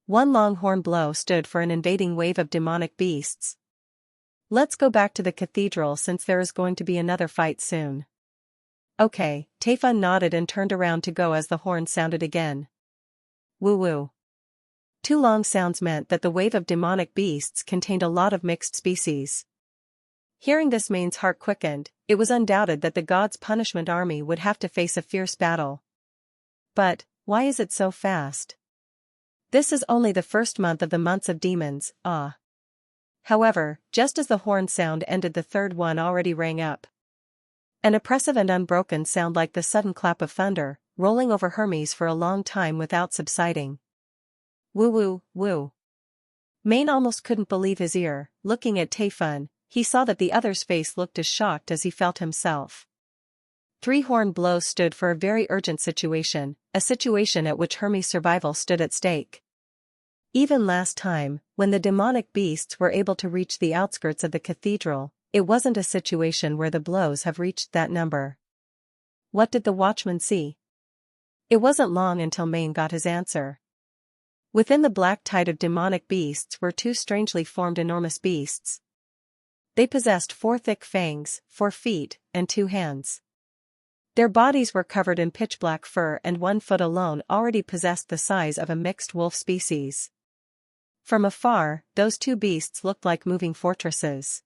One long horn blow stood for an invading wave of demonic beasts. Let's go back to the cathedral since there is going to be another fight soon. Okay, Taefun nodded and turned around to go as the horn sounded again. Woo-woo. Two long sounds meant that the wave of demonic beasts contained a lot of mixed species. Hearing this, Maine's heart quickened. It was undoubted that the God's punishment army would have to face a fierce battle. But, why is it so fast? This is only the first month of the months of demons, ah. However, just as the horn sound ended, the third one already rang up. An oppressive and unbroken sound like the sudden clap of thunder, rolling over Hermes for a long time without subsiding. Woo-woo, woo. Maine almost couldn't believe his ear. Looking at Taefun, he saw that the other's face looked as shocked as he felt himself. 3 horn blows stood for a very urgent situation, a situation at which Hermes' survival stood at stake. Even last time, when the demonic beasts were able to reach the outskirts of the cathedral, it wasn't a situation where the blows have reached that number. What did the watchman see? It wasn't long until Maine got his answer. Within the black tide of demonic beasts were 2 strangely formed enormous beasts. They possessed 4 thick fangs, 4 feet, and 2 hands. Their bodies were covered in pitch-black fur, and 1 foot alone already possessed the size of a mixed wolf species. From afar, those 2 beasts looked like moving fortresses.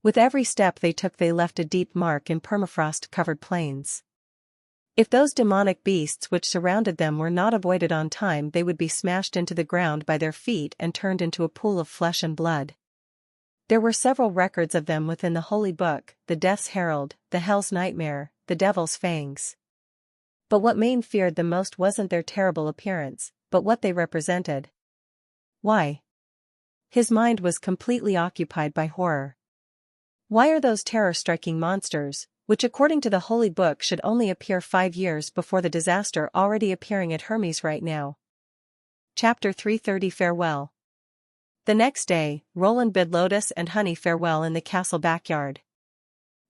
With every step they took, they left a deep mark in permafrost-covered plains. If those demonic beasts which surrounded them were not avoided on time, they would be smashed into the ground by their feet and turned into a pool of flesh and blood. There were several records of them within the Holy Book: the Death's Herald, the Hell's Nightmare, the Devil's Fangs. But what Maine feared the most wasn't their terrible appearance, but what they represented. Why? His mind was completely occupied by horror. Why are those terror-striking monsters, which according to the Holy Book should only appear 5 years before the disaster, already appearing at Hermes right now? Chapter 330 Farewell. The next day, Roland bid Lotus and Honey farewell in the castle backyard.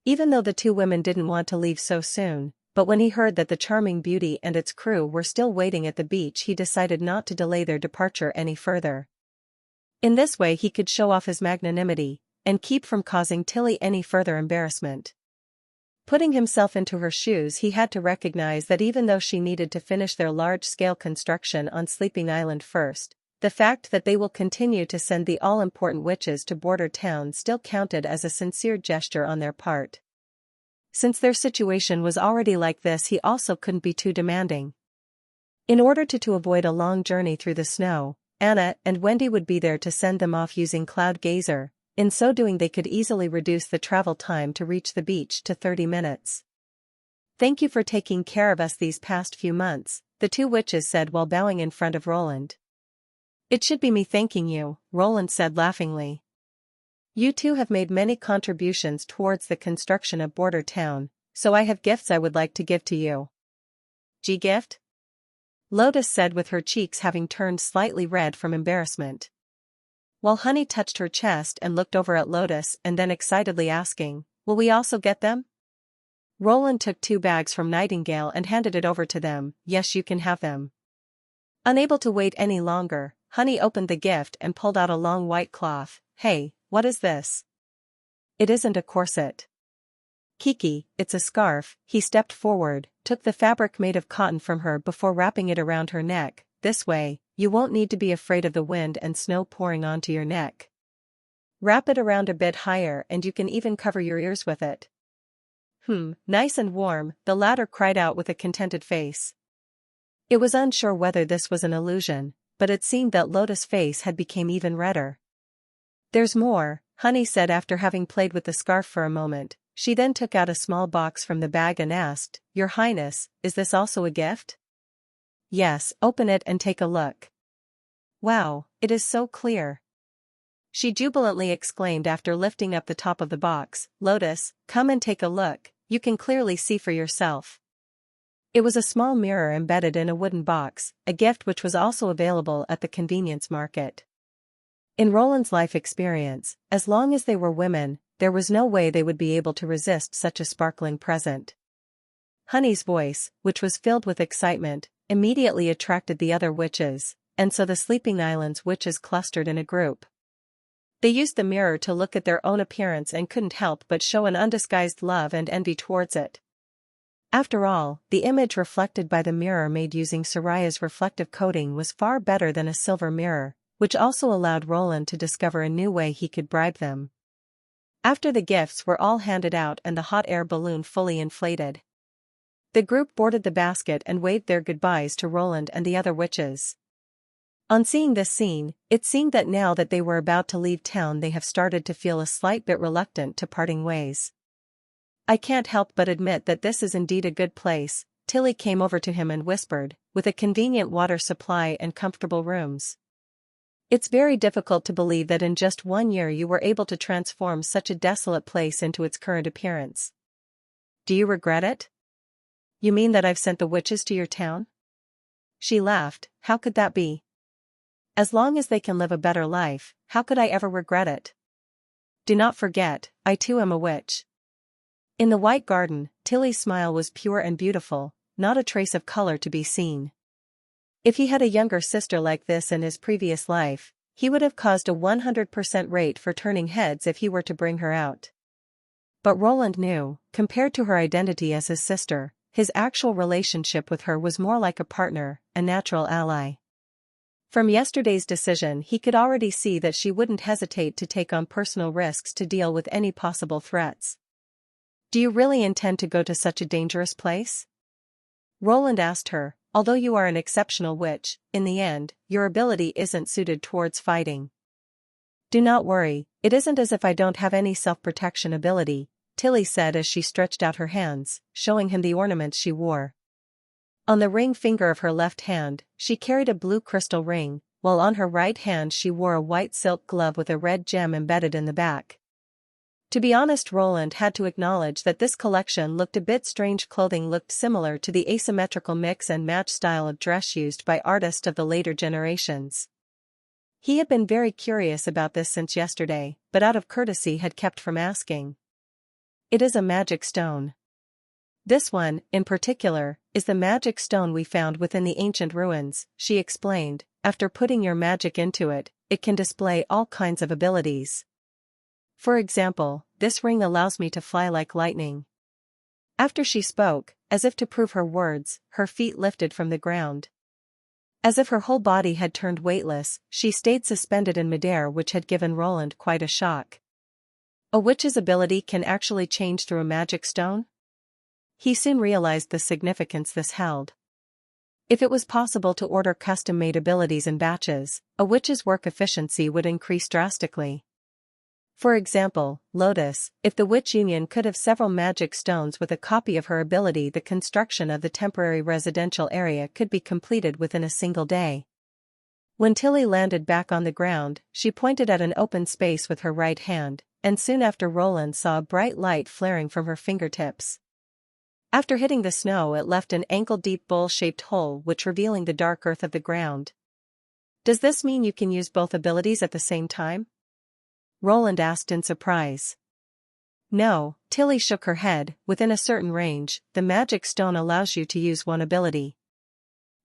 Even though the 2 women didn't want to leave so soon, but when he heard that the Charming Beauty and its crew were still waiting at the beach, he decided not to delay their departure any further. In this way he could show off his magnanimity, and keep from causing Tilly any further embarrassment. Putting himself into her shoes, he had to recognize that even though she needed to finish their large-scale construction on Sleeping Island first, the fact that they will continue to send the all-important witches to Border Town still counted as a sincere gesture on their part. Since their situation was already like this, he also couldn't be too demanding. In order to avoid a long journey through the snow, Anna and Wendy would be there to send them off using Cloud Gazer. In so doing, they could easily reduce the travel time to reach the beach to 30 minutes. "Thank you for taking care of us these past few months," the 2 witches said while bowing in front of Roland. "It should be me thanking you," Roland said laughingly. "You 2 have made many contributions towards the construction of Border Town, so I have gifts I would like to give to you." "Gift?" Lotus said, with her cheeks having turned slightly red from embarrassment. While Honey touched her chest and looked over at Lotus and then excitedly asking, "Will we also get them?" Roland took 2 bags from Nightingale and handed it over to them. "Yes, you can have them." Unable to wait any longer, Honey opened the gift and pulled out a long white cloth. "Hey, what is this?" "It isn't a corset, Kiki, it's a scarf." He stepped forward, took the fabric made of cotton from her before wrapping it around her neck. "This way, you won't need to be afraid of the wind and snow pouring onto your neck. Wrap it around a bit higher and you can even cover your ears with it." Nice and warm," the latter cried out with a contented face. It was unsure whether this was an illusion, but it seemed that Lotus' face had become even redder. "There's more," Honey said after having played with the scarf for a moment. She then took out a small box from the bag and asked, "Your Highness, is this also a gift?" "Yes, open it and take a look." "Wow, it is so clear," she jubilantly exclaimed after lifting up the top of the box. "Lotus, come and take a look, you can clearly see for yourself." It was a small mirror embedded in a wooden box, a gift which was also available at the convenience market. In Roland's life experience, as long as they were women, there was no way they would be able to resist such a sparkling present. Honey's voice, which was filled with excitement, immediately attracted the other witches, and so the Sleeping Island's witches clustered in a group. They used the mirror to look at their own appearance and couldn't help but show an undisguised love and envy towards it. After all, the image reflected by the mirror made using Soraya's reflective coating was far better than a silver mirror, which also allowed Roland to discover a new way he could bribe them. After the gifts were all handed out and the hot air balloon fully inflated, the group boarded the basket and waved their goodbyes to Roland and the other witches. On seeing this scene, it seemed that now that they were about to leave town they have started to feel a slight bit reluctant to parting ways. "I can't help but admit that this is indeed a good place," Tilly came over to him and whispered, "with a convenient water supply and comfortable rooms. It's very difficult to believe that in just 1 year you were able to transform such a desolate place into its current appearance. Do you regret it? You mean that I've sent the witches to your town?" She laughed. "How could that be? As long as they can live a better life, how could I ever regret it? Do not forget, I too am a witch." In the white garden, Tilly's smile was pure and beautiful, not a trace of color to be seen. If he had a younger sister like this in his previous life, he would have caused a 100% rate for turning heads if he were to bring her out. But Roland knew, compared to her identity as his sister, his actual relationship with her was more like a partner, a natural ally. From yesterday's decision he could already see that she wouldn't hesitate to take on personal risks to deal with any possible threats. "Do you really intend to go to such a dangerous place?" Roland asked her. "Although you are an exceptional witch, in the end, your ability isn't suited towards fighting." "Do not worry, it isn't as if I don't have any self-protection ability," Tilly said as she stretched out her hands, showing him the ornaments she wore. On the ring finger of her left hand, she carried a blue crystal ring, while on her right hand she wore a white silk glove with a red gem embedded in the back. To be honest, Roland had to acknowledge that this collection looked a bit strange. Clothing looked similar to the asymmetrical mix and match style of dress used by artists of the later generations. He had been very curious about this since yesterday, but out of courtesy had kept from asking. "It is a magic stone. This one, in particular, is the magic stone we found within the ancient ruins," she explained. "After putting your magic into it, it can display all kinds of abilities. For example, this ring allows me to fly like lightning." After she spoke, as if to prove her words, her feet lifted from the ground. As if her whole body had turned weightless, she stayed suspended in midair, which had given Roland quite a shock. A witch's ability can actually change through a magic stone? He soon realized the significance this held. If it was possible to order custom-made abilities in batches, a witch's work efficiency would increase drastically. For example, Lotus, if the Witch Union could have several magic stones with a copy of her ability, the construction of the temporary residential area could be completed within a single day. When Tilly landed back on the ground, she pointed at an open space with her right hand, and soon after Roland saw a bright light flaring from her fingertips. After hitting the snow, it left an ankle-deep bowl-shaped hole, which revealing the dark earth of the ground. "Does this mean you can use both abilities at the same time?" Roland asked in surprise. "No," Tilly shook her head. "Within a certain range, the magic stone allows you to use one ability.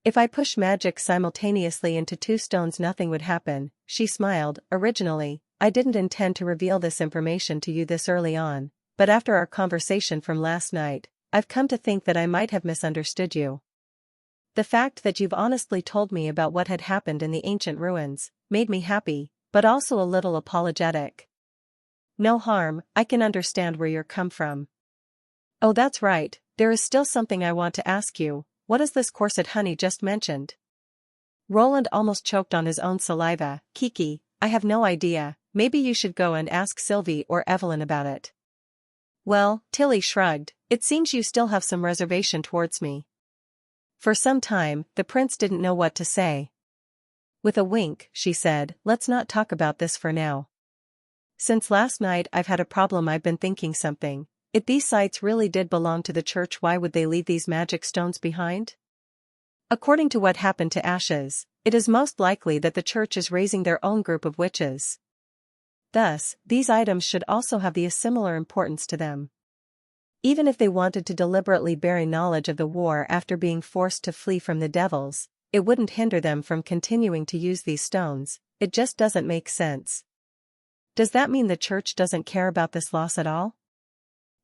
If I push magic simultaneously into 2 stones, nothing would happen." She smiled. "Originally, I didn't intend to reveal this information to you this early on, but after our conversation from last night, I've come to think that I might have misunderstood you. The fact that you've honestly told me about what had happened in the ancient ruins made me happy, but also a little apologetic." "No harm, I can understand where you're come from. Oh, that's right, there is still something I want to ask you. What is this corset Honey just mentioned?" Roland almost choked on his own saliva. "Kiki, I have no idea, maybe you should go and ask Sylvie or Evelyn about it." "Well," Tilly shrugged, "it seems you still have some reservation towards me." For some time, the prince didn't know what to say. With a wink, she said, "Let's not talk about this for now. Since last night I've had a problem. I've been thinking something. If these sites really did belong to the church, why would they leave these magic stones behind? According to what happened to Ashes, it is most likely that the church is raising their own group of witches. Thus, these items should also have a similar importance to them. Even if they wanted to deliberately bury knowledge of the war after being forced to flee from the devils, it wouldn't hinder them from continuing to use these stones. It just doesn't make sense. Does that mean the church doesn't care about this loss at all?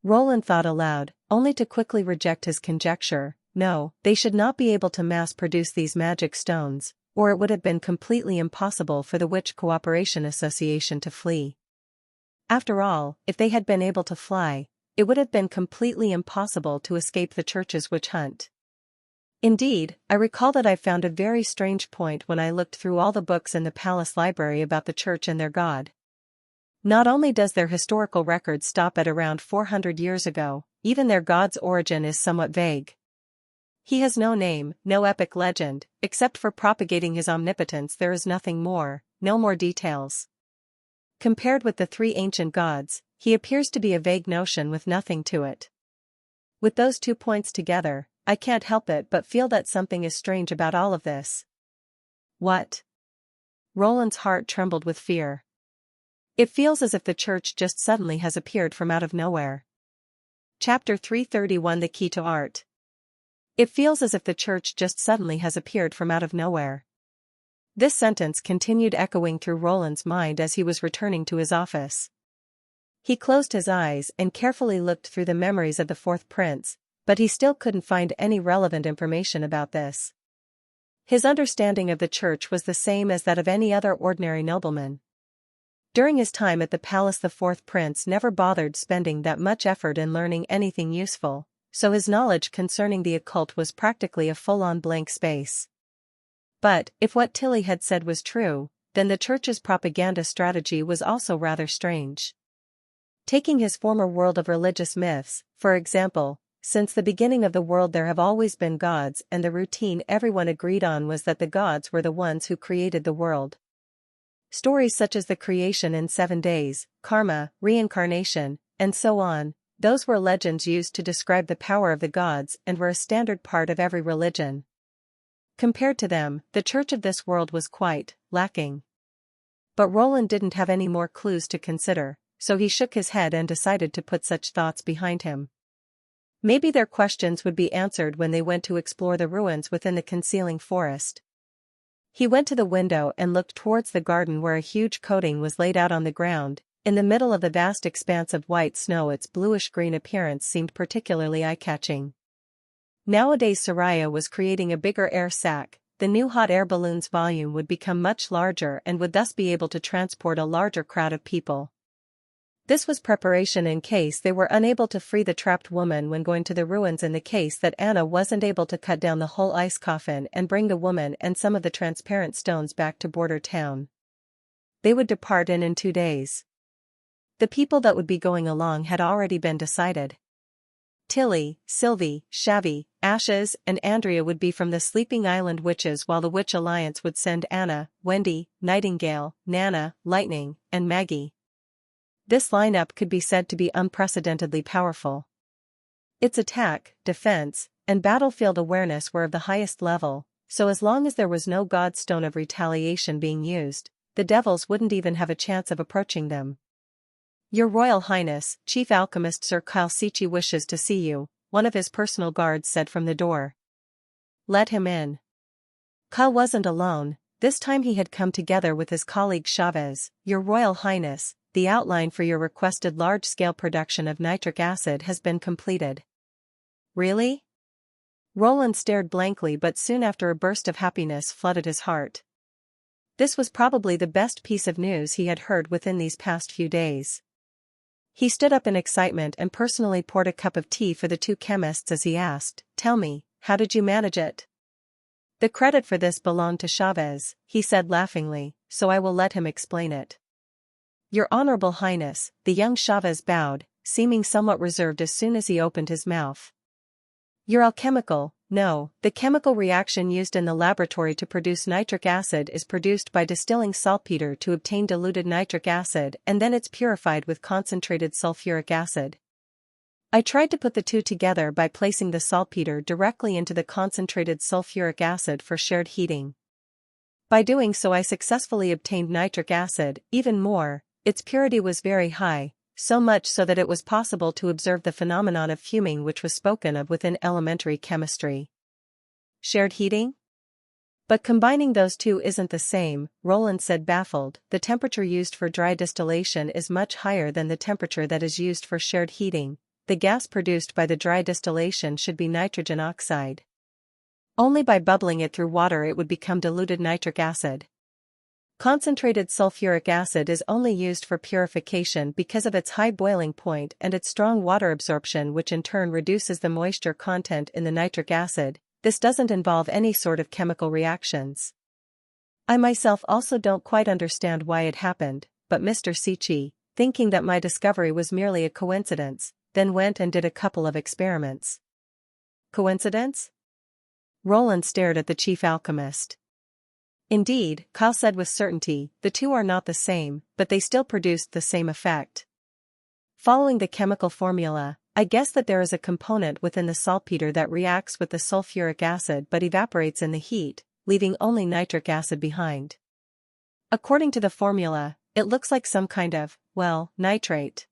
Roland thought aloud, only to quickly reject his conjecture. No, they should not be able to mass-produce these magic stones, or it would have been completely impossible for the Witch Cooperation Association to flee. After all, if they had been able to fly, it would have been completely impossible to escape the church's witch hunt. Indeed, I recall that I found a very strange point when I looked through all the books in the palace library about the church and their god. Not only does their historical record stop at around 400 years ago, even their god's origin is somewhat vague. He has no name, no epic legend, except for propagating his omnipotence. There is nothing more, no more details. Compared with the three ancient gods, he appears to be a vague notion with nothing to it. With those 2 points together, I can't help it but feel that something is strange about all of this. What? Roland's heart trembled with fear. It feels as if the church just suddenly has appeared from out of nowhere. Chapter 331 The Key to Art. It feels as if the church just suddenly has appeared from out of nowhere. This sentence continued echoing through Roland's mind as he was returning to his office. He closed his eyes and carefully looked through the memories of the fourth prince, but he still couldn't find any relevant information about this. His understanding of the church was the same as that of any other ordinary nobleman. During his time at the palace, the fourth prince never bothered spending that much effort in learning anything useful, so his knowledge concerning the occult was practically a full-on blank space. But, if what Tilly had said was true, then the church's propaganda strategy was also rather strange. Taking his former world of religious myths, for example, since the beginning of the world there have always been gods, and the routine everyone agreed on was that the gods were the ones who created the world. Stories such as the creation in 7 days, karma, reincarnation, and so on, those were legends used to describe the power of the gods and were a standard part of every religion. Compared to them, the church of this world was quite lacking. But Roland didn't have any more clues to consider, so he shook his head and decided to put such thoughts behind him. Maybe their questions would be answered when they went to explore the ruins within the concealing forest. He went to the window and looked towards the garden where a huge coating was laid out on the ground. In the middle of the vast expanse of white snow, its bluish-green appearance seemed particularly eye-catching. Nowadays Soraya was creating a bigger air sac. The new hot air balloon's volume would become much larger and would thus be able to transport a larger crowd of people. This was preparation in case they were unable to free the trapped woman when going to the ruins, in the case that Anna wasn't able to cut down the whole ice coffin and bring the woman and some of the transparent stones back to Border Town. They would depart in 2 days. The people that would be going along had already been decided. Tilly, Sylvie, Shavy, Ashes, and Andrea would be from the Sleeping Island Witches, while the Witch Alliance would send Anna, Wendy, Nightingale, Nana, Lightning, and Maggie. This lineup could be said to be unprecedentedly powerful. Its attack, defense, and battlefield awareness were of the highest level, so as long as there was no godstone of retaliation being used, the devils wouldn't even have a chance of approaching them. "Your Royal Highness, Chief Alchemist Sir Kalsichi wishes to see you," one of his personal guards said from the door. "Let him in." Kyle wasn't alone. This time he had come together with his colleague Chavez. "Your Royal Highness, the outline for your requested large-scale production of nitric acid has been completed." "Really?" Roland stared blankly, but soon after a burst of happiness flooded his heart. This was probably the best piece of news he had heard within these past few days. He stood up in excitement and personally poured a cup of tea for the 2 chemists as he asked, "Tell me, how did you manage it?" "The credit for this belonged to Chavez," he said laughingly, "so I will let him explain it." "Your Honorable Highness," the young Chavez bowed, seeming somewhat reserved as soon as he opened his mouth. "Your alchemical, no, the chemical reaction used in the laboratory to produce nitric acid is produced by distilling saltpeter to obtain diluted nitric acid, and then it's purified with concentrated sulfuric acid." I tried to put the two together by placing the saltpeter directly into the concentrated sulfuric acid for shared heating. By doing so I successfully obtained nitric acid. Even more, its purity was very high, so much so that it was possible to observe the phenomenon of fuming which was spoken of within elementary chemistry. Shared heating? But combining those two isn't the same, Roland said, baffled. The temperature used for dry distillation is much higher than the temperature that is used for shared heating. The gas produced by the dry distillation should be nitrogen oxide. Only by bubbling it through water it would become diluted nitric acid. Concentrated sulfuric acid is only used for purification because of its high boiling point and its strong water absorption, which in turn reduces the moisture content in the nitric acid. This doesn't involve any sort of chemical reactions. I myself also don't quite understand why it happened, but Mr. Sichi, thinking that my discovery was merely a coincidence, then went and did a couple of experiments. Coincidence? Roland stared at the chief alchemist. Indeed, Kyle said with certainty, the two are not the same, but they still produced the same effect. Following the chemical formula, I guess that there is a component within the saltpeter that reacts with the sulfuric acid but evaporates in the heat, leaving only nitric acid behind. According to the formula, it looks like some kind of, well, nitrate.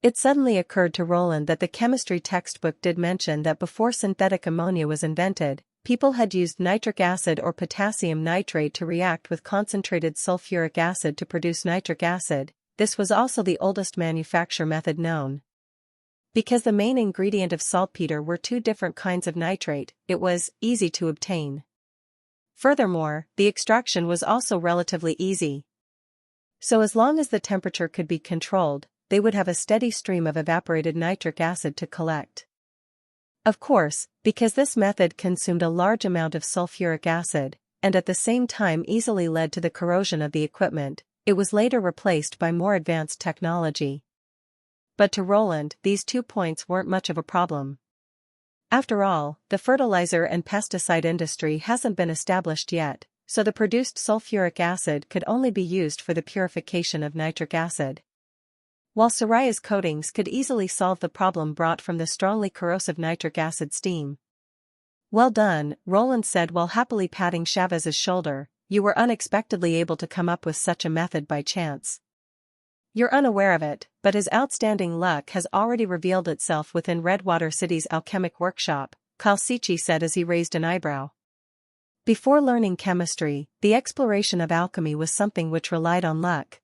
It suddenly occurred to Roland that the chemistry textbook did mention that before synthetic ammonia was invented, people had used nitric acid or potassium nitrate to react with concentrated sulfuric acid to produce nitric acid. This was also the oldest manufacture method known. Because the main ingredient of saltpeter were two different kinds of nitrate, it was easy to obtain. Furthermore, the extraction was also relatively easy. So as long as the temperature could be controlled, they would have a steady stream of evaporated nitric acid to collect. Of course, because this method consumed a large amount of sulfuric acid, and at the same time easily led to the corrosion of the equipment, it was later replaced by more advanced technology. But to Roland, these 2 points weren't much of a problem. After all, the fertilizer and pesticide industry hasn't been established yet, so the produced sulfuric acid could only be used for the purification of nitric acid. While Soraya's coatings could easily solve the problem brought from the strongly corrosive nitric acid steam. Well done, Roland said while happily patting Chavez's shoulder. You were unexpectedly able to come up with such a method by chance. You're unaware of it, but his outstanding luck has already revealed itself within Redwater City's alchemic workshop, Kalsichi said as he raised an eyebrow. Before learning chemistry, the exploration of alchemy was something which relied on luck.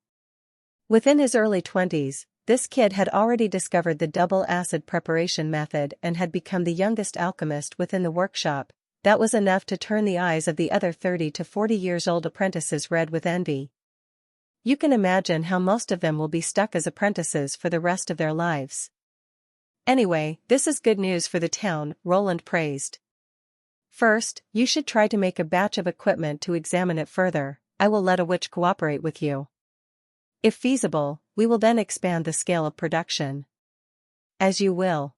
Within his early 20s, this kid had already discovered the double acid preparation method and had become the youngest alchemist within the workshop. That was enough to turn the eyes of the other 30 to 40 years old apprentices red with envy. You can imagine how most of them will be stuck as apprentices for the rest of their lives. Anyway, this is good news for the town, Roland praised. First, you should try to make a batch of equipment to examine it further. I will let a witch cooperate with you. If feasible, we will then expand the scale of production. As you will.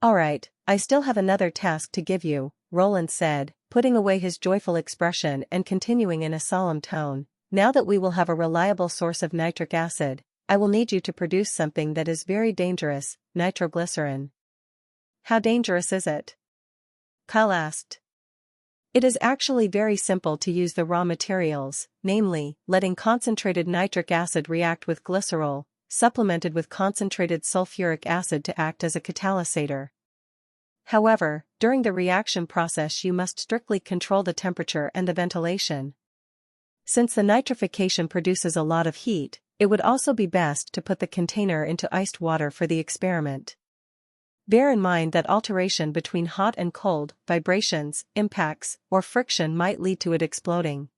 Alright, I still have another task to give you, Roland said, putting away his joyful expression and continuing in a solemn tone. Now that we will have a reliable source of nitric acid, I will need you to produce something that is very dangerous, nitroglycerin. How dangerous is it? Kyle asked. It is actually very simple to use the raw materials, namely, letting concentrated nitric acid react with glycerol, supplemented with concentrated sulfuric acid to act as a catalysator. However, during the reaction process you must strictly control the temperature and the ventilation. Since the nitrification produces a lot of heat, it would also be best to put the container into iced water for the experiment. Bear in mind that alteration between hot and cold, vibrations, impacts, or friction might lead to it exploding.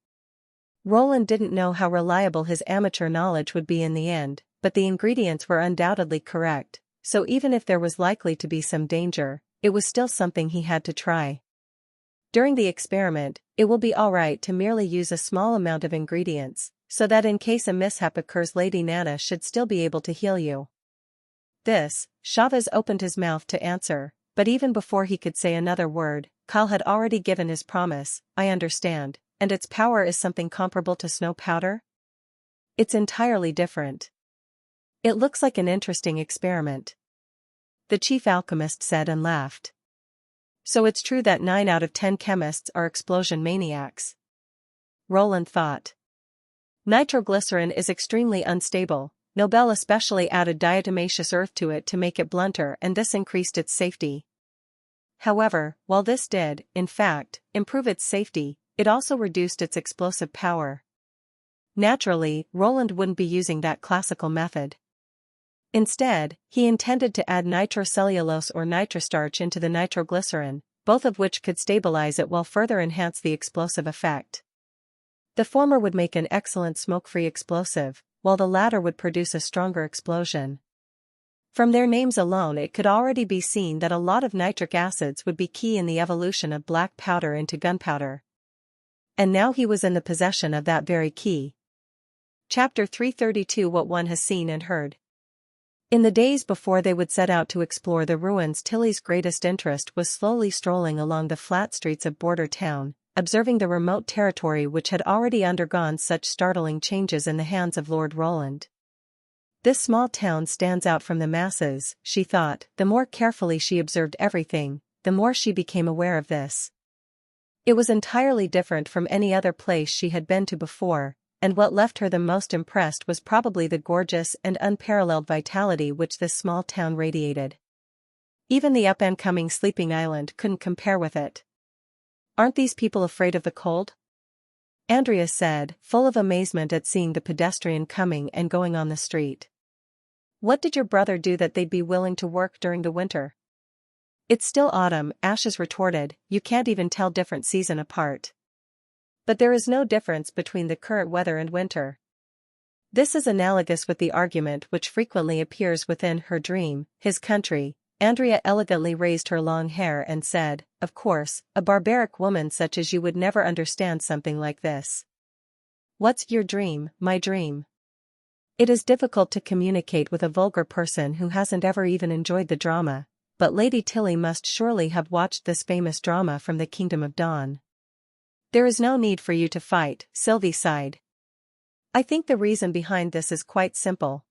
Roland didn't know how reliable his amateur knowledge would be in the end, but the ingredients were undoubtedly correct, so even if there was likely to be some danger, it was still something he had to try. During the experiment, it will be alright to merely use a small amount of ingredients, so that in case a mishap occurs Lady Nana should still be able to heal you. This, Chavez opened his mouth to answer, but even before he could say another word, Kyle had already given his promise. I understand, and its power is something comparable to snow powder? It's entirely different. It looks like an interesting experiment. the chief alchemist said and laughed. So it's true that 9 out of 10 chemists are explosion maniacs. Roland thought. Nitroglycerin is extremely unstable. Nobel especially added diatomaceous earth to it to make it blunter, and this increased its safety. However, while this did, in fact, improve its safety, it also reduced its explosive power. Naturally, Roland wouldn't be using that classical method. Instead, he intended to add nitrocellulose or nitrostarch into the nitroglycerin, both of which could stabilize it while further enhance the explosive effect. The former would make an excellent smoke-free explosive, while the latter would produce a stronger explosion. From their names alone, it could already be seen that a lot of nitric acids would be key in the evolution of black powder into gunpowder. And now he was in the possession of that very key. Chapter 332 What One Has Seen and Heard. In the days before they would set out to explore the ruins, Tilly's greatest interest was slowly strolling along the flat streets of Border Town, observing the remote territory which had already undergone such startling changes in the hands of Lord Roland. This small town stands out from the masses, she thought. The more carefully she observed everything, the more she became aware of this. It was entirely different from any other place she had been to before, and what left her the most impressed was probably the gorgeous and unparalleled vitality which this small town radiated. Even the up-and-coming sleeping island couldn't compare with it. "Aren't these people afraid of the cold?" Andrea said, full of amazement at seeing the pedestrian coming and going on the street. "What did your brother do that they'd be willing to work during the winter?" "It's still autumn," Ashes retorted, "you can't even tell different season apart. But there is no difference between the current weather and winter." This is analogous with the argument which frequently appears within Her Dream, His Country. Andrea elegantly raised her long hair and said, "Of course, a barbaric woman such as you would never understand something like this." "What's your dream?" "My dream. It is difficult to communicate with a vulgar person who hasn't ever even enjoyed the drama, but Lady Tilly must surely have watched this famous drama from the Kingdom of Dawn." "There is no need for you to fight," Sylvie sighed. "I think the reason behind this is quite simple.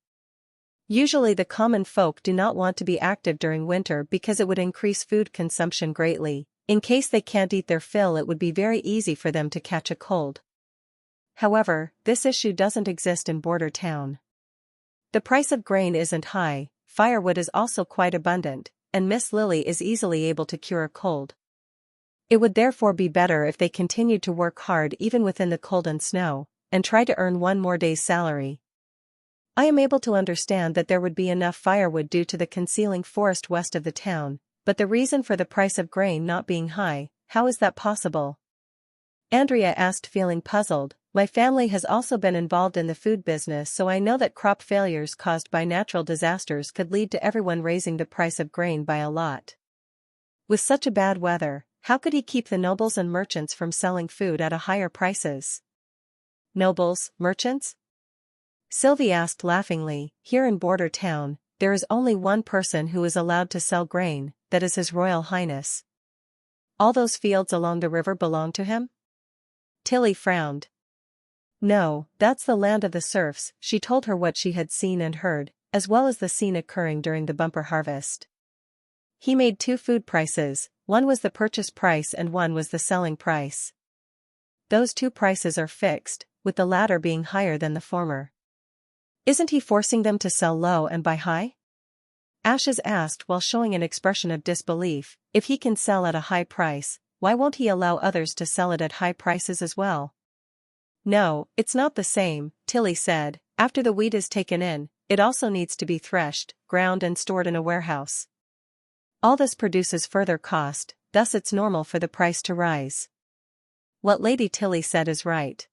Usually the common folk do not want to be active during winter because it would increase food consumption greatly. In case they can't eat their fill, it would be very easy for them to catch a cold. However, this issue doesn't exist in Border Town. The price of grain isn't high, firewood is also quite abundant, and Miss Lily is easily able to cure a cold. It would therefore be better if they continued to work hard even within the cold and snow, and try to earn one more day's salary. I am able to understand that there would be enough firewood due to the concealing forest west of the town, but the reason for the price of grain not being high, how is that possible?" Andrea asked, feeling puzzled. "My family has also been involved in the food business, so I know that crop failures caused by natural disasters could lead to everyone raising the price of grain by a lot. With such a bad weather, how could he keep the nobles and merchants from selling food at a higher prices?" "Nobles, merchants?" Sylvie asked laughingly. "Here in Border Town, there is only one person who is allowed to sell grain, that is His Royal Highness." "All those fields along the river belong to him?" Tilly frowned. "No, that's the land of the serfs." She told her what she had seen and heard, as well as the scene occurring during the bumper harvest. "He made 2 food prices, one was the purchase price and one was the selling price. Those 2 prices are fixed, with the latter being higher than the former." "Isn't he forcing them to sell low and buy high?" Ashes asked while showing an expression of disbelief. "If he can sell at a high price, why won't he allow others to sell it at high prices as well?" "No, it's not the same," Tilly said. "After the wheat is taken in, it also needs to be threshed, ground and stored in a warehouse. All this produces further cost, thus it's normal for the price to rise." "What Lady Tilly said is right.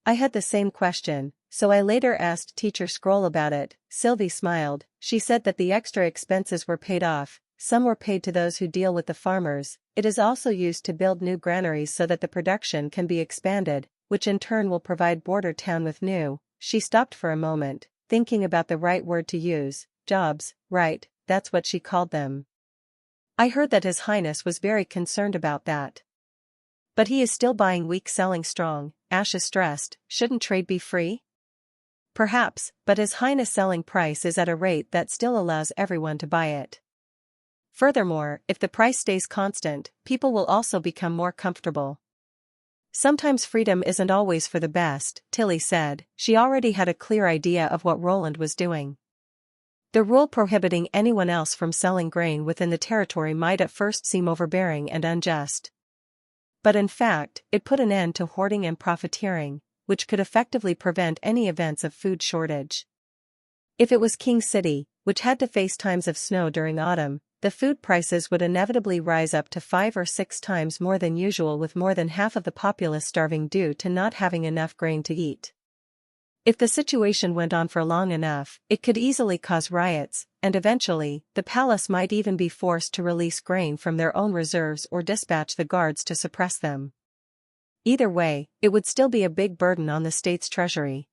I had the same question, so I later asked Teacher Scroll about it." Sylvie smiled. She said that the extra expenses were paid off, some were paid to those who deal with the farmers. It is also used to build new granaries so that the production can be expanded, which in turn will provide Border Town with new. She stopped for a moment, thinking about the right word to use. Jobs, right, that's what she called them. "I heard that His Highness was very concerned about that." "But he is still buying weak, selling strong," Ashes stressed. "Shouldn't trade be free?" "Perhaps, but His Highness' selling price is at a rate that still allows everyone to buy it. Furthermore, if the price stays constant, people will also become more comfortable. Sometimes freedom isn't always for the best, Tilly said. She already had a clear idea of what Roland was doing. The rule prohibiting anyone else from selling grain within the territory might at first seem overbearing and unjust. But in fact, it put an end to hoarding and profiteering, which could effectively prevent any events of food shortage. If it was King City, which had to face times of snow during autumn, the food prices would inevitably rise up to 5 or 6 times more than usual, with more than half of the populace starving due to not having enough grain to eat. If the situation went on for long enough, it could easily cause riots, and eventually, the palace might even be forced to release grain from their own reserves or dispatch the guards to suppress them. Either way, it would still be a big burden on the state's treasury.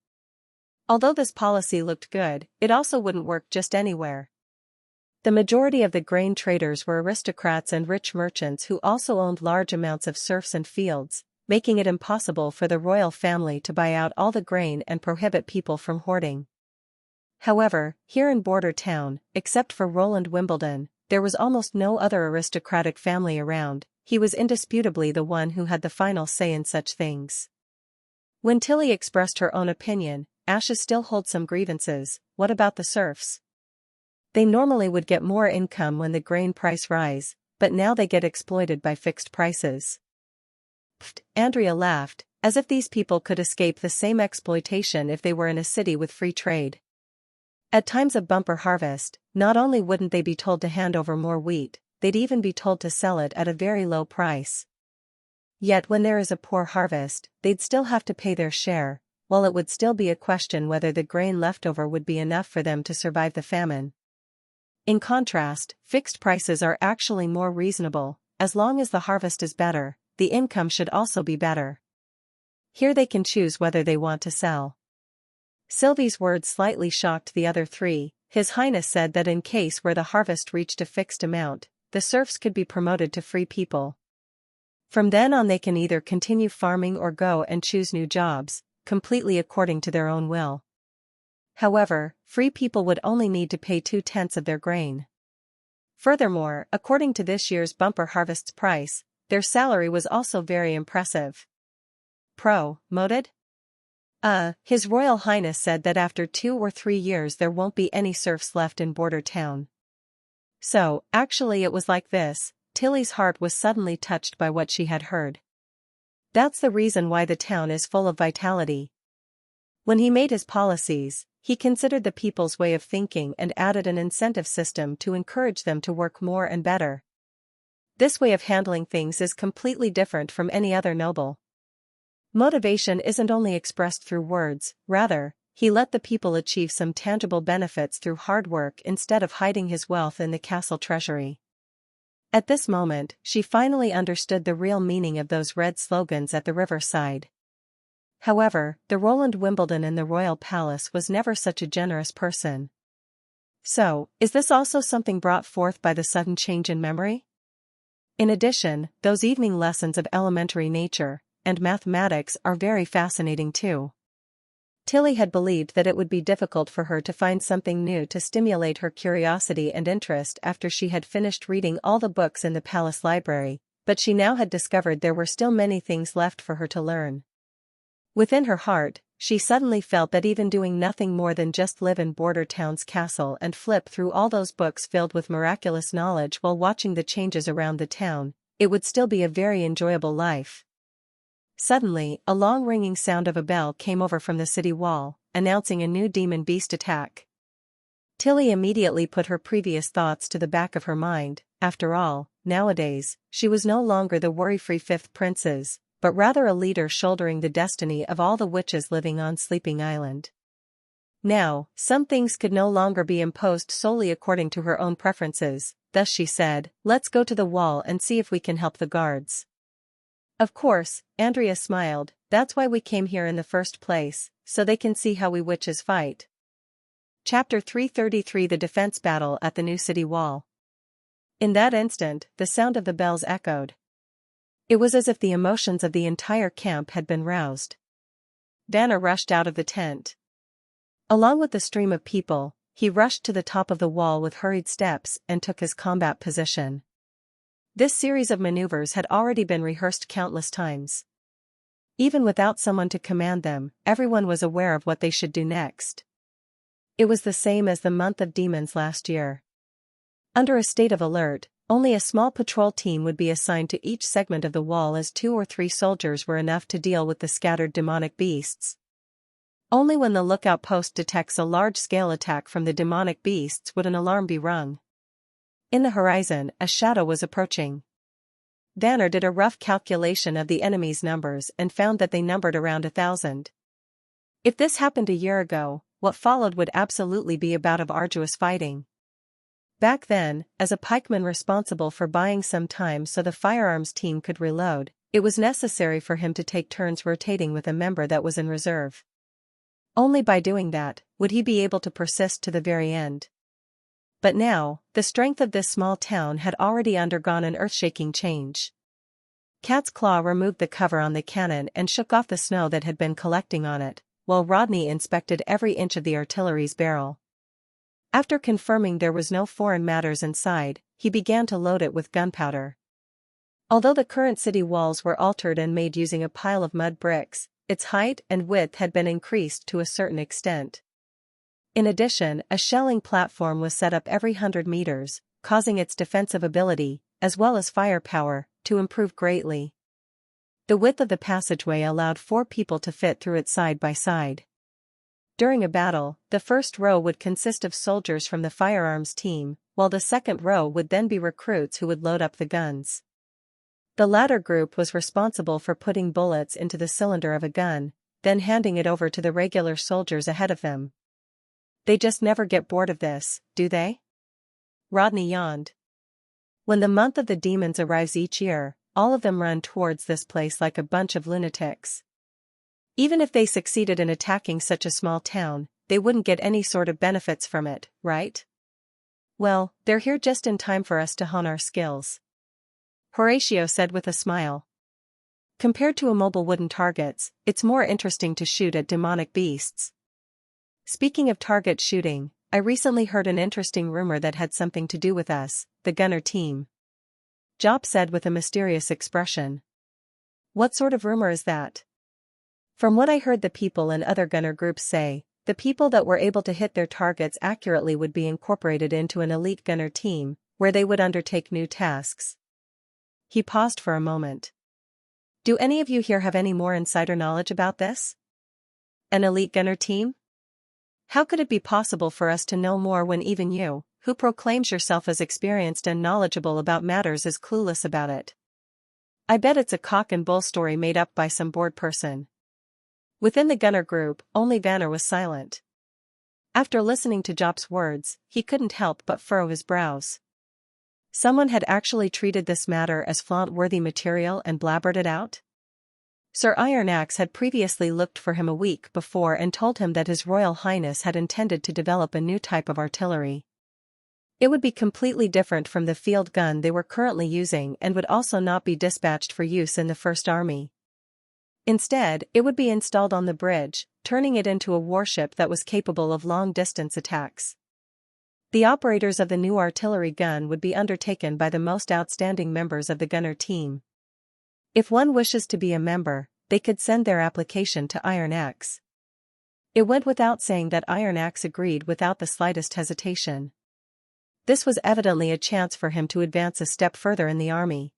Although this policy looked good, it also wouldn't work just anywhere. The majority of the grain traders were aristocrats and rich merchants who also owned large amounts of serfs and fields, making it impossible for the royal family to buy out all the grain and prohibit people from hoarding. However, here in Border Town, except for Roland Wimbledon, there was almost no other aristocratic family around. He was indisputably the one who had the final say in such things. When Tilly expressed her own opinion, Ashes still hold some grievances. What about the serfs? They normally would get more income when the grain price rise, but now they get exploited by fixed prices. Pfft, Andrea laughed, as if these people could escape the same exploitation if they were in a city with free trade. At times of bumper harvest, not only wouldn't they be told to hand over more wheat, they'd even be told to sell it at a very low price. Yet when there is a poor harvest, they'd still have to pay their share, while it would still be a question whether the grain left over would be enough for them to survive the famine. In contrast, fixed prices are actually more reasonable. As long as the harvest is better, the income should also be better. Here they can choose whether they want to sell. Sylvie's words slightly shocked the other three. His Highness said that in case where the harvest reached a fixed amount, the serfs could be promoted to free people. From then on they can either continue farming or go and choose new jobs, completely according to their own will. However, free people would only need to pay 2/10 of their grain. Furthermore, according to this year's bumper harvest's price, their salary was also very impressive. Promoted? His Royal Highness said that after 2 or 3 years there won't be any serfs left in Border Town. So, actually it was like this. Tilly's heart was suddenly touched by what she had heard. That's the reason why the town is full of vitality. When he made his policies, he considered the people's way of thinking and added an incentive system to encourage them to work more and better. This way of handling things is completely different from any other noble. Motivation isn't only expressed through words, rather, he let the people achieve some tangible benefits through hard work instead of hiding his wealth in the castle treasury. At this moment, she finally understood the real meaning of those red slogans at the riverside. However, the Roland Wimbledon in the royal palace was never such a generous person. So, is this also something brought forth by the sudden change in memory? In addition, those evening lessons of elementary nature and mathematics are very fascinating too. Tilly had believed that it would be difficult for her to find something new to stimulate her curiosity and interest after she had finished reading all the books in the palace library, but she now had discovered there were still many things left for her to learn. Within her heart, she suddenly felt that even doing nothing more than just live in Border Town's castle and flip through all those books filled with miraculous knowledge while watching the changes around the town, it would still be a very enjoyable life. Suddenly, a long ringing sound of a bell came over from the city wall, announcing a new demon beast attack. Tilly immediately put her previous thoughts to the back of her mind. After all, nowadays, she was no longer the worry-free fifth princess, but rather a leader shouldering the destiny of all the witches living on Sleeping Island. Now, some things could no longer be imposed solely according to her own preferences, thus she said, "Let's go to the wall and see if we can help the guards." Of course, Andrea smiled, "That's why we came here in the first place, so they can see how we witches fight." Chapter 333 The Defense Battle at the New City Wall. In that instant, the sound of the bells echoed. It was as if the emotions of the entire camp had been roused. Vanna rushed out of the tent. Along with the stream of people, he rushed to the top of the wall with hurried steps and took his combat position. This series of maneuvers had already been rehearsed countless times. Even without someone to command them, everyone was aware of what they should do next. It was the same as the month of demons last year. Under a state of alert, only a small patrol team would be assigned to each segment of the wall, as 2 or 3 soldiers were enough to deal with the scattered demonic beasts. Only when the lookout post detects a large-scale attack from the demonic beasts would an alarm be rung. In the horizon, a shadow was approaching. Vanner did a rough calculation of the enemy's numbers and found that they numbered around 1,000. If this happened a year ago, what followed would absolutely be a bout of arduous fighting. Back then, as a pikeman responsible for buying some time so the firearms team could reload, it was necessary for him to take turns rotating with a member that was in reserve. Only by doing that would he be able to persist to the very end. But now, the strength of this small town had already undergone an earth-shaking change. Cat's Claw removed the cover on the cannon and shook off the snow that had been collecting on it, while Rodney inspected every inch of the artillery's barrel. After confirming there was no foreign matters inside, he began to load it with gunpowder. Although the current city walls were altered and made using a pile of mud bricks, its height and width had been increased to a certain extent. In addition, a shelling platform was set up every 100 meters, causing its defensive ability, as well as firepower, to improve greatly. The width of the passageway allowed 4 people to fit through it side by side. During a battle, the first row would consist of soldiers from the firearms team, while the second row would then be recruits who would load up the guns. The latter group was responsible for putting bullets into the cylinder of a gun, then handing it over to the regular soldiers ahead of them. They just never get bored of this, do they? Rodney yawned. When the month of the demons arrives each year, all of them run towards this place like a bunch of lunatics. Even if they succeeded in attacking such a small town, they wouldn't get any sort of benefits from it, right? Well, they're here just in time for us to hone our skills, Horatio said with a smile. Compared to immobile wooden targets, it's more interesting to shoot at demonic beasts. Speaking of target shooting, I recently heard an interesting rumor that had something to do with us, the gunner team. Job said with a mysterious expression. What sort of rumor is that? From what I heard the people in other gunner groups say, the people that were able to hit their targets accurately would be incorporated into an elite gunner team, where they would undertake new tasks. He paused for a moment. Do any of you here have any more insider knowledge about this? An elite gunner team? How could it be possible for us to know more when even you, who proclaims yourself as experienced and knowledgeable about matters, is clueless about it? I bet it's a cock and bull story made up by some bored person. Within the gunner group, only Vanner was silent. After listening to Jop's words, he couldn't help but furrow his brows. Someone had actually treated this matter as flaunt-worthy material and blabbered it out? Sir Iron-Axe had previously looked for him a week before and told him that His Royal Highness had intended to develop a new type of artillery. It would be completely different from the field gun they were currently using and would also not be dispatched for use in the First Army. Instead, it would be installed on the bridge, turning it into a warship that was capable of long-distance attacks. The operators of the new artillery gun would be undertaken by the most outstanding members of the gunner team. If one wishes to be a member, they could send their application to Iron-Axe. It went without saying that Iron-Axe agreed without the slightest hesitation. This was evidently a chance for him to advance a step further in the army.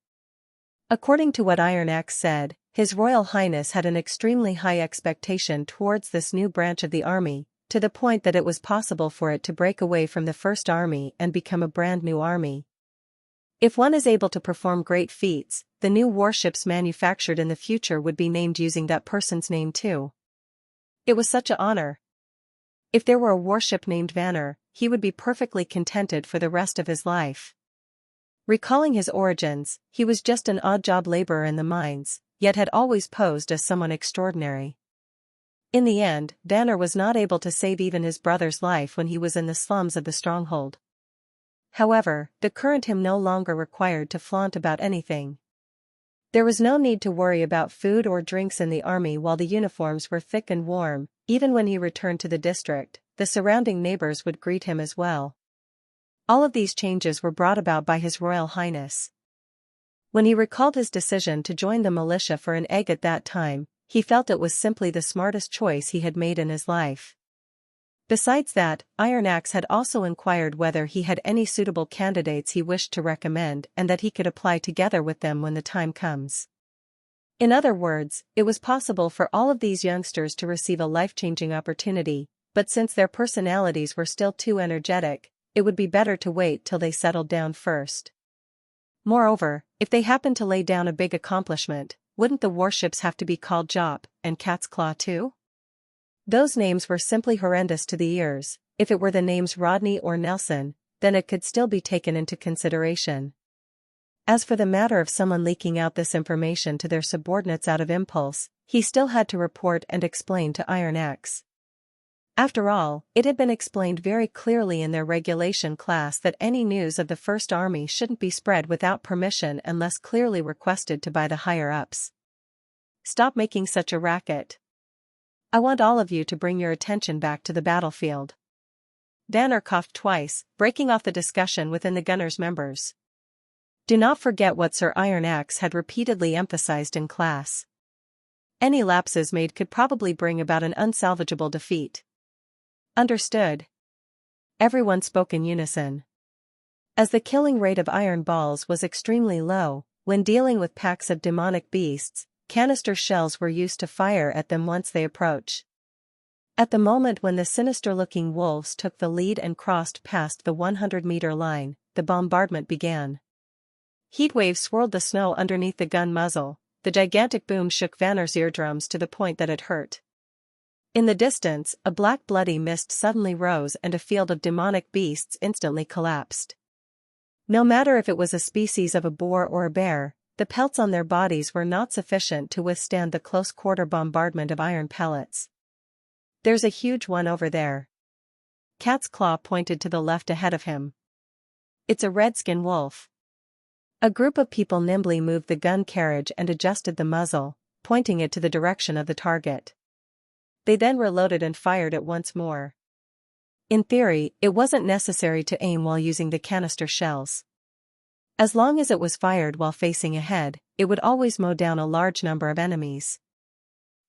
According to what Iron-Axe said, His Royal Highness had an extremely high expectation towards this new branch of the army, to the point that it was possible for it to break away from the First Army and become a brand new army. If one is able to perform great feats, the new warships manufactured in the future would be named using that person's name too. It was such an honor. If there were a warship named Vanner, he would be perfectly contented for the rest of his life. Recalling his origins, he was just an odd-job laborer in the mines, yet had always posed as someone extraordinary. In the end, Vanner was not able to save even his brother's life when he was in the slums of the stronghold. However, the current him no longer required to flaunt about anything. There was no need to worry about food or drinks in the army while the uniforms were thick and warm, Even when he returned to the district, the surrounding neighbors would greet him as well. All of these changes were brought about by His Royal Highness. When he recalled his decision to join the militia for an egg at that time, he felt it was simply the smartest choice he had made in his life. Besides that, Iron Axe had also inquired whether he had any suitable candidates he wished to recommend and that he could apply together with them when the time comes. In other words, it was possible for all of these youngsters to receive a life-changing opportunity, but since their personalities were still too energetic, it would be better to wait till they settled down first. Moreover, if they happened to lay down a big accomplishment, wouldn't the warships have to be called Jop and Cat's Claw too? Those names were simply horrendous to the ears. If it were the names Rodney or Nelson, then it could still be taken into consideration. As for the matter of someone leaking out this information to their subordinates out of impulse, he still had to report and explain to Iron Axe. After all, it had been explained very clearly in their regulation class that any news of the First Army shouldn't be spread without permission unless clearly requested to by the higher-ups. Stop making such a racket. I want all of you to bring your attention back to the battlefield. Vanner coughed twice, breaking off the discussion within the gunners' members. Do not forget what Sir Iron Axe had repeatedly emphasized in class. Any lapses made could probably bring about an unsalvageable defeat. Understood. Everyone spoke in unison. As the killing rate of iron balls was extremely low, when dealing with packs of demonic beasts, canister shells were used to fire at them once they approach. At the moment when the sinister-looking wolves took the lead and crossed past the 100-meter line, the bombardment began. Heat waves swirled the snow underneath the gun muzzle. The gigantic boom shook Vanner's eardrums to the point that it hurt. In the distance, a black bloody mist suddenly rose and a field of demonic beasts instantly collapsed. No matter if it was a species of a boar or a bear, the pelts on their bodies were not sufficient to withstand the close-quarter bombardment of iron pellets. There's a huge one over there. Cat's Claw pointed to the left ahead of him. It's a redskin wolf. A group of people nimbly moved the gun carriage and adjusted the muzzle, pointing it to the direction of the target. They then reloaded and fired it once more. In theory, it wasn't necessary to aim while using the canister shells. As long as it was fired while facing ahead, it would always mow down a large number of enemies.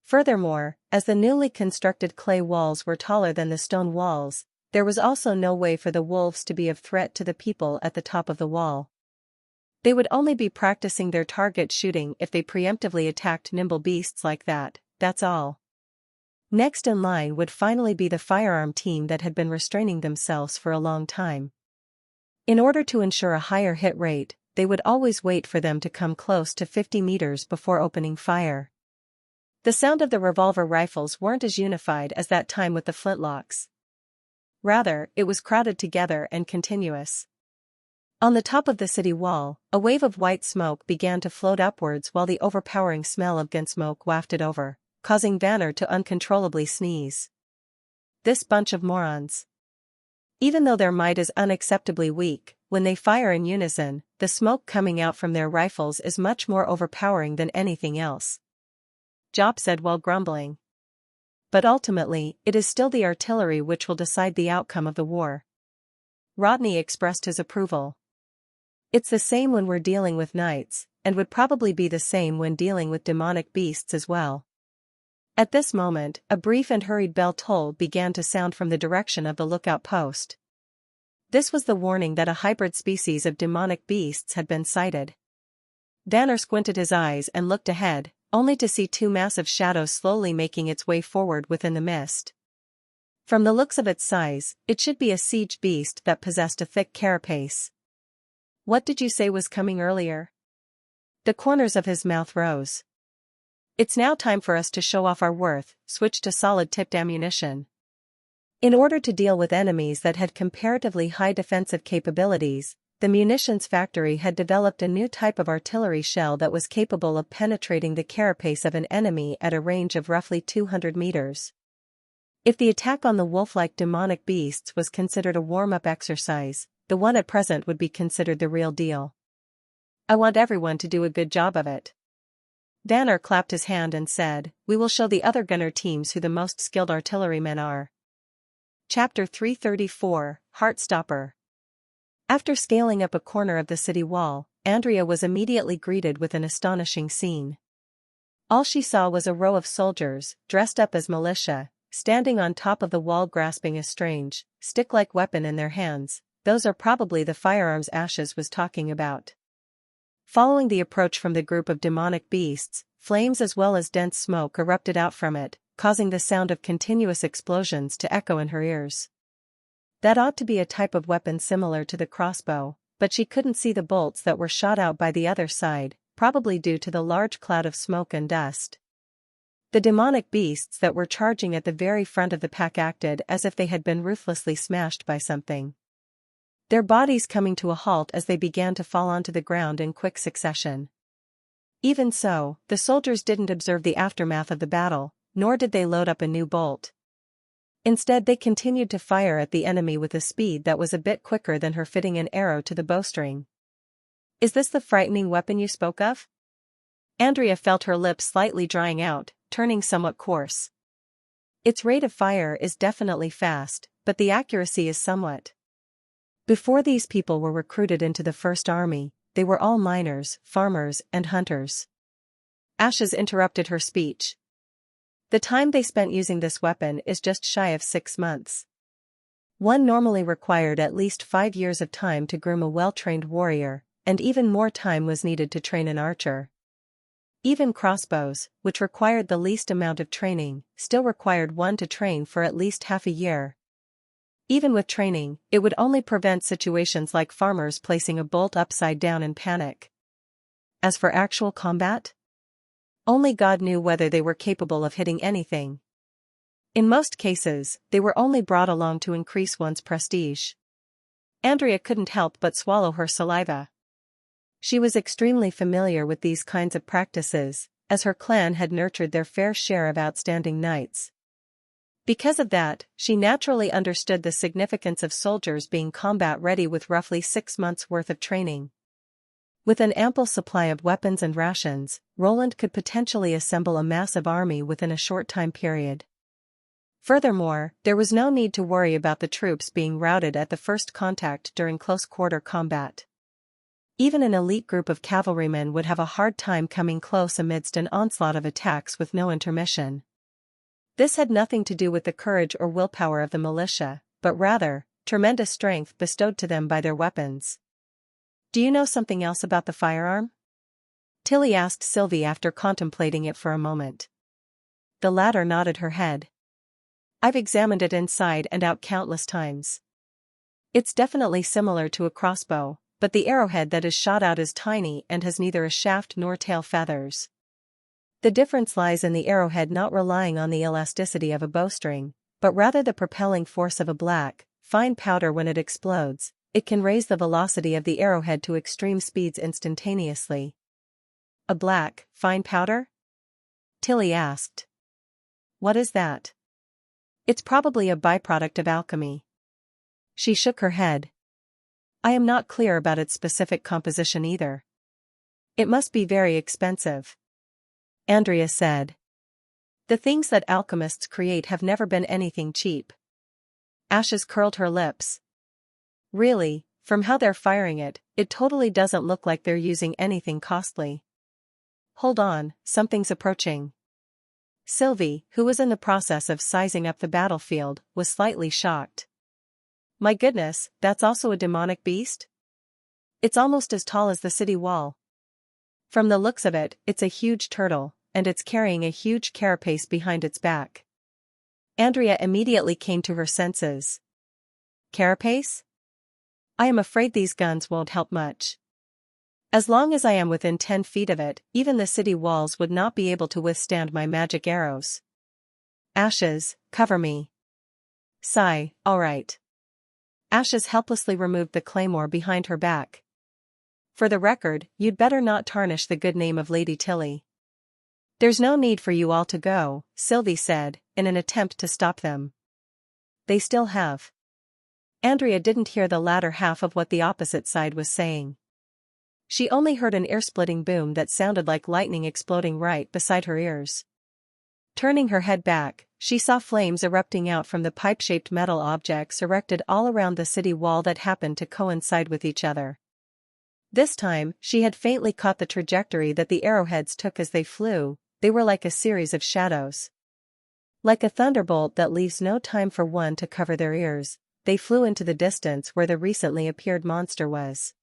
Furthermore, as the newly constructed clay walls were taller than the stone walls, there was also no way for the wolves to be of threat to the people at the top of the wall. They would only be practicing their target shooting if they preemptively attacked nimble beasts like that, that's all. Next in line would finally be the firearm team that had been restraining themselves for a long time. In order to ensure a higher hit rate, they would always wait for them to come close to 50 meters before opening fire. The sound of the revolver rifles weren't as unified as that time with the flintlocks. Rather, it was crowded together and continuous. On the top of the city wall, a wave of white smoke began to float upwards while the overpowering smell of gun smoke wafted over, causing Vanner to uncontrollably sneeze. This bunch of morons. Even though their might is unacceptably weak, when they fire in unison, the smoke coming out from their rifles is much more overpowering than anything else. Jop said while grumbling. But ultimately, it is still the artillery which will decide the outcome of the war. Rodney expressed his approval. It's the same when we're dealing with knights, and would probably be the same when dealing with demonic beasts as well. At this moment, a brief and hurried bell toll began to sound from the direction of the lookout post. This was the warning that a hybrid species of demonic beasts had been sighted. Vanner squinted his eyes and looked ahead, only to see two massive shadows slowly making its way forward within the mist. From the looks of its size, it should be a siege beast that possessed a thick carapace. What did you say was coming earlier? The corners of his mouth rose. It's now time for us to show off our worth, switch to solid-tipped ammunition. In order to deal with enemies that had comparatively high defensive capabilities, the munitions factory had developed a new type of artillery shell that was capable of penetrating the carapace of an enemy at a range of roughly 200 meters. If the attack on the wolf-like demonic beasts was considered a warm-up exercise, the one at present would be considered the real deal. I want everyone to do a good job of it. Vanner clapped his hand and said, "We will show the other gunner teams who the most skilled artillerymen are." Chapter 334, Heartstopper. After scaling up a corner of the city wall, Andrea was immediately greeted with an astonishing scene. All she saw was a row of soldiers, dressed up as militia, standing on top of the wall grasping a strange, stick-like weapon in their hands. Those are probably the firearms Ashes was talking about. Following the approach from the group of demonic beasts, flames as well as dense smoke erupted out from it, causing the sound of continuous explosions to echo in her ears. That ought to be a type of weapon similar to the crossbow, but she couldn't see the bolts that were shot out by the other side, probably due to the large cloud of smoke and dust. The demonic beasts that were charging at the very front of the pack acted as if they had been ruthlessly smashed by something, their bodies coming to a halt as they began to fall onto the ground in quick succession. Even so, the soldiers didn't observe the aftermath of the battle, nor did they load up a new bolt. Instead they continued to fire at the enemy with a speed that was a bit quicker than her fitting an arrow to the bowstring. "Is this the frightening weapon you spoke of?" Andrea felt her lips slightly drying out, turning somewhat coarse. "Its rate of fire is definitely fast, but the accuracy is somewhat." Before these people were recruited into the First Army, they were all miners, farmers, and hunters. Ashes interrupted her speech. "The time they spent using this weapon is just shy of 6 months. One normally required at least 5 years of time to groom a well-trained warrior, and even more time was needed to train an archer. Even crossbows, which required the least amount of training, still required one to train for at least half a year. Even with training, it would only prevent situations like farmers placing a bolt upside down in panic. As for actual combat, only God knew whether they were capable of hitting anything. In most cases, they were only brought along to increase one's prestige. Andrea couldn't help but swallow her saliva. She was extremely familiar with these kinds of practices, as her clan had nurtured their fair share of outstanding knights. Because of that, she naturally understood the significance of soldiers being combat-ready with roughly 6 months' worth of training. With an ample supply of weapons and rations, Roland could potentially assemble a massive army within a short time period. Furthermore, there was no need to worry about the troops being routed at the first contact during close-quarter combat. Even an elite group of cavalrymen would have a hard time coming close amidst an onslaught of attacks with no intermission. This had nothing to do with the courage or willpower of the militia, but rather, tremendous strength bestowed to them by their weapons. "Do you know something else about the firearm?" Tilly asked Sylvie after contemplating it for a moment. The latter nodded her head. "I've examined it inside and out countless times. It's definitely similar to a crossbow, but the arrowhead that is shot out is tiny and has neither a shaft nor tail feathers. The difference lies in the arrowhead not relying on the elasticity of a bowstring, but rather the propelling force of a black, fine powder. When it explodes, it can raise the velocity of the arrowhead to extreme speeds instantaneously." "A black, fine powder?" Tilly asked. "What is that?" "It's probably a byproduct of alchemy." She shook her head. "I am not clear about its specific composition either." "It must be very expensive," Andrea said. "The things that alchemists create have never been anything cheap." Ashes curled her lips. "Really, from how they're firing it, it totally doesn't look like they're using anything costly." "Hold on, something's approaching." Sylvie, who was in the process of sizing up the battlefield, was slightly shocked. "My goodness, that's also a demonic beast? It's almost as tall as the city wall. From the looks of it, it's a huge turtle, and it's carrying a huge carapace behind its back." Andrea immediately came to her senses. "Carapace? I am afraid these guns won't help much. As long as I am within 10 feet of it, even the city walls would not be able to withstand my magic arrows." "Ashes, cover me." Sigh, "All right." Ashes helplessly removed the claymore behind her back. "For the record, you'd better not tarnish the good name of Lady Tilly." "There's no need for you all to go," Sylvie said, in an attempt to stop them. "They still have." Andrea didn't hear the latter half of what the opposite side was saying. she only heard an ear-splitting boom that sounded like lightning exploding right beside her ears. Turning her head back, she saw flames erupting out from the pipe-shaped metal objects erected all around the city wall that happened to coincide with each other. This time, she had faintly caught the trajectory that the arrowheads took as they flew. They were like a series of shadows. Like a thunderbolt that leaves no time for one to cover their ears, they flew into the distance where the recently appeared monster was.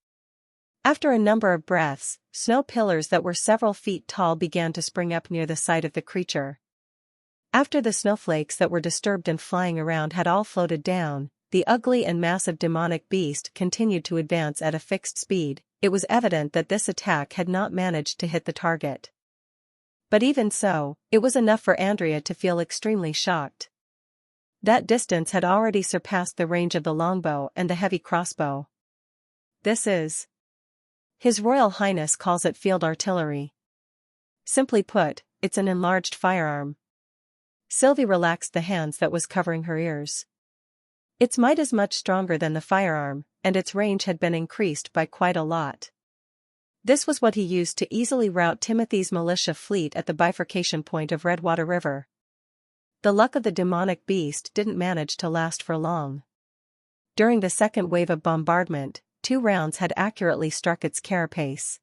After a number of breaths, snow pillars that were several feet tall began to spring up near the side of the creature. After the snowflakes that were disturbed and flying around had all floated down, the ugly and massive demonic beast continued to advance at a fixed speed. It was evident that this attack had not managed to hit the target. But even so, it was enough for Andrea to feel extremely shocked. That distance had already surpassed the range of the longbow and the heavy crossbow. This is. His Royal Highness calls it field artillery. Simply put, it's an enlarged firearm. Sylvie relaxed the hands that was covering her ears. Its might is much stronger than the firearm, and its range had been increased by quite a lot. This was what he used to easily rout Timothy's militia fleet at the bifurcation point of Redwater River. The luck of the demonic beast didn't manage to last for long. During the second wave of bombardment, 2 rounds had accurately struck its carapace.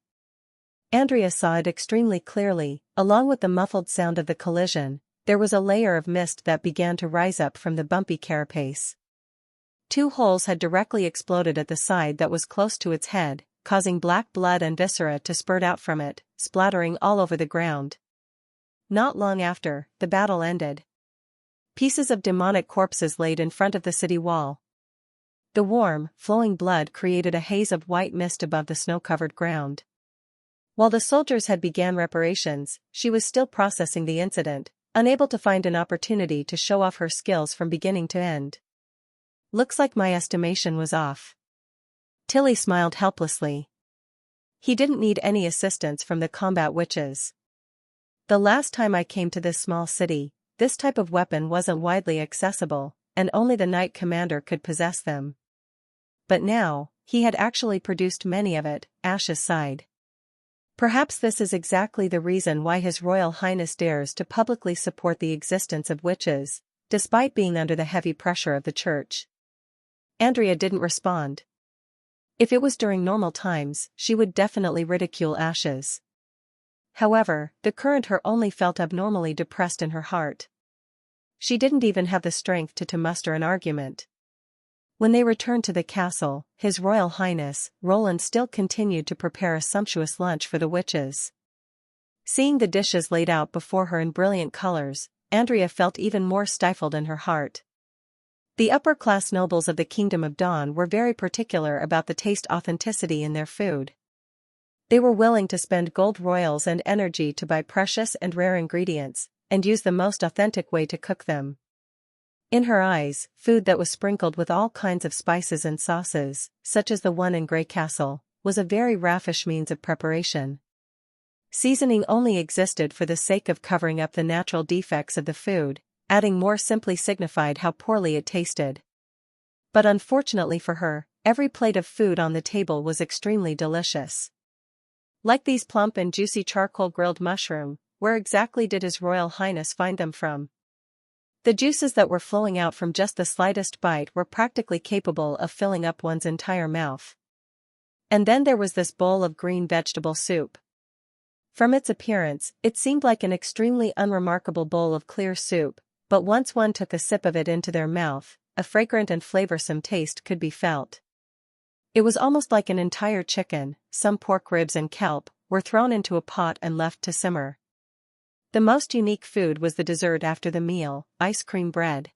Andrea saw it extremely clearly. Along with the muffled sound of the collision, there was a layer of mist that began to rise up from the bumpy carapace. 2 holes had directly exploded at the side that was close to its head, causing black blood and viscera to spurt out from it, splattering all over the ground. Not long after, the battle ended. Pieces of demonic corpses laid in front of the city wall. The warm, flowing blood created a haze of white mist above the snow-covered ground. While the soldiers had begun reparations, she was still processing the incident, unable to find an opportunity to show off her skills from beginning to end. Looks like my estimation was off. Tilly smiled helplessly. He didn't need any assistance from the combat witches. The last time I came to this small city, this type of weapon wasn't widely accessible, and only the Knight Commander could possess them. But now, he had actually produced many of it. Ashes sighed. Perhaps this is exactly the reason why His Royal Highness dares to publicly support the existence of witches, despite being under the heavy pressure of the church. Andrea didn't respond. If it was during normal times, she would definitely ridicule Ashes. However, the current her only felt abnormally depressed in her heart. She didn't even have the strength to muster an argument. When they returned to the castle, His Royal Highness, Roland still continued to prepare a sumptuous lunch for the witches. Seeing the dishes laid out before her in brilliant colors, Andrea felt even more stifled in her heart. The upper-class nobles of the Kingdom of Dawn were very particular about the taste authenticity in their food. They were willing to spend gold royals and energy to buy precious and rare ingredients, and use the most authentic way to cook them. In her eyes, food that was sprinkled with all kinds of spices and sauces, such as the one in Grey Castle, was a very raffish means of preparation. Seasoning only existed for the sake of covering up the natural defects of the food. Adding more simply signified how poorly it tasted. But unfortunately for her, every plate of food on the table was extremely delicious. Like these plump and juicy charcoal grilled mushroom, where exactly did His Royal Highness find them from? The juices that were flowing out from just the slightest bite were practically capable of filling up one's entire mouth. And then there was this bowl of green vegetable soup. From its appearance, it seemed like an extremely unremarkable bowl of clear soup. But once one took a sip of it into their mouth, a fragrant and flavorsome taste could be felt. It was almost like an entire chicken, some pork ribs and kelp, were thrown into a pot and left to simmer. The most unique food was the dessert after the meal, ice cream bread.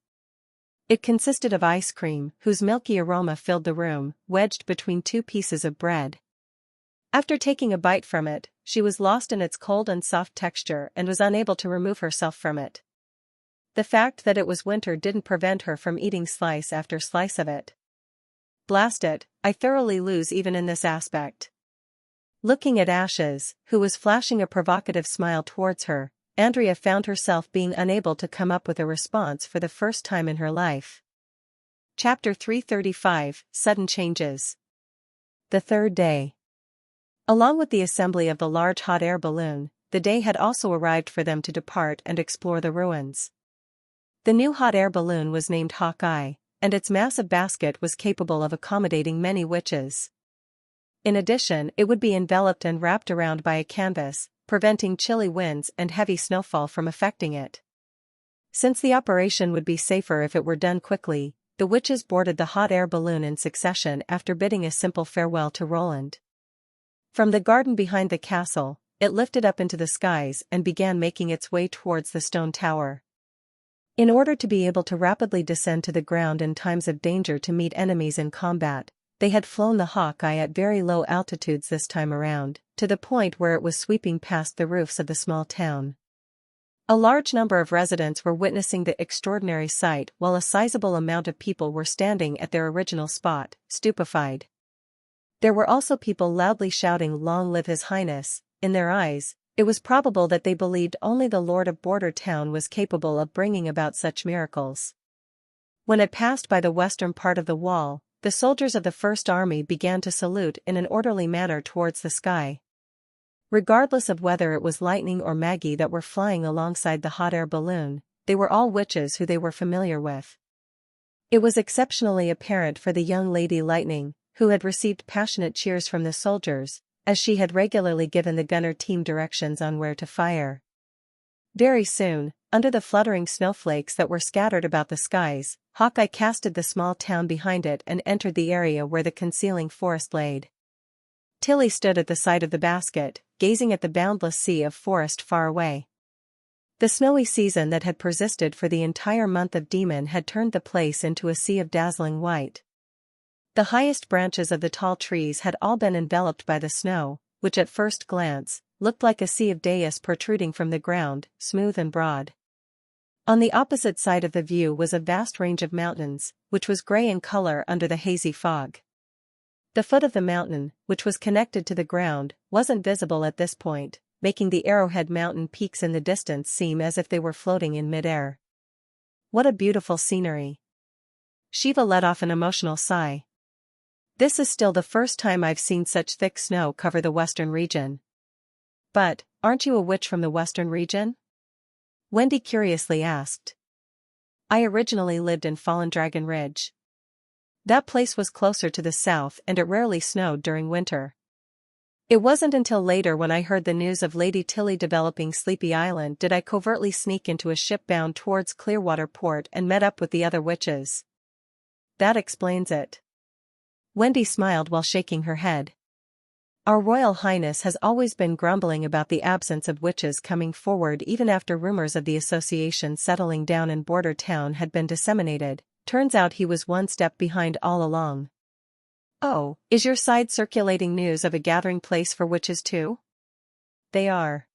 It consisted of ice cream, whose milky aroma filled the room, wedged between 2 pieces of bread. After taking a bite from it, she was lost in its cold and soft texture and was unable to remove herself from it. The fact that it was winter didn't prevent her from eating slice after slice of it. Blast it, I thoroughly lose even in this aspect. Looking at Ashes, who was flashing a provocative smile towards her, Andrea found herself being unable to come up with a response for the first time in her life. Chapter 335, Sudden Changes. The third day. Along with the assembly of the large hot air balloon, the day had also arrived for them to depart and explore the ruins. The new hot air balloon was named Hawkeye, and its massive basket was capable of accommodating many witches. In addition, it would be enveloped and wrapped around by a canvas, preventing chilly winds and heavy snowfall from affecting it. Since the operation would be safer if it were done quickly, the witches boarded the hot air balloon in succession after bidding a simple farewell to Roland. From the garden behind the castle, it lifted up into the skies and began making its way towards the stone tower. In order to be able to rapidly descend to the ground in times of danger to meet enemies in combat, they had flown the Hawkeye at very low altitudes this time around, to the point where it was sweeping past the roofs of the small town. A large number of residents were witnessing the extraordinary sight while a sizable amount of people were standing at their original spot, stupefied. There were also people loudly shouting "Long live His Highness." In their eyes, it was probable that they believed only the Lord of Border Town was capable of bringing about such miracles. When it passed by the western part of the wall, the soldiers of the First Army began to salute in an orderly manner towards the sky. Regardless of whether it was Lightning or Maggie that were flying alongside the hot air balloon, they were all witches who they were familiar with. It was exceptionally apparent for the young lady Lightning, who had received passionate cheers from the soldiers, as she had regularly given the gunner team directions on where to fire. Very soon, under the fluttering snowflakes that were scattered about the skies, Hawkeye casted the small town behind it and entered the area where the concealing forest laid. Tilly stood at the side of the basket, gazing at the boundless sea of forest far away. The snowy season that had persisted for the entire month of Demon had turned the place into a sea of dazzling white. The highest branches of the tall trees had all been enveloped by the snow, which at first glance looked like a sea of dais protruding from the ground, smooth and broad. On the opposite side of the view was a vast range of mountains, which was gray in color under the hazy fog. The foot of the mountain, which was connected to the ground, wasn't visible at this point, making the Arrowhead Mountain peaks in the distance seem as if they were floating in midair. What a beautiful scenery. Shiva let off an emotional sigh. This is still the first time I've seen such thick snow cover the western region. But, aren't you a witch from the western region? Wendy curiously asked. I originally lived in Fallen Dragon Ridge. That place was closer to the south and it rarely snowed during winter. It wasn't until later when I heard the news of Lady Tilly developing Sleepy Island did I covertly sneak into a ship bound towards Clearwater Port and met up with the other witches. That explains it. Wendy smiled while shaking her head. Our Royal Highness has always been grumbling about the absence of witches coming forward even after rumors of the association settling down in Border Town had been disseminated. Turns out he was one step behind all along. Oh, is your side circulating news of a gathering place for witches too? They are.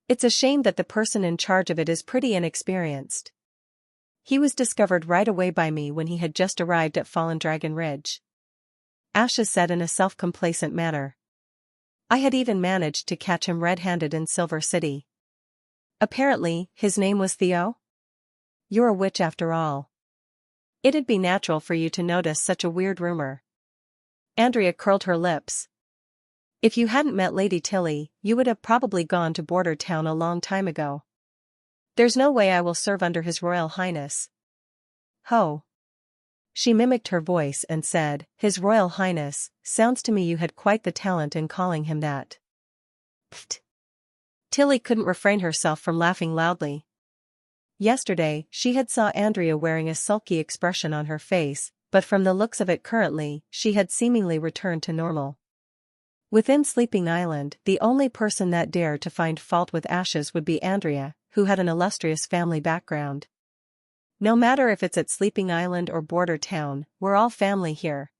It's a shame that the person in charge of it is pretty inexperienced. He was discovered right away by me when he had just arrived at Fallen Dragon Ridge. Asha said in a self-complacent manner. I had even managed to catch him red-handed in Silver City. Apparently, his name was Theo? You're a witch after all. It'd be natural for you to notice such a weird rumor. Andrea curled her lips. If you hadn't met Lady Tilly, you would have probably gone to Border Town a long time ago. There's no way I will serve under His Royal Highness. Ho. She mimicked her voice and said, His Royal Highness, sounds to me you had quite the talent in calling him that. Pfft. Tilly couldn't refrain herself from laughing loudly. Yesterday, she had saw Andrea wearing a sulky expression on her face, but from the looks of it currently, she had seemingly returned to normal. Within Sleeping Island, the only person that dared to find fault with Ashes would be Andrea, who had an illustrious family background. No matter if it's at Sleeping Island or Border Town, we're all family here.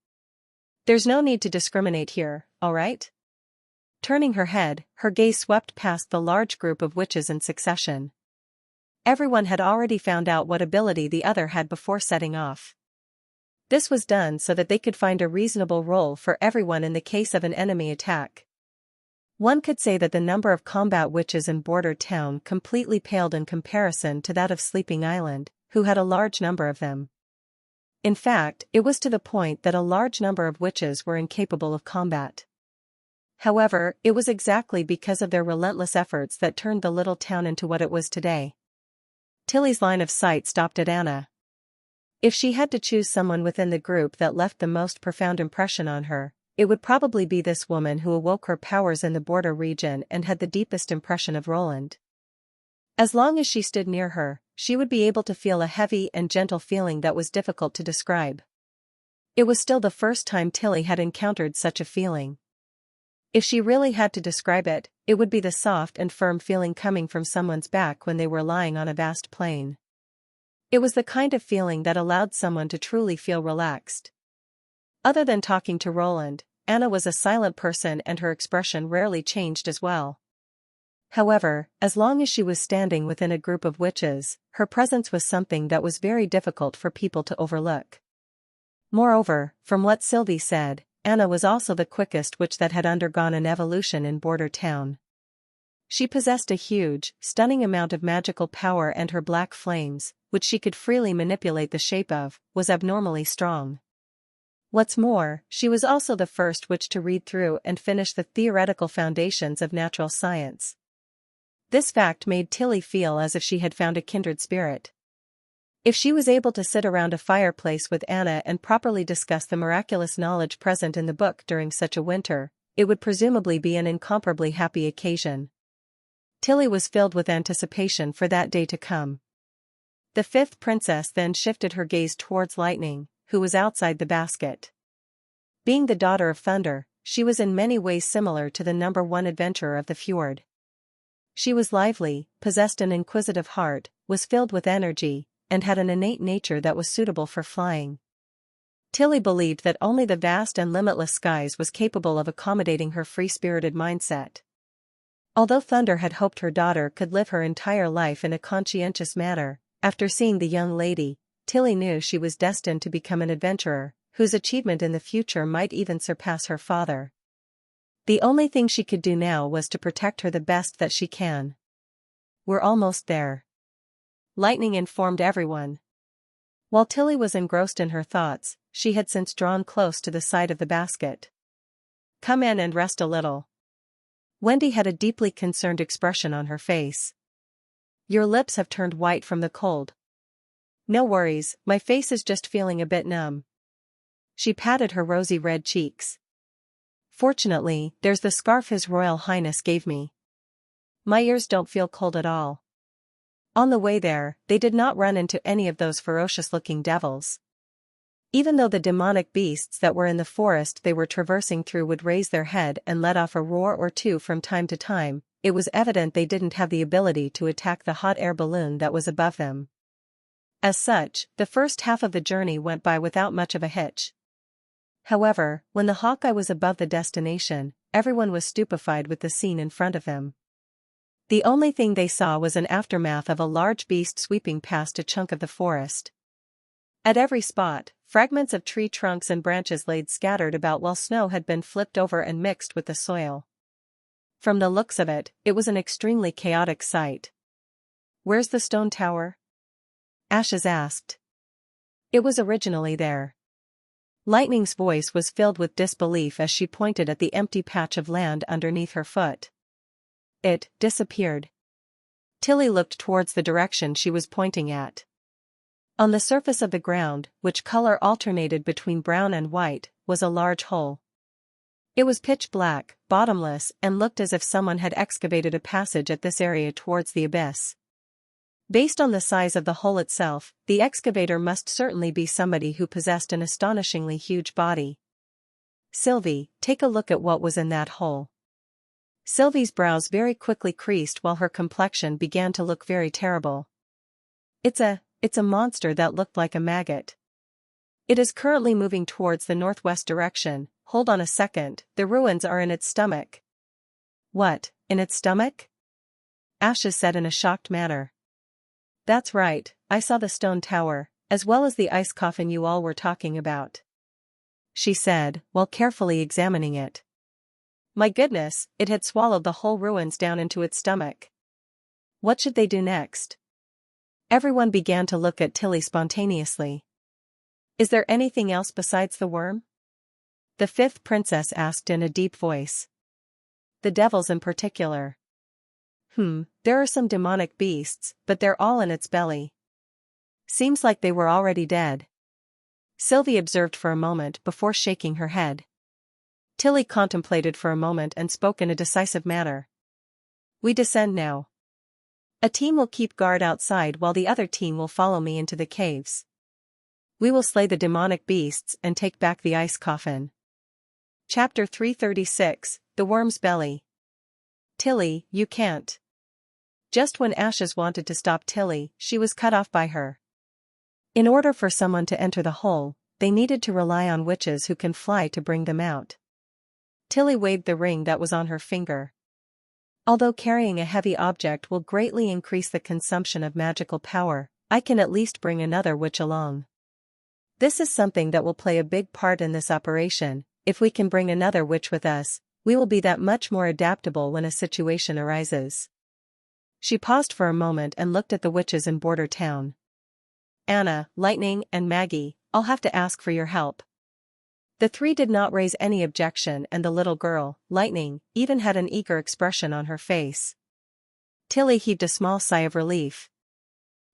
There's no need to discriminate here, all right? Turning her head, her gaze swept past the large group of witches in succession. Everyone had already found out what ability the other had before setting off. This was done so that they could find a reasonable role for everyone in the case of an enemy attack. One could say that the number of combat witches in Border Town completely paled in comparison to that of Sleeping Island, who had a large number of them. In fact, it was to the point that a large number of witches were incapable of combat. However, it was exactly because of their relentless efforts that turned the little town into what it was today. Tilly's line of sight stopped at Anna. If she had to choose someone within the group that left the most profound impression on her, it would probably be this woman who awoke her powers in the border region and had the deepest impression of Roland. As long as she stood near her, she would be able to feel a heavy and gentle feeling that was difficult to describe. It was still the first time Tilly had encountered such a feeling. If she really had to describe it, it would be the soft and firm feeling coming from someone's back when they were lying on a vast plain. It was the kind of feeling that allowed someone to truly feel relaxed. Other than talking to Roland, Anna was a silent person and her expression rarely changed as well. However, as long as she was standing within a group of witches, her presence was something that was very difficult for people to overlook. Moreover, from what Sylvie said, Anna was also the quickest witch that had undergone an evolution in Border Town. She possessed a huge, stunning amount of magical power, and her black flames, which she could freely manipulate the shape of, was abnormally strong. What's more, she was also the first witch to read through and finish the theoretical foundations of natural science. This fact made Tilly feel as if she had found a kindred spirit. If she was able to sit around a fireplace with Anna and properly discuss the miraculous knowledge present in the book during such a winter, it would presumably be an incomparably happy occasion. Tilly was filled with anticipation for that day to come. The fifth princess then shifted her gaze towards Lightning, who was outside the basket. Being the daughter of Thunder, she was in many ways similar to the #1 adventurer of the fjord. She was lively, possessed an inquisitive heart, was filled with energy, and had an innate nature that was suitable for flying. Tilly believed that only the vast and limitless skies was capable of accommodating her free-spirited mindset. Although Thunder had hoped her daughter could live her entire life in a conscientious manner, after seeing the young lady, Tilly knew she was destined to become an adventurer, whose achievement in the future might even surpass her father. The only thing she could do now was to protect her the best that she can. "We're almost there," Lightning informed everyone. While Tilly was engrossed in her thoughts, she had since drawn close to the side of the basket. "Come in and rest a little." Wendy had a deeply concerned expression on her face. "Your lips have turned white from the cold." "No worries, my face is just feeling a bit numb." She patted her rosy red cheeks. "Fortunately, there's the scarf His Royal Highness gave me. My ears don't feel cold at all." On the way there, they did not run into any of those ferocious-looking devils. Even though the demonic beasts that were in the forest they were traversing through would raise their head and let off a roar or two from time to time, it was evident they didn't have the ability to attack the hot air balloon that was above them. As such, the first half of the journey went by without much of a hitch. However, when the Hawkeye was above the destination, everyone was stupefied with the scene in front of them. The only thing they saw was an aftermath of a large beast sweeping past a chunk of the forest. At every spot, fragments of tree trunks and branches laid scattered about while snow had been flipped over and mixed with the soil. From the looks of it, it was an extremely chaotic sight. "Where's the stone tower?" Ashes asked. "It was originally there." Lightning's voice was filled with disbelief as she pointed at the empty patch of land underneath her foot. "It disappeared." Tilly looked towards the direction she was pointing at. On the surface of the ground, which color alternated between brown and white, was a large hole. It was pitch black, bottomless, and looked as if someone had excavated a passage at this area towards the abyss. Based on the size of the hole itself, the excavator must certainly be somebody who possessed an astonishingly huge body. "Sylvie, take a look at what was in that hole." Sylvie's brows very quickly creased while her complexion began to look very terrible. It's a monster that looked like a maggot. It is currently moving towards the northwest direction. Hold on a second, the ruins are in its stomach." "What, in its stomach?" Ashes said in a shocked manner. "That's right, I saw the stone tower, as well as the ice coffin you all were talking about," she said, while carefully examining it. My goodness, it had swallowed the whole ruins down into its stomach. What should they do next? Everyone began to look at Tilly spontaneously. "Is there anything else besides the worm?" the fifth princess asked in a deep voice. the devils in particular. There are some demonic beasts, but they're all in its belly. Seems like they were already dead. Sylvie observed for a moment before shaking her head. Tilly contemplated for a moment and spoke in a decisive manner. We descend now. A team will keep guard outside while the other team will follow me into the caves. We will slay the demonic beasts and take back the ice coffin. Chapter 336, The Worm's Belly. Tilly, you can't. Just when Ashes wanted to stop Tilly, she was cut off by her. In order for someone to enter the hole, they needed to rely on witches who can fly to bring them out. Tilly waved the ring that was on her finger. Although carrying a heavy object will greatly increase the consumption of magical power, I can at least bring another witch along. This is something that will play a big part in this operation. If we can bring another witch with us, we will be that much more adaptable when a situation arises. She paused for a moment and looked at the witches in Border Town. Anna, Lightning, and Maggie, I'll have to ask for your help. The three did not raise any objection, and the little girl, Lightning, even had an eager expression on her face. Tilly heaved a small sigh of relief.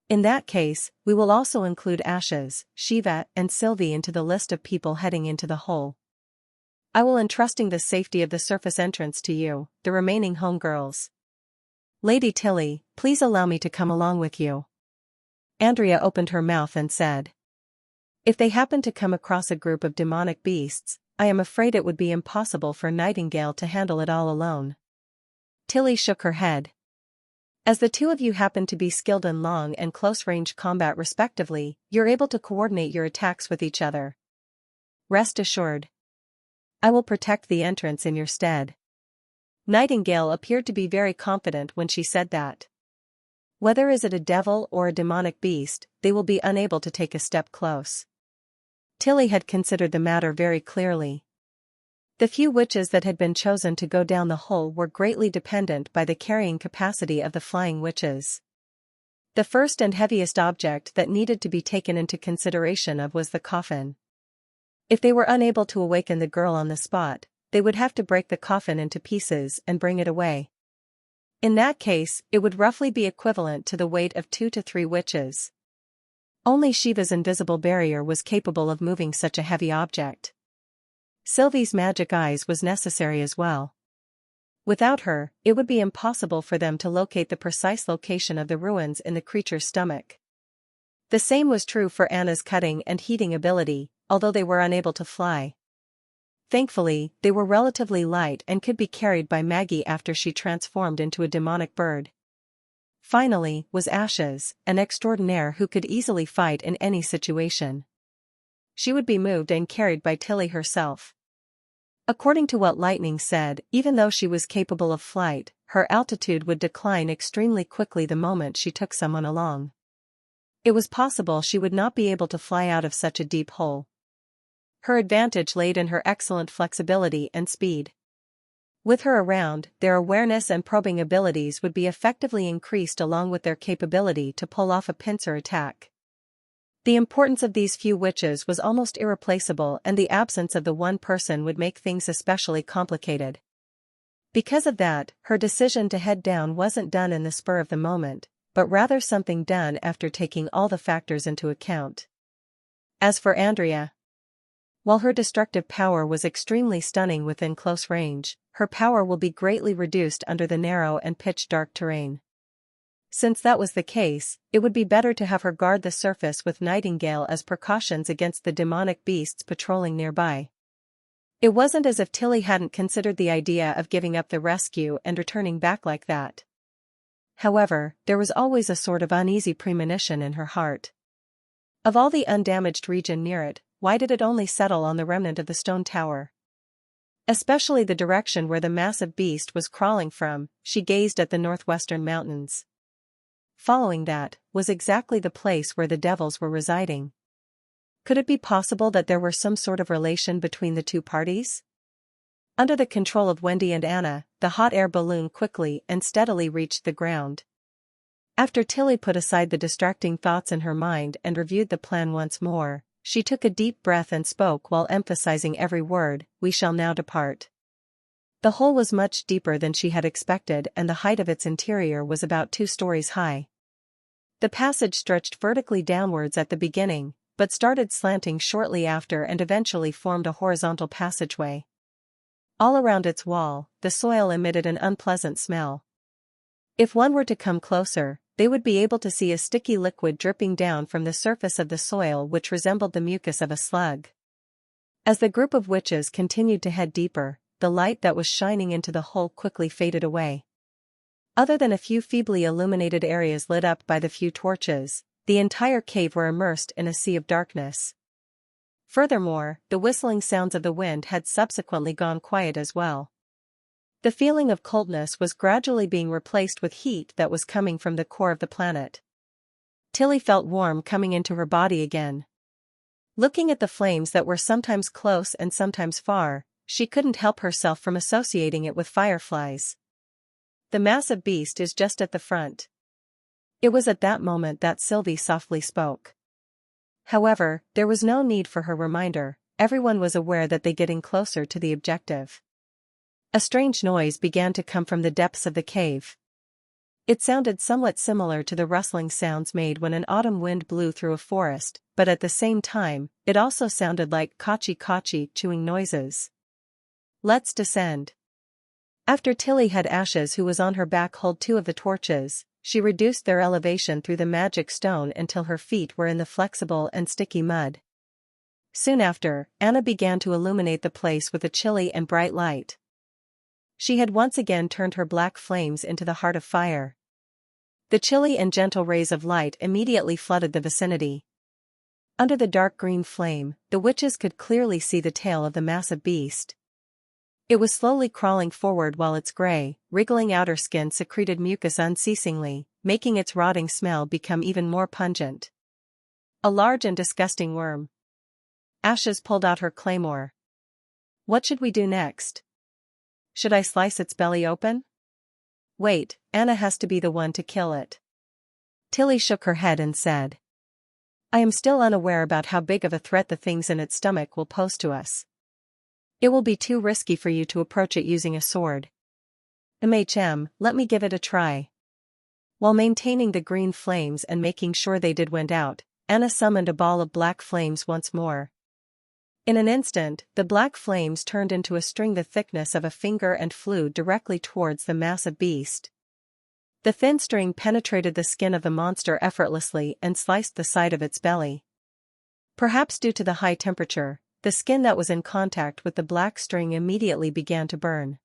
In that case, we will also include Ashes, Shiva, and Sylvie into the list of people heading into the hole. I will entrusting the safety of the surface entrance to you, the remaining homegirls. Lady Tilly, please allow me to come along with you. Andrea opened her mouth and said. If they happen to come across a group of demonic beasts, I am afraid it would be impossible for Nightingale to handle it all alone. Tilly shook her head. As the two of you happen to be skilled in long and close-range combat respectively, you're able to coordinate your attacks with each other. Rest assured. I will protect the entrance in your stead. Nightingale appeared to be very confident when she said that. Whether is it a devil or a demonic beast, they will be unable to take a step close. Tilly had considered the matter very clearly. The few witches that had been chosen to go down the hole were greatly dependent by the carrying capacity of the flying witches. The first and heaviest object that needed to be taken into consideration was the coffin. If they were unable to awaken the girl on the spot, they would have to break the coffin into pieces and bring it away. In that case, it would roughly be equivalent to the weight of 2 to 3 witches. Only Shiva's invisible barrier was capable of moving such a heavy object. Sylvie's magic eyes was necessary as well. Without her, it would be impossible for them to locate the precise location of the ruins in the creature's stomach. The same was true for Anna's cutting and heating ability, although they were unable to fly. Thankfully, they were relatively light and could be carried by Maggie after she transformed into a demonic bird. Finally, was Ashes, an extraordinaire who could easily fight in any situation. She would be moved and carried by Tilly herself. According to what Lightning said, even though she was capable of flight, her altitude would decline extremely quickly the moment she took someone along. It was possible she would not be able to fly out of such a deep hole. Her advantage laid in her excellent flexibility and speed. With her around, their awareness and probing abilities would be effectively increased along with their capability to pull off a pincer attack. The importance of these few witches was almost irreplaceable, and the absence of the one person would make things especially complicated. Because of that, her decision to head down wasn't done in the spur of the moment, but rather something done after taking all the factors into account. As for Andrea, while her destructive power was extremely stunning within close range, her power will be greatly reduced under the narrow and pitch-dark terrain. Since that was the case, it would be better to have her guard the surface with Nightingale as precautions against the demonic beasts patrolling nearby. It wasn't as if Tilly hadn't considered the idea of giving up the rescue and returning back like that. However, there was always a sort of uneasy premonition in her heart. Of all the undamaged region near it, why did it only settle on the remnant of the stone tower? Especially the direction where the massive beast was crawling from. She gazed at the northwestern mountains. Following that, was exactly the place where the devils were residing. Could it be possible that there were some sort of relation between the two parties? Under the control of Wendy and Anna, the hot air balloon quickly and steadily reached the ground. After Tilly put aside the distracting thoughts in her mind and reviewed the plan once more, she took a deep breath and spoke while emphasizing every word, "We shall now depart." The hole was much deeper than she had expected, and the height of its interior was about 2 stories high. The passage stretched vertically downwards at the beginning, but started slanting shortly after and eventually formed a horizontal passageway. All around its wall, the soil emitted an unpleasant smell. If one were to come closer, they would be able to see a sticky liquid dripping down from the surface of the soil which resembled the mucus of a slug. As the group of witches continued to head deeper, the light that was shining into the hole quickly faded away. Other than a few feebly illuminated areas lit up by the few torches, the entire cave were immersed in a sea of darkness. Furthermore, the whistling sounds of the wind had subsequently gone quiet as well. The feeling of coldness was gradually being replaced with heat that was coming from the core of the planet. Tilly felt warm coming into her body again. Looking at the flames that were sometimes close and sometimes far, she couldn't help herself from associating it with fireflies. The massive beast is just at the front. It was at that moment that Sylvie softly spoke. However, there was no need for her reminder, everyone was aware that they getting closer to the objective. A strange noise began to come from the depths of the cave. It sounded somewhat similar to the rustling sounds made when an autumn wind blew through a forest, but at the same time, it also sounded like kachi-kachi chewing noises. Let's descend. After Tilly had Ashes, who was on her back, hold 2 of the torches, she reduced their elevation through the magic stone until her feet were in the flexible and sticky mud. Soon after, Anna began to illuminate the place with a chilly and bright light. She had once again turned her black flames into the heart of fire. The chilly and gentle rays of light immediately flooded the vicinity. Under the dark green flame, the witches could clearly see the tail of the massive beast. It was slowly crawling forward while its gray, wriggling outer skin secreted mucus unceasingly, making its rotting smell become even more pungent. A large and disgusting worm. Ashes pulled out her claymore. What should we do next? Should I slice its belly open? Wait, Anna has to be the one to kill it. Tilly shook her head and said. I am still unaware about how big of a threat the things in its stomach will pose to us. It will be too risky for you to approach it using a sword. Let me give it a try. While maintaining the green flames and making sure they did went out, Anna summoned a ball of black flames once more. In an instant, the black flames turned into a string the thickness of a finger and flew directly towards the massive beast. The thin string penetrated the skin of the monster effortlessly and sliced the side of its belly. Perhaps due to the high temperature, the skin that was in contact with the black string immediately began to burn.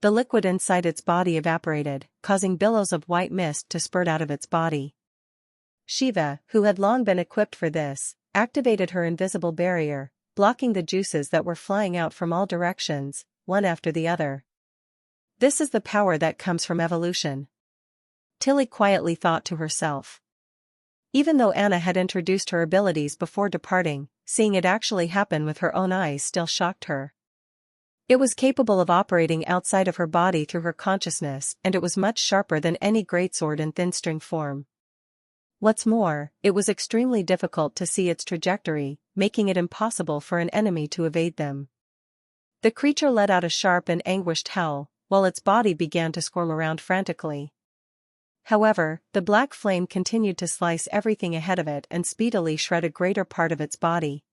The liquid inside its body evaporated, causing billows of white mist to spurt out of its body. Shiva, who had long been equipped for this, activated her invisible barrier, blocking the juices that were flying out from all directions, one after the other. This is the power that comes from evolution. Tilly quietly thought to herself. Even though Anna had introduced her abilities before departing, seeing it actually happen with her own eyes still shocked her. It was capable of operating outside of her body through her consciousness, and it was much sharper than any greatsword in thin string form. What's more, it was extremely difficult to see its trajectory, making it impossible for an enemy to evade them. The creature let out a sharp and anguished howl, while its body began to squirm around frantically. However, the black flame continued to slice everything ahead of it and speedily shred a greater part of its body.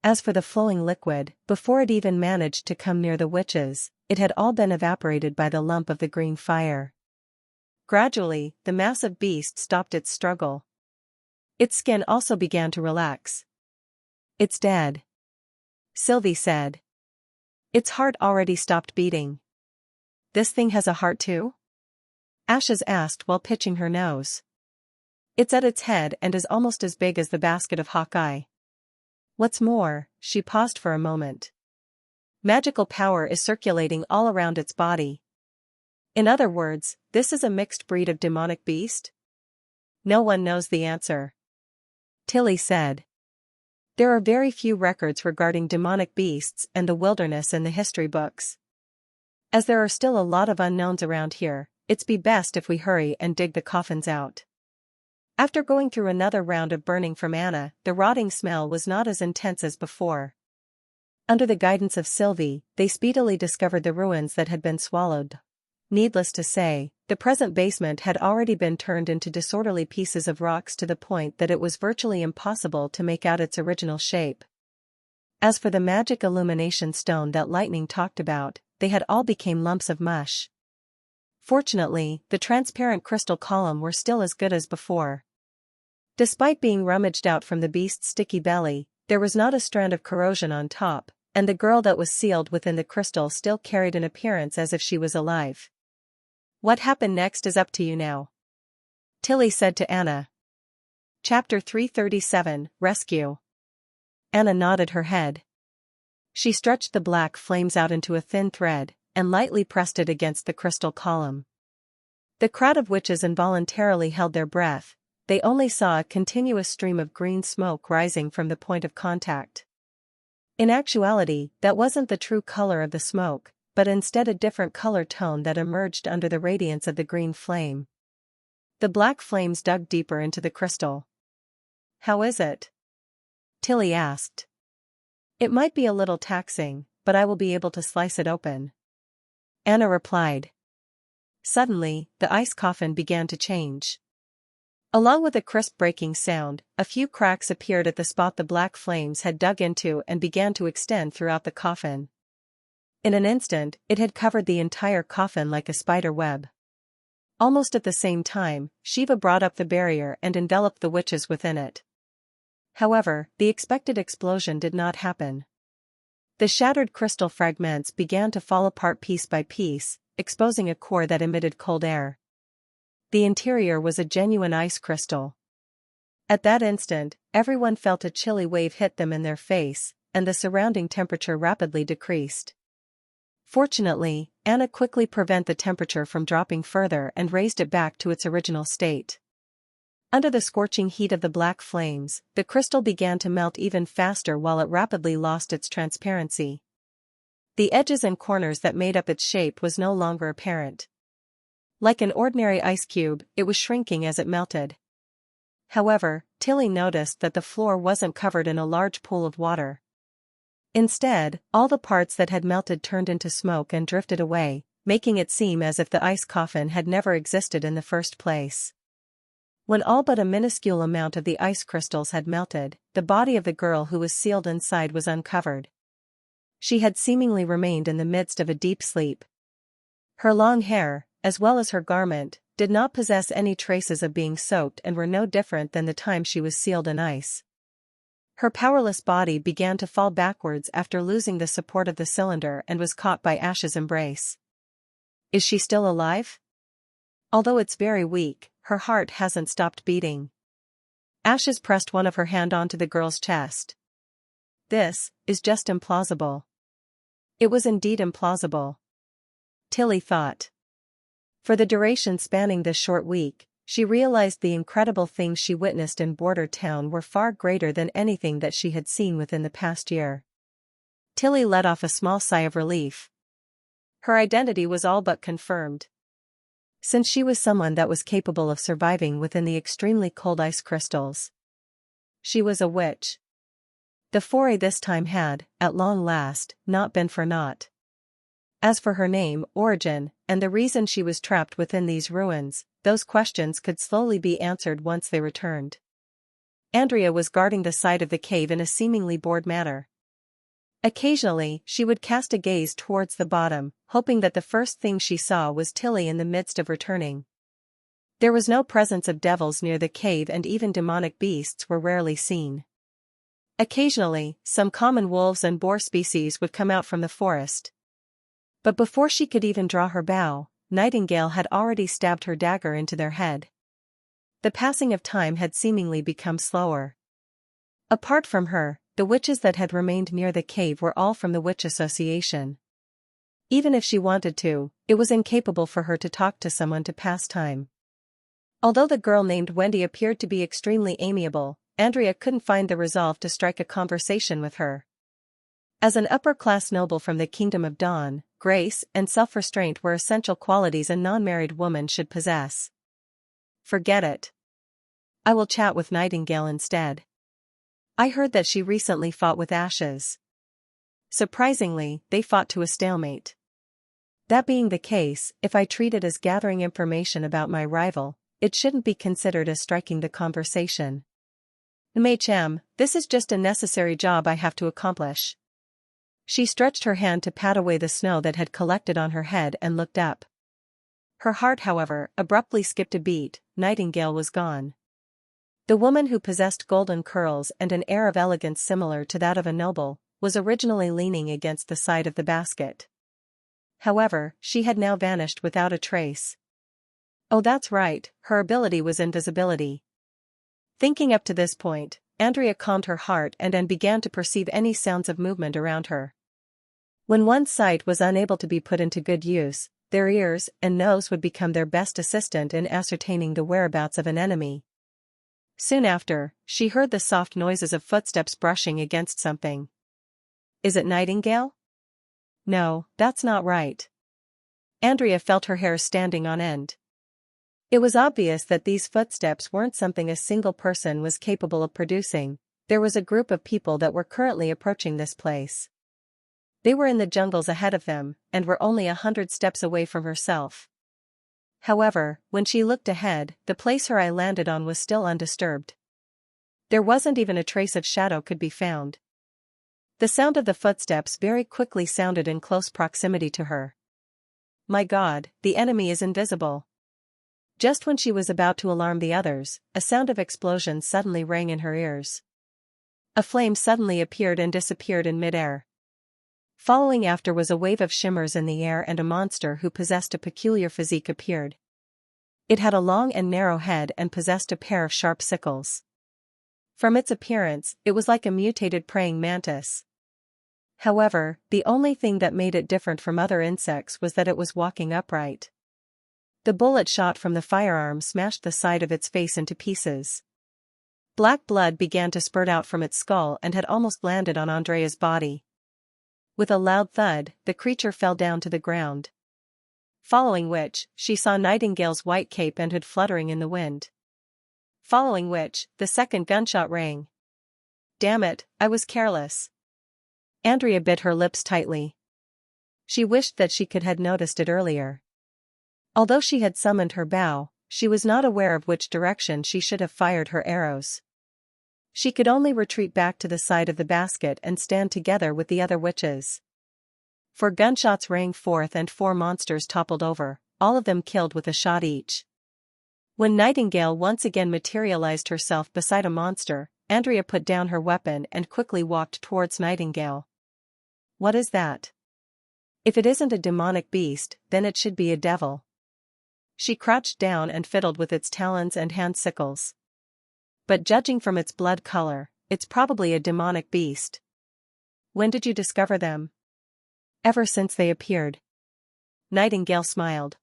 As for the flowing liquid, before it even managed to come near the witches, it had all been evaporated by the lump of the green fire. Gradually, the massive beast stopped its struggle. Its skin also began to relax. It's dead, Sylvie said. Its heart already stopped beating. This thing has a heart too? Ashes asked while pitching her nose. It's at its head and is almost as big as the basket of Hawkeye. What's more, she paused for a moment. Magical power is circulating all around its body. In other words, this is a mixed breed of demonic beast? No one knows the answer. Tilly said. There are very few records regarding demonic beasts and the wilderness in the history books. As there are still a lot of unknowns around here, it's be best if we hurry and dig the coffins out. After going through another round of burning from Anna, the rotting smell was not as intense as before. Under the guidance of Sylvie, they speedily discovered the ruins that had been swallowed. Needless to say, the present basement had already been turned into disorderly pieces of rocks to the point that it was virtually impossible to make out its original shape. As for the magic illumination stone that Lightning talked about, they had all become lumps of mush. Fortunately, the transparent crystal column were still as good as before. Despite being rummaged out from the beast's sticky belly, there was not a strand of corrosion on top, and the girl that was sealed within the crystal still carried an appearance as if she was alive. What happened next is up to you now, Tilly said to Anna. Chapter 337, Rescue. Anna nodded her head. She stretched the black flames out into a thin thread, and lightly pressed it against the crystal column. The crowd of witches involuntarily held their breath. They only saw a continuous stream of green smoke rising from the point of contact. In actuality, that wasn't the true color of the smoke, but instead a different color tone that emerged under the radiance of the green flame. The black flames dug deeper into the crystal. How is it? Tilly asked. It might be a little taxing, but I will be able to slice it open, Anna replied. Suddenly, the ice coffin began to change. Along with a crisp breaking sound, a few cracks appeared at the spot the black flames had dug into and began to extend throughout the coffin. In an instant, it had covered the entire coffin like a spider web. Almost at the same time, Shiva brought up the barrier and enveloped the witches within it. However, the expected explosion did not happen. The shattered crystal fragments began to fall apart piece by piece, exposing a core that emitted cold air. The interior was a genuine ice crystal. At that instant, everyone felt a chilly wave hit them in their face, and the surrounding temperature rapidly decreased. Fortunately, Anna quickly prevented the temperature from dropping further and raised it back to its original state. Under the scorching heat of the black flames, the crystal began to melt even faster while it rapidly lost its transparency. The edges and corners that made up its shape was no longer apparent. Like an ordinary ice cube, it was shrinking as it melted. However, Tilly noticed that the floor wasn't covered in a large pool of water. Instead, all the parts that had melted turned into smoke and drifted away, making it seem as if the ice coffin had never existed in the first place. When all but a minuscule amount of the ice crystals had melted, the body of the girl who was sealed inside was uncovered. She had seemingly remained in the midst of a deep sleep. Her long hair, as well as her garment, did not possess any traces of being soaked and were no different than the time she was sealed in ice. Her powerless body began to fall backwards after losing the support of the cylinder and was caught by Ash's embrace. Is she still alive? Although it's very weak, her heart hasn't stopped beating. Ashes pressed one of her hand onto the girl's chest. This is just implausible. It was indeed implausible, Tilly thought. For the duration spanning this short week, she realized the incredible things she witnessed in Border Town were far greater than anything that she had seen within the past year. Tilly let off a small sigh of relief. Her identity was all but confirmed. Since she was someone that was capable of surviving within the extremely cold ice crystals. She was a witch. The foray this time had, at long last, not been for naught. As for her name, origin, and the reason she was trapped within these ruins, those questions could slowly be answered once they returned. Andrea was guarding the side of the cave in a seemingly bored manner. Occasionally, she would cast a gaze towards the bottom, hoping that the first thing she saw was Tilly in the midst of returning. There was no presence of devils near the cave and even demonic beasts were rarely seen. Occasionally, some common wolves and boar species would come out from the forest. But before she could even draw her bow, Nightingale had already stabbed her dagger into their head. The passing of time had seemingly become slower. Apart from her, the witches that had remained near the cave were all from the Witch Association. Even if she wanted to, it was incapable for her to talk to someone to pass time. Although the girl named Wendy appeared to be extremely amiable, Andrea couldn't find the resolve to strike a conversation with her. As an upper-class noble from the Kingdom of Dawn, grace and self-restraint were essential qualities a non-married woman should possess. Forget it. I will chat with Nightingale instead. I heard that she recently fought with Ashes. Surprisingly, they fought to a stalemate. That being the case, if I treat it as gathering information about my rival, it shouldn't be considered as striking the conversation. Mei Chem, this is just a necessary job I have to accomplish. She stretched her hand to pat away the snow that had collected on her head and looked up. Her heart, however, abruptly skipped a beat. Nightingale was gone. The woman who possessed golden curls and an air of elegance similar to that of a noble, was originally leaning against the side of the basket. However, she had now vanished without a trace. Oh, that's right, her ability was invisibility. Thinking up to this point, Andrea calmed her heart and began to perceive any sounds of movement around her. When one's sight was unable to be put into good use, their ears and nose would become their best assistant in ascertaining the whereabouts of an enemy. Soon after, she heard the soft noises of footsteps brushing against something. Is it Nightingale? No, that's not right. Andrea felt her hair standing on end. It was obvious that these footsteps weren't something a single person was capable of producing. There was a group of people that were currently approaching this place. They were in the jungles ahead of them, and were only 100 steps away from herself. However, when she looked ahead, the place her eye landed on was still undisturbed. There wasn't even a trace of shadow could be found. The sound of the footsteps very quickly sounded in close proximity to her. My God, the enemy is invisible. Just when she was about to alarm the others, a sound of explosion suddenly rang in her ears. A flame suddenly appeared and disappeared in midair. Following after was a wave of shimmers in the air, and a monster who possessed a peculiar physique appeared. It had a long and narrow head and possessed a pair of sharp sickles. From its appearance, it was like a mutated praying mantis. However, the only thing that made it different from other insects was that it was walking upright. The bullet shot from the firearm smashed the side of its face into pieces. Black blood began to spurt out from its skull and had almost landed on Andrea's body. With a loud thud, the creature fell down to the ground. Following which, she saw Nightingale's white cape and hood fluttering in the wind. Following which, the second gunshot rang. Damn it, I was careless. Andrea bit her lips tightly. She wished that she could have noticed it earlier. Although she had summoned her bow, she was not aware of which direction she should have fired her arrows. She could only retreat back to the side of the basket and stand together with the other witches. 4 gunshots rang forth and 4 monsters toppled over, all of them killed with a shot each. When Nightingale once again materialized herself beside a monster, Andrea put down her weapon and quickly walked towards Nightingale. What is that? If it isn't a demonic beast, then it should be a devil. She crouched down and fiddled with its talons and hand sickles. But judging from its blood color, it's probably a demonic beast. When did you discover them? Ever since they appeared. Nightingale smiled.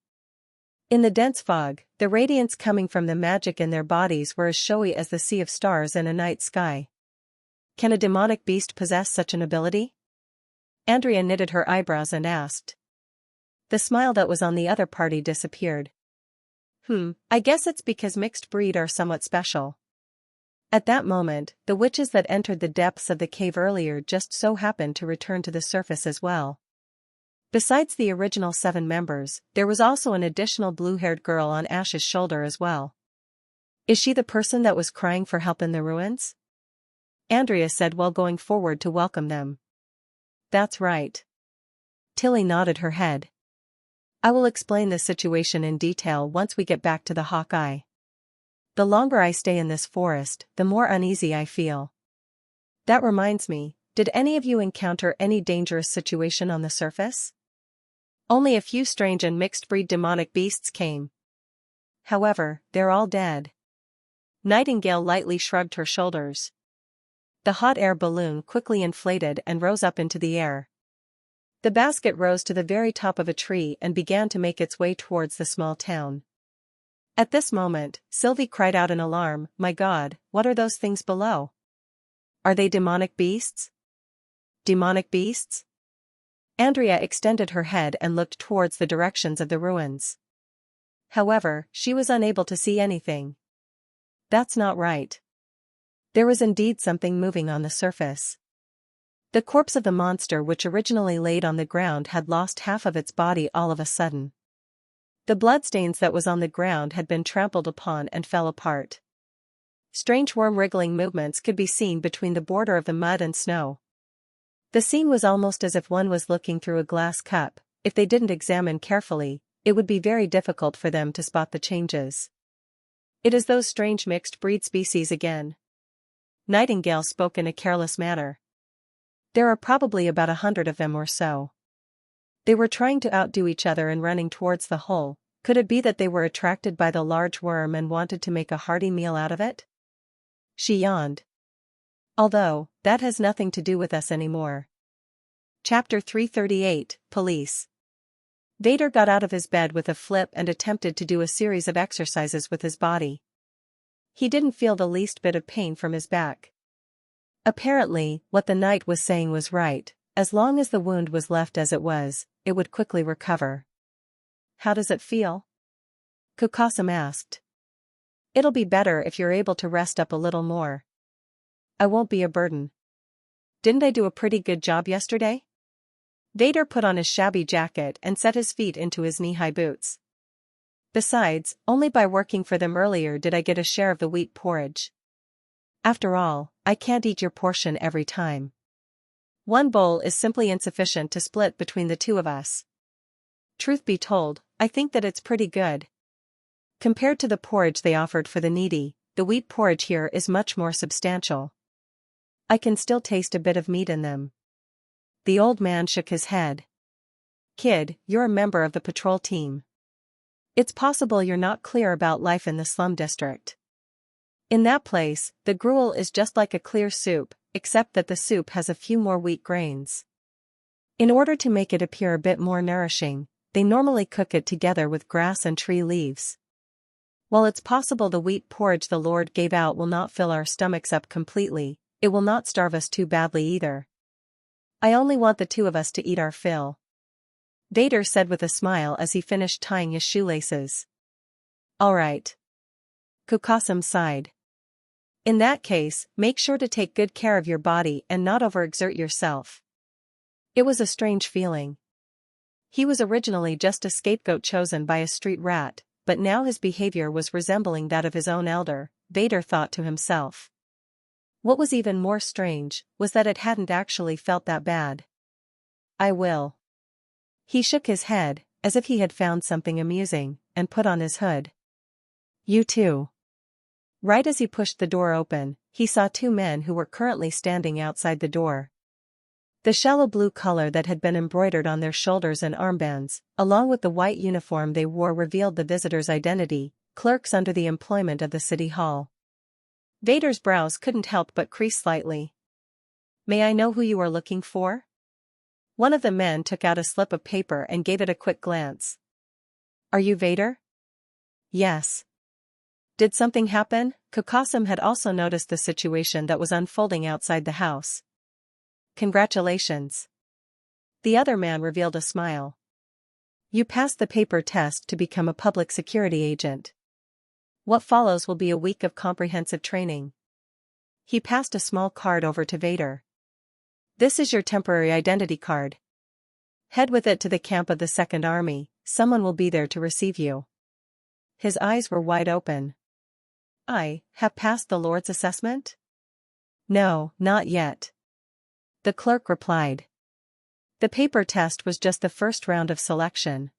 In the dense fog, the radiance coming from the magic in their bodies were as showy as the sea of stars in a night sky. Can a demonic beast possess such an ability? Andrea knitted her eyebrows and asked. The smile that was on the other party disappeared. I guess it's because mixed breed are somewhat special. At that moment, the witches that entered the depths of the cave earlier just so happened to return to the surface as well. Besides the original 7 members, there was also an additional blue-haired girl on Ash's shoulder as well. Is she the person that was crying for help in the ruins? Andrea said while going forward to welcome them. That's right. Tilly nodded her head. I will explain the situation in detail once we get back to the Hawkeye. The longer I stay in this forest, the more uneasy I feel. That reminds me, did any of you encounter any dangerous situation on the surface? Only a few strange and mixed-breed demonic beasts came. However, they're all dead. Nightingale lightly shrugged her shoulders. The hot air balloon quickly inflated and rose up into the air. The basket rose to the very top of a tree and began to make its way towards the small town. At this moment, Sylvie cried out in alarm, My God, what are those things below? Are they demonic beasts? Demonic beasts? Andrea extended her head and looked towards the directions of the ruins. However, she was unable to see anything. That's not right. There was indeed something moving on the surface. The corpse of the monster which originally laid on the ground had lost half of its body all of a sudden. The bloodstains that was on the ground had been trampled upon and fell apart. Strange worm-wriggling movements could be seen between the border of the mud and snow. The scene was almost as if one was looking through a glass cup. If they didn't examine carefully, it would be very difficult for them to spot the changes. It is those strange mixed breed species again. Nightingale spoke in a careless manner. There are probably about 100 of them or so. They were trying to outdo each other and running towards the hole. Could it be that they were attracted by the large worm and wanted to make a hearty meal out of it? She yawned. Although, that has nothing to do with us anymore. Chapter 338, Police. Vader got out of his bed with a flip and attempted to do a series of exercises with his body. He didn't feel the least bit of pain from his back. Apparently, what the knight was saying was right. As long as the wound was left as it was, it would quickly recover. How does it feel? Kukasam asked. It'll be better if you're able to rest up a little more. I won't be a burden. Didn't I do a pretty good job yesterday? Vader put on his shabby jacket and set his feet into his knee-high boots. Besides, only by working for them earlier did I get a share of the wheat porridge. After all, I can't eat your portion every time. One bowl is simply insufficient to split between the two of us. Truth be told, I think that it's pretty good. Compared to the porridge they offered for the needy, the wheat porridge here is much more substantial. I can still taste a bit of meat in them. The old man shook his head. Kid, you're a member of the patrol team. It's possible you're not clear about life in the slum district. In that place, the gruel is just like a clear soup, except that the soup has a few more wheat grains. In order to make it appear a bit more nourishing, they normally cook it together with grass and tree leaves. While it's possible the wheat porridge the Lord gave out will not fill our stomachs up completely, it will not starve us too badly either. I only want the two of us to eat our fill. Vader said with a smile as he finished tying his shoelaces. All right. Kukasam sighed. In that case, make sure to take good care of your body and not overexert yourself. It was a strange feeling. He was originally just a scapegoat chosen by a street rat, but now his behavior was resembling that of his own elder, Vader thought to himself. What was even more strange was that it hadn't actually felt that bad. I will. He shook his head, as if he had found something amusing, and put on his hood. You too. Right as he pushed the door open, he saw two men who were currently standing outside the door. The shallow blue color that had been embroidered on their shoulders and armbands, along with the white uniform they wore, revealed the visitor's identity: clerks under the employment of the city hall. Vader's brows couldn't help but crease slightly. May I know who you are looking for? One of the men took out a slip of paper and gave it a quick glance. Are you Vader? Yes. Did something happen? Kukasam had also noticed the situation that was unfolding outside the house. Congratulations. The other man revealed a smile. You passed the paper test to become a public security agent. What follows will be a week of comprehensive training. He passed a small card over to Vader. This is your temporary identity card. Head with it to the camp of the Second Army, someone will be there to receive you. His eyes were wide open. I have passed the Lord's assessment? No, not yet. The clerk replied. The paper test was just the first round of selection.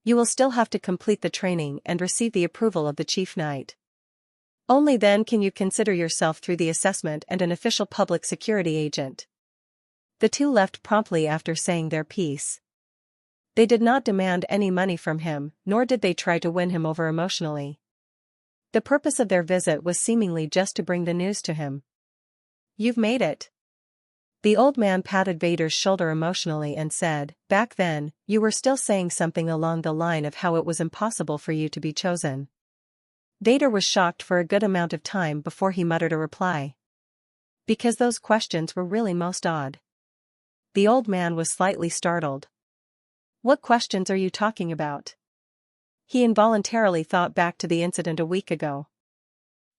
You will still have to complete the training and receive the approval of the chief knight. Only then can you consider yourself through the assessment and an official public security agent. The two left promptly after saying their piece. They did not demand any money from him, nor did they try to win him over emotionally. The purpose of their visit was seemingly just to bring the news to him. You've made it. The old man patted Vader's shoulder emotionally and said, back then, you were still saying something along the line of how it was impossible for you to be chosen. Vader was shocked for a good amount of time before he muttered a reply. Because those questions were really most odd. The old man was slightly startled. What questions are you talking about? He involuntarily thought back to the incident a week ago.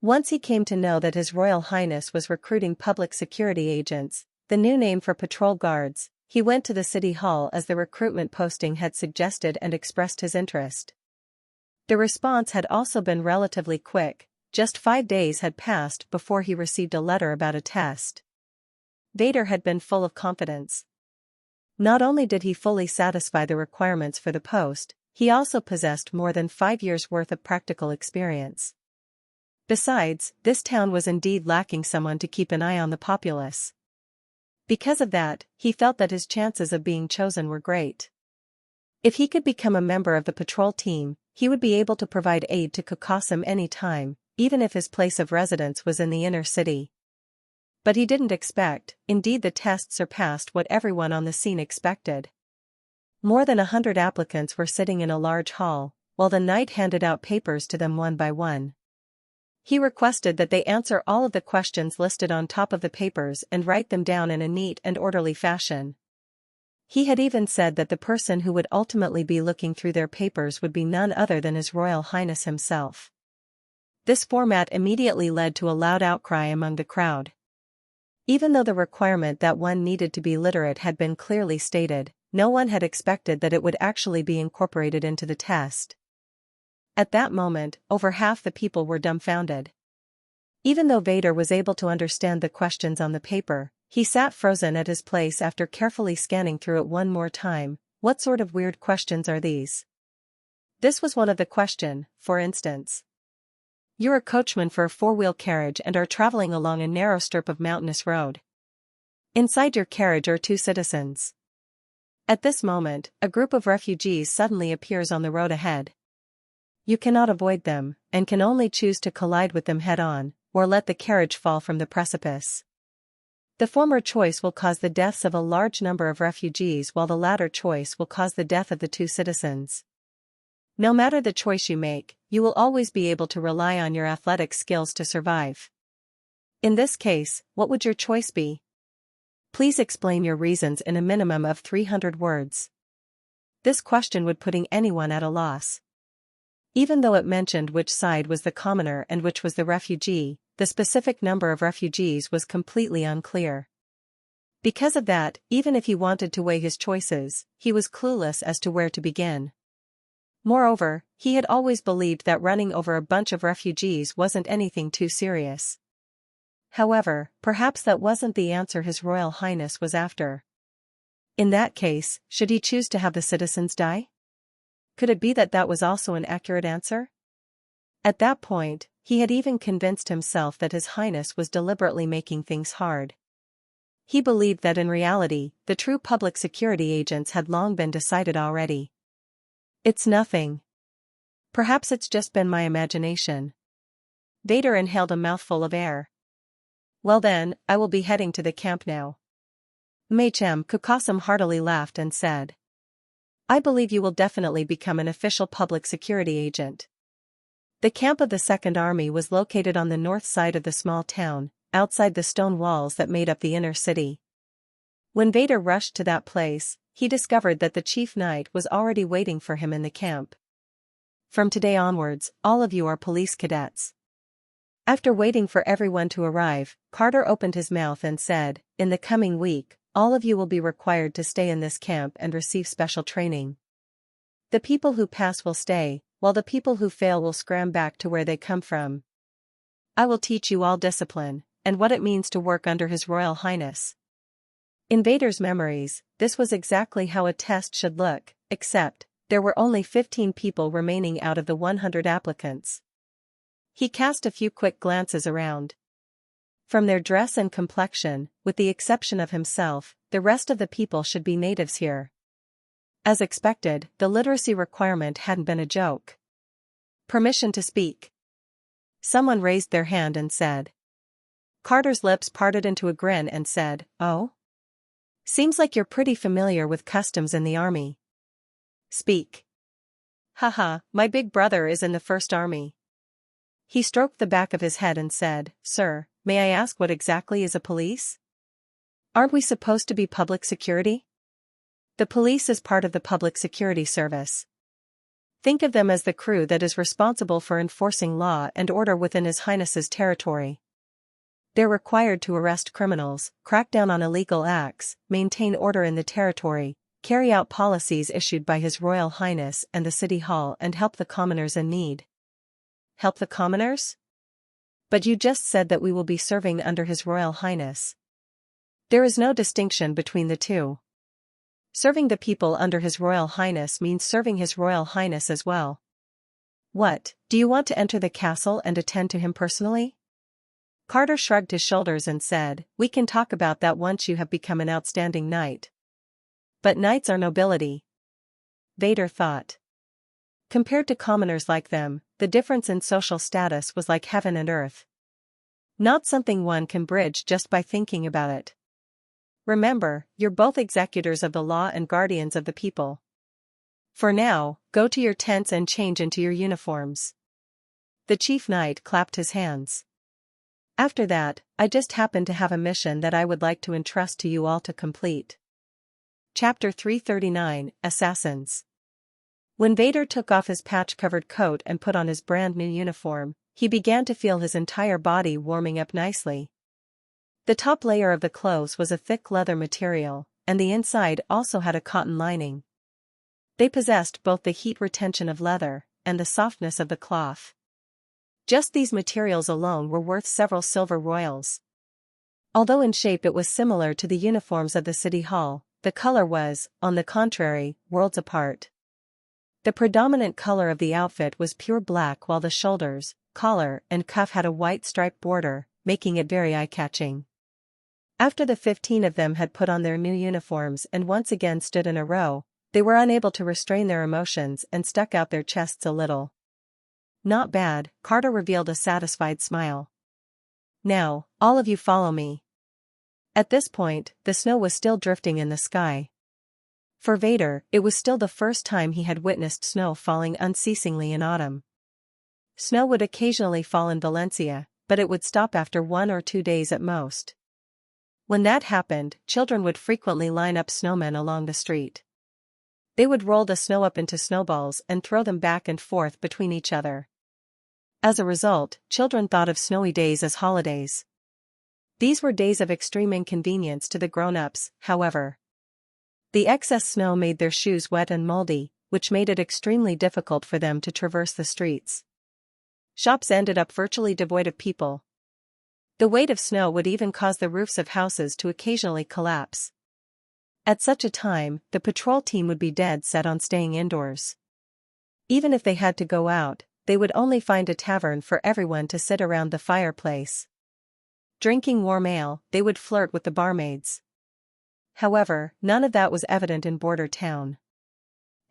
Once he came to know that His Royal Highness was recruiting public security agents, the new name for patrol guards, he went to the city hall as the recruitment posting had suggested and expressed his interest. The response had also been relatively quick. Just 5 days had passed before he received a letter about a test. Vader had been full of confidence. Not only did he fully satisfy the requirements for the post, he also possessed more than 5 years' worth of practical experience. Besides, this town was indeed lacking someone to keep an eye on the populace. Because of that, he felt that his chances of being chosen were great. If he could become a member of the patrol team, he would be able to provide aid to Kokosim any time, even if his place of residence was in the inner city. But he didn't expect, indeed the test surpassed what everyone on the scene expected. More than 100 applicants were sitting in a large hall, while the knight handed out papers to them one by one. He requested that they answer all of the questions listed on top of the papers and write them down in a neat and orderly fashion. He had even said that the person who would ultimately be looking through their papers would be none other than His Royal Highness himself. This format immediately led to a loud outcry among the crowd. Even though the requirement that one needed to be literate had been clearly stated, no one had expected that it would actually be incorporated into the test. At that moment, over half the people were dumbfounded. Even though Vader was able to understand the questions on the paper, he sat frozen at his place after carefully scanning through it one more time. What sort of weird questions are these? This was one of the questions, for instance. You're a coachman for a 4-wheel carriage and are traveling along a narrow strip of mountainous road. Inside your carriage are 2 citizens. At this moment, a group of refugees suddenly appears on the road ahead. You cannot avoid them, and can only choose to collide with them head-on, or let the carriage fall from the precipice. The former choice will cause the deaths of a large number of refugees, while the latter choice will cause the death of the 2 citizens. No matter the choice you make, you will always be able to rely on your athletic skills to survive. In this case, what would your choice be? Please explain your reasons in a minimum of 300 words. This question would put anyone at a loss. Even though it mentioned which side was the commoner and which was the refugee, the specific number of refugees was completely unclear. Because of that, even if he wanted to weigh his choices, he was clueless as to where to begin. Moreover, he had always believed that running over a bunch of refugees wasn't anything too serious. However, perhaps that wasn't the answer His Royal Highness was after. In that case, should he choose to have the citizens die? Could it be that that was also an accurate answer? At that point, he had even convinced himself that His Highness was deliberately making things hard. He believed that in reality, the true public security agents had long been decided already. It's nothing. Perhaps it's just been my imagination. Vader inhaled a mouthful of air. Well then, I will be heading to the camp now. Machem Kokosim heartily laughed and said. I believe you will definitely become an official public security agent. The camp of the Second Army was located on the north side of the small town, outside the stone walls that made up the inner city. When Vader rushed to that place, he discovered that the chief knight was already waiting for him in the camp. From today onwards, all of you are police cadets. After waiting for everyone to arrive, Carter opened his mouth and said, in the coming week, all of you will be required to stay in this camp and receive special training. The people who pass will stay, while the people who fail will scram back to where they come from. I will teach you all discipline, and what it means to work under His Royal Highness. In Vader's memories, this was exactly how a test should look, except, there were only 15 people remaining out of the 100 applicants. He cast a few quick glances around. From their dress and complexion, with the exception of himself, the rest of the people should be natives here. As expected, the literacy requirement hadn't been a joke. Permission to speak. Someone raised their hand and said. Carter's lips parted into a grin and said, Oh? Seems like you're pretty familiar with customs in the army. Speak. Haha, my big brother is in the First Army. He stroked the back of his head and said, Sir, may I ask what exactly is a police? Aren't we supposed to be public security? The police is part of the public security service. Think of them as the crew that is responsible for enforcing law and order within His Highness's territory. They're required to arrest criminals, crack down on illegal acts, maintain order in the territory, carry out policies issued by His Royal Highness and the City Hall, and help the commoners in need. Help the commoners? But you just said that we will be serving under His Royal Highness. There is no distinction between the two. Serving the people under His Royal Highness means serving His Royal Highness as well. What, do you want to enter the castle and attend to him personally? Carter shrugged his shoulders and said, we can talk about that once you have become an outstanding knight. But knights are nobility. Vader thought. Compared to commoners like them, the difference in social status was like heaven and earth. Not something one can bridge just by thinking about it. Remember, you're both executors of the law and guardians of the people. For now, go to your tents and change into your uniforms. The chief knight clapped his hands. After that, I just happen to have a mission that I would like to entrust to you all to complete. Chapter 339, Assassins. When Vader took off his patch-covered coat and put on his brand-new uniform, he began to feel his entire body warming up nicely. The top layer of the clothes was a thick leather material, and the inside also had a cotton lining. They possessed both the heat retention of leather and the softness of the cloth. Just these materials alone were worth several silver royals. Although in shape it was similar to the uniforms of the City Hall, the color was, on the contrary, worlds apart. The predominant color of the outfit was pure black, while the shoulders, collar, and cuff had a white striped border, making it very eye-catching. After the 15 of them had put on their new uniforms and once again stood in a row, they were unable to restrain their emotions and stuck out their chests a little. Not bad, Carter revealed a satisfied smile. Now, all of you follow me. At this point, the snow was still drifting in the sky. For Vader, it was still the first time he had witnessed snow falling unceasingly in autumn. Snow would occasionally fall in Valencia, but it would stop after 1 or 2 days at most. When that happened, children would frequently line up snowmen along the street. They would roll the snow up into snowballs and throw them back and forth between each other. As a result, children thought of snowy days as holidays. These were days of extreme inconvenience to the grown-ups, however. The excess snow made their shoes wet and moldy, which made it extremely difficult for them to traverse the streets. Shops ended up virtually devoid of people. The weight of snow would even cause the roofs of houses to occasionally collapse. At such a time, the patrol team would be dead set on staying indoors. Even if they had to go out, they would only find a tavern for everyone to sit around the fireplace. Drinking warm ale, they would flirt with the barmaids. However, none of that was evident in Border Town.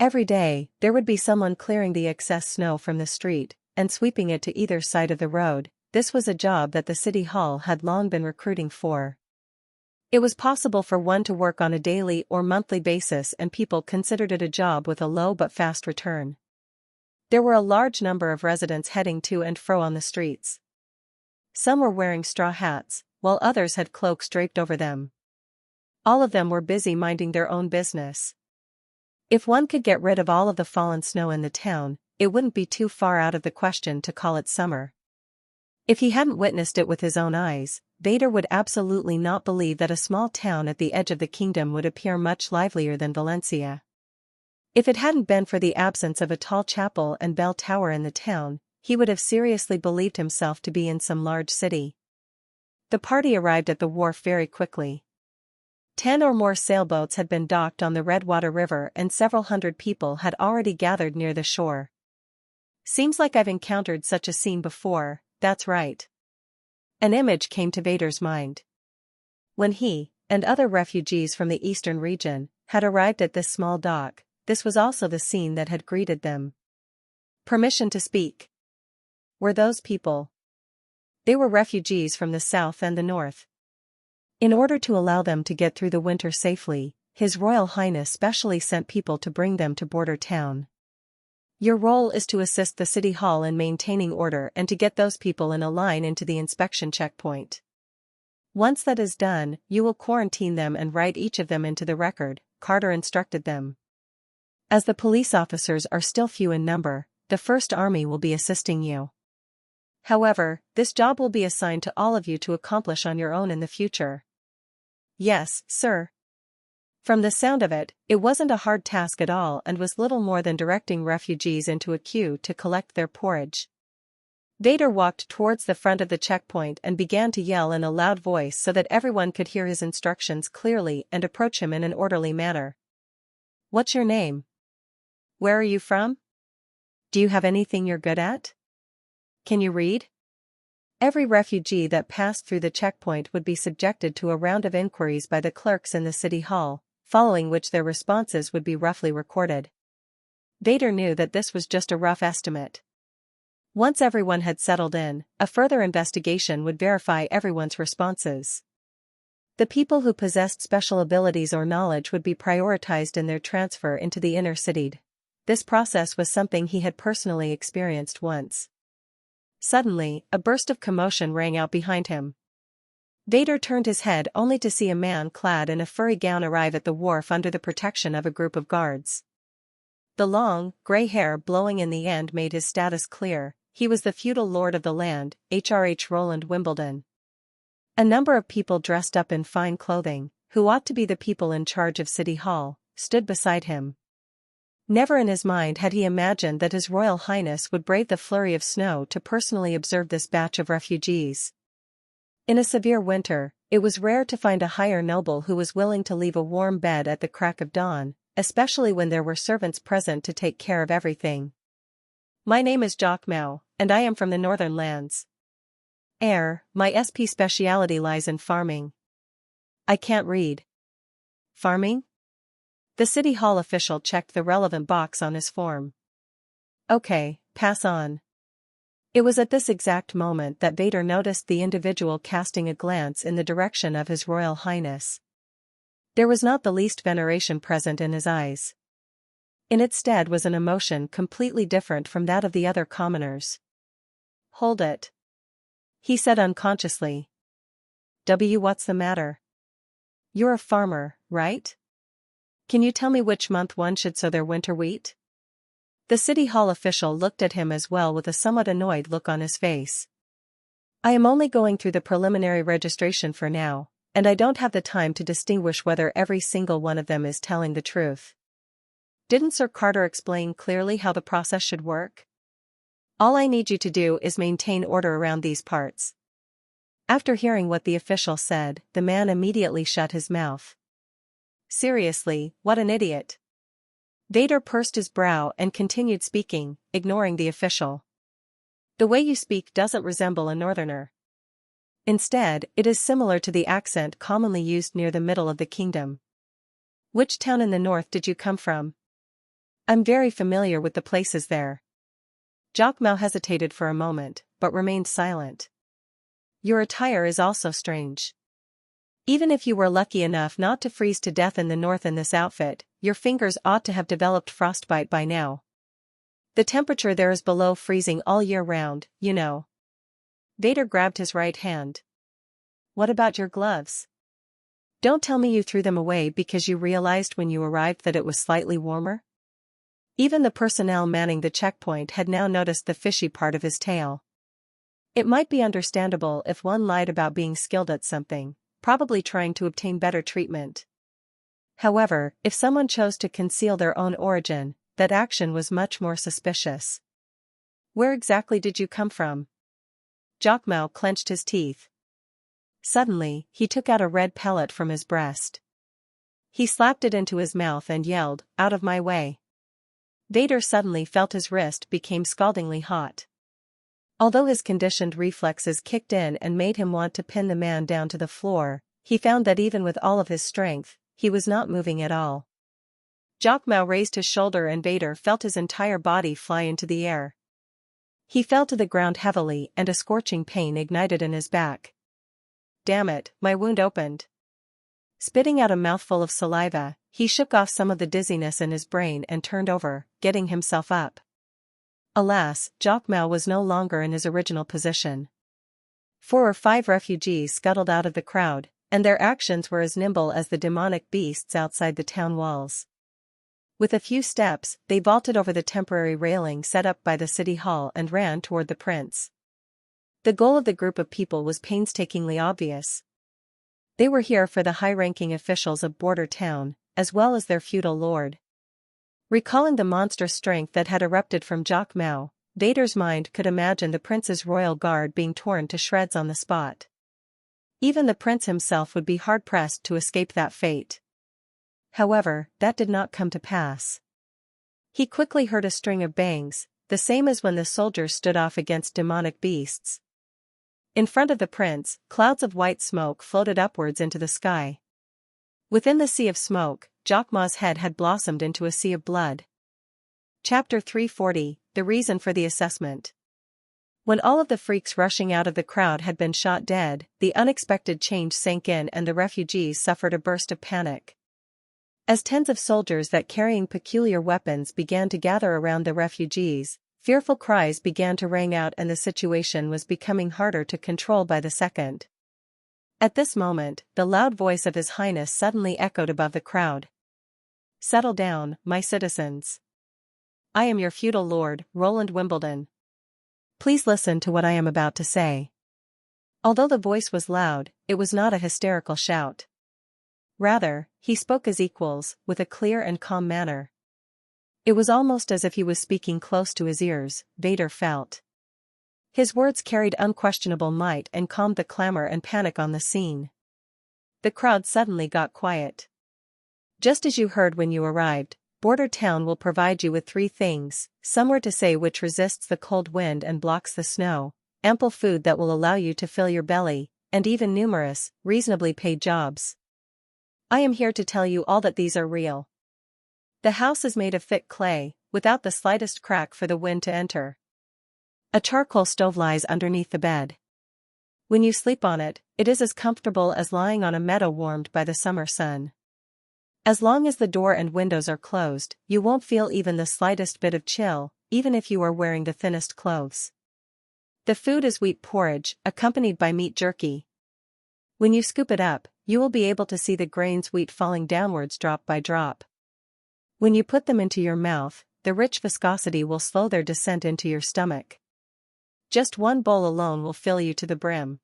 Every day, there would be someone clearing the excess snow from the street and sweeping it to either side of the road. This was a job that the City Hall had long been recruiting for. It was possible for one to work on a daily or monthly basis, and people considered it a job with a low but fast return. There were a large number of residents heading to and fro on the streets. Some were wearing straw hats, while others had cloaks draped over them. All of them were busy minding their own business. If one could get rid of all of the fallen snow in the town, it wouldn't be too far out of the question to call it summer. If he hadn't witnessed it with his own eyes, Vader would absolutely not believe that a small town at the edge of the kingdom would appear much livelier than Valencia. If it hadn't been for the absence of a tall chapel and bell tower in the town, he would have seriously believed himself to be in some large city. The party arrived at the wharf very quickly. 10 or more sailboats had been docked on the Redwater River and several hundred people had already gathered near the shore. Seems like I've encountered such a scene before, that's right. An image came to Vader's mind. When he, and other refugees from the eastern region, had arrived at this small dock, this was also the scene that had greeted them. Permission to speak. Were those people? They were refugees from the south and the north. In order to allow them to get through the winter safely, His Royal Highness specially sent people to bring them to Border Town. Your role is to assist the City Hall in maintaining order and to get those people in a line into the inspection checkpoint. Once that is done, you will quarantine them and write each of them into the record, Carter instructed them. As the police officers are still few in number, the First Army will be assisting you. However, this job will be assigned to all of you to accomplish on your own in the future. Yes, sir. From the sound of it, it wasn't a hard task at all and was little more than directing refugees into a queue to collect their porridge. Vader walked towards the front of the checkpoint and began to yell in a loud voice so that everyone could hear his instructions clearly and approach him in an orderly manner. What's your name? Where are you from? Do you have anything you're good at? Can you read? Every refugee that passed through the checkpoint would be subjected to a round of inquiries by the clerks in the city hall, following which their responses would be roughly recorded. Vader knew that this was just a rough estimate. Once everyone had settled in, a further investigation would verify everyone's responses. The people who possessed special abilities or knowledge would be prioritized in their transfer into the inner city. This process was something he had personally experienced once. Suddenly, a burst of commotion rang out behind him. Vader turned his head only to see a man clad in a furry gown arrive at the wharf under the protection of a group of guards. The long, gray hair blowing in the end made his status clear. He was the feudal lord of the land, H.R.H. Roland Wimbledon. A number of people dressed up in fine clothing, who ought to be the people in charge of City Hall, stood beside him. Never in his mind had he imagined that His Royal Highness would brave the flurry of snow to personally observe this batch of refugees. In a severe winter, it was rare to find a higher noble who was willing to leave a warm bed at the crack of dawn, especially when there were servants present to take care of everything. My name is chance.Now, and I am from the northern lands. My SP speciality lies in farming. I can't read. Farming? The city hall official checked the relevant box on his form. Okay, pass on. It was at this exact moment that Vader noticed the individual casting a glance in the direction of His Royal Highness. There was not the least veneration present in his eyes. In its stead was an emotion completely different from that of the other commoners. Hold it. He said unconsciously. What's the matter? You're a farmer, right? Can you tell me which month one should sow their winter wheat? The city hall official looked at him as well with a somewhat annoyed look on his face. I am only going through the preliminary registration for now, and I don't have the time to distinguish whether every single one of them is telling the truth. Didn't Sir Carter explain clearly how the process should work? All I need you to do is maintain order around these parts. After hearing what the official said, the man immediately shut his mouth. Seriously, what an idiot. Vader pursed his brow and continued speaking, ignoring the official. The way you speak doesn't resemble a northerner. Instead, it is similar to the accent commonly used near the middle of the kingdom. Which town in the north did you come from? I'm very familiar with the places there. chance.Now hesitated for a moment, but remained silent. Your attire is also strange. Even if you were lucky enough not to freeze to death in the north in this outfit, your fingers ought to have developed frostbite by now. The temperature there is below freezing all year round, you know. Vader grabbed his right hand. What about your gloves? Don't tell me you threw them away because you realized when you arrived that it was slightly warmer? Even the personnel manning the checkpoint had now noticed the fishy part of his tale. It might be understandable if one lied about being skilled at something, probably trying to obtain better treatment. However, if someone chose to conceal their own origin, that action was much more suspicious. Where exactly did you come from? chance.Now clenched his teeth. Suddenly, he took out a red pellet from his breast. He slapped it into his mouth and yelled, "Out of my way." Vader suddenly felt his wrist became scaldingly hot. Although his conditioned reflexes kicked in and made him want to pin the man down to the floor, he found that even with all of his strength, he was not moving at all. chance.Now raised his shoulder and Vader felt his entire body fly into the air. He fell to the ground heavily and a scorching pain ignited in his back. Damn it, my wound opened. Spitting out a mouthful of saliva, he shook off some of the dizziness in his brain and turned over, getting himself up. Alas, chance.Now was no longer in his original position. 4 or 5 refugees scuttled out of the crowd, and their actions were as nimble as the demonic beasts outside the town walls. With a few steps, they vaulted over the temporary railing set up by the city hall and ran toward the prince. The goal of the group of people was painstakingly obvious. They were here for the high-ranking officials of Border Town, as well as their feudal lord. Recalling the monstrous strength that had erupted from chance.Now, Vader's mind could imagine the prince's royal guard being torn to shreds on the spot. Even the prince himself would be hard-pressed to escape that fate. However, that did not come to pass. He quickly heard a string of bangs, the same as when the soldiers stood off against demonic beasts. In front of the prince, clouds of white smoke floated upwards into the sky. Within the sea of smoke, chance.Now's head had blossomed into a sea of blood. Chapter 340, The Reason for the Assessment. When all of the freaks rushing out of the crowd had been shot dead, the unexpected change sank in and the refugees suffered a burst of panic. As tens of soldiers that carrying peculiar weapons began to gather around the refugees, fearful cries began to ring out and the situation was becoming harder to control by the second. At this moment, the loud voice of His Highness suddenly echoed above the crowd. "Settle down, my citizens. I am your feudal lord, Roland Wimbledon. Please listen to what I am about to say." Although the voice was loud, it was not a hysterical shout. Rather, he spoke as equals, with a clear and calm manner. It was almost as if he was speaking close to his ears, Vader felt. His words carried unquestionable might and calmed the clamor and panic on the scene. The crowd suddenly got quiet. "Just as you heard when you arrived, Border Town will provide you with 3 things: somewhere to stay which resists the cold wind and blocks the snow, ample food that will allow you to fill your belly, and even numerous, reasonably paid jobs. I am here to tell you all that these are real. The house is made of thick clay, without the slightest crack for the wind to enter. A charcoal stove lies underneath the bed. When you sleep on it, it is as comfortable as lying on a meadow warmed by the summer sun. As long as the door and windows are closed, you won't feel even the slightest bit of chill, even if you are wearing the thinnest clothes. The food is wheat porridge, accompanied by meat jerky. When you scoop it up, you will be able to see the grains wheat falling downwards drop by drop. When you put them into your mouth, the rich viscosity will slow their descent into your stomach. Just one bowl alone will fill you to the brim."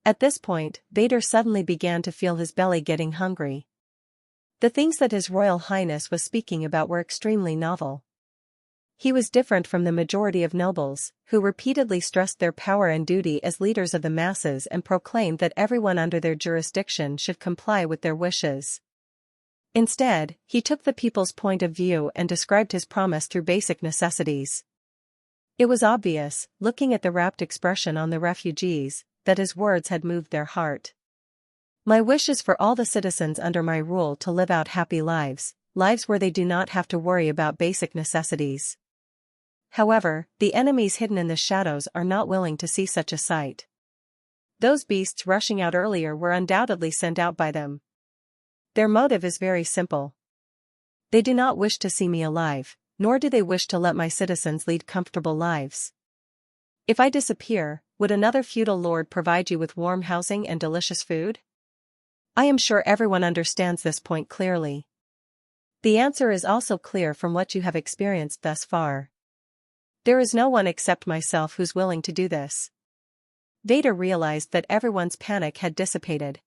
At this point, Vader suddenly began to feel his belly getting hungry. The things that His Royal Highness was speaking about were extremely novel. He was different from the majority of nobles, who repeatedly stressed their power and duty as leaders of the masses and proclaimed that everyone under their jurisdiction should comply with their wishes. Instead, he took the people's point of view and described his promise through basic necessities. It was obvious, looking at the rapt expression on the refugees, that his words had moved their heart. "My wish is for all the citizens under my rule to live out happy lives, lives where they do not have to worry about basic necessities. However, the enemies hidden in the shadows are not willing to see such a sight. Those beasts rushing out earlier were undoubtedly sent out by them. Their motive is very simple. They do not wish to see me alive, nor do they wish to let my citizens lead comfortable lives. If I disappear, would another feudal lord provide you with warm housing and delicious food? I am sure everyone understands this point clearly. The answer is also clear from what you have experienced thus far. There is no one except myself who's willing to do this." Vader realized that everyone's panic had dissipated.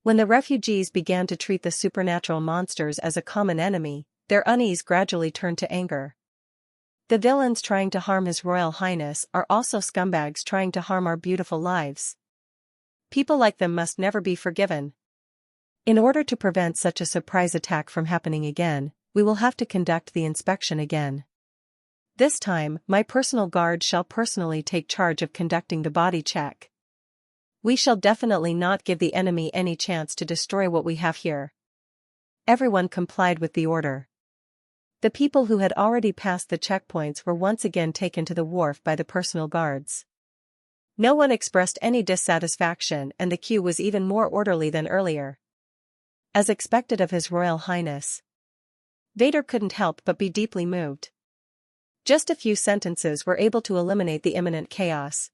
When the refugees began to treat the supernatural monsters as a common enemy, their unease gradually turned to anger. "The villains trying to harm His Royal Highness are also scumbags trying to harm our beautiful lives. People like them must never be forgiven. In order to prevent such a surprise attack from happening again, we will have to conduct the inspection again. This time, my personal guard shall personally take charge of conducting the body check. We shall definitely not give the enemy any chance to destroy what we have here." Everyone complied with the order. The people who had already passed the checkpoints were once again taken to the wharf by the personal guards. No one expressed any dissatisfaction and the queue was even more orderly than earlier. As expected of His Royal Highness, Vader couldn't help but be deeply moved. Just a few sentences were able to eliminate the imminent chaos.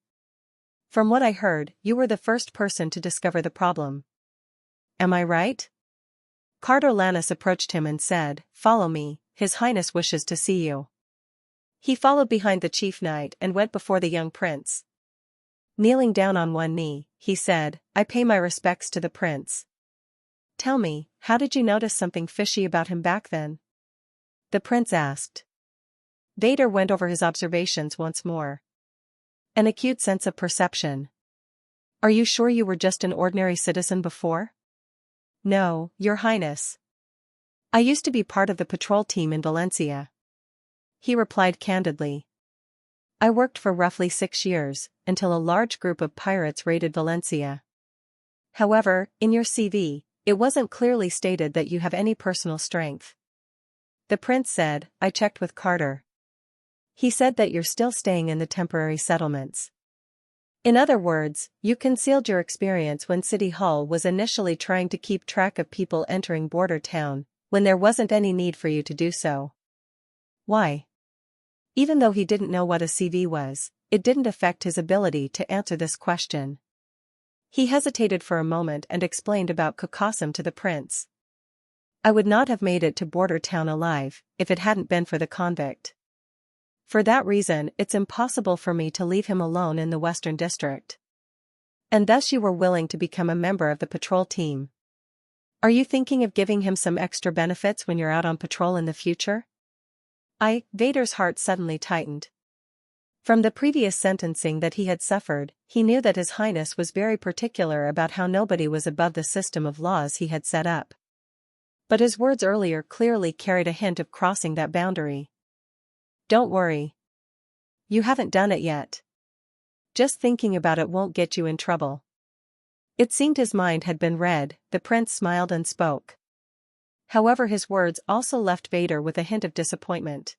"From what I heard, you were the first person to discover the problem. Am I right?" Carter Lannis approached him and said, "Follow me, His Highness wishes to see you." He followed behind the chief knight and went before the young prince. Kneeling down on one knee, he said, I pay my respects to the prince. Tell me, how did you notice something fishy about him back then? The prince asked. Vader went over his observations once more. An acute sense of perception. Are you sure you were just an ordinary citizen before? No, Your Highness. I used to be part of the patrol team in Valencia. He replied candidly. I worked for roughly 6 years, until a large group of pirates raided Valencia. However, in your CV, it wasn't clearly stated that you have any personal strength. The prince said, I checked with Carter. He said that you're still staying in the temporary settlements. In other words, you concealed your experience when City Hall was initially trying to keep track of people entering border town, when there wasn't any need for you to do so. Why? Even though he didn't know what a CV was, it didn't affect his ability to answer this question. He hesitated for a moment and explained about Kokosam to the prince. I would not have made it to border town alive, if it hadn't been for the convict. For that reason, it's impossible for me to leave him alone in the Western District. And thus you were willing to become a member of the patrol team. Are you thinking of giving him some extra benefits when you're out on patrol in the future? Vader's heart suddenly tightened. From the previous sentencing that he had suffered, he knew that His Highness was very particular about how nobody was above the system of laws he had set up. But his words earlier clearly carried a hint of crossing that boundary. Don't worry. You haven't done it yet. Just thinking about it won't get you in trouble. It seemed his mind had been read. The prince smiled and spoke. However, his words also left Vader with a hint of disappointment.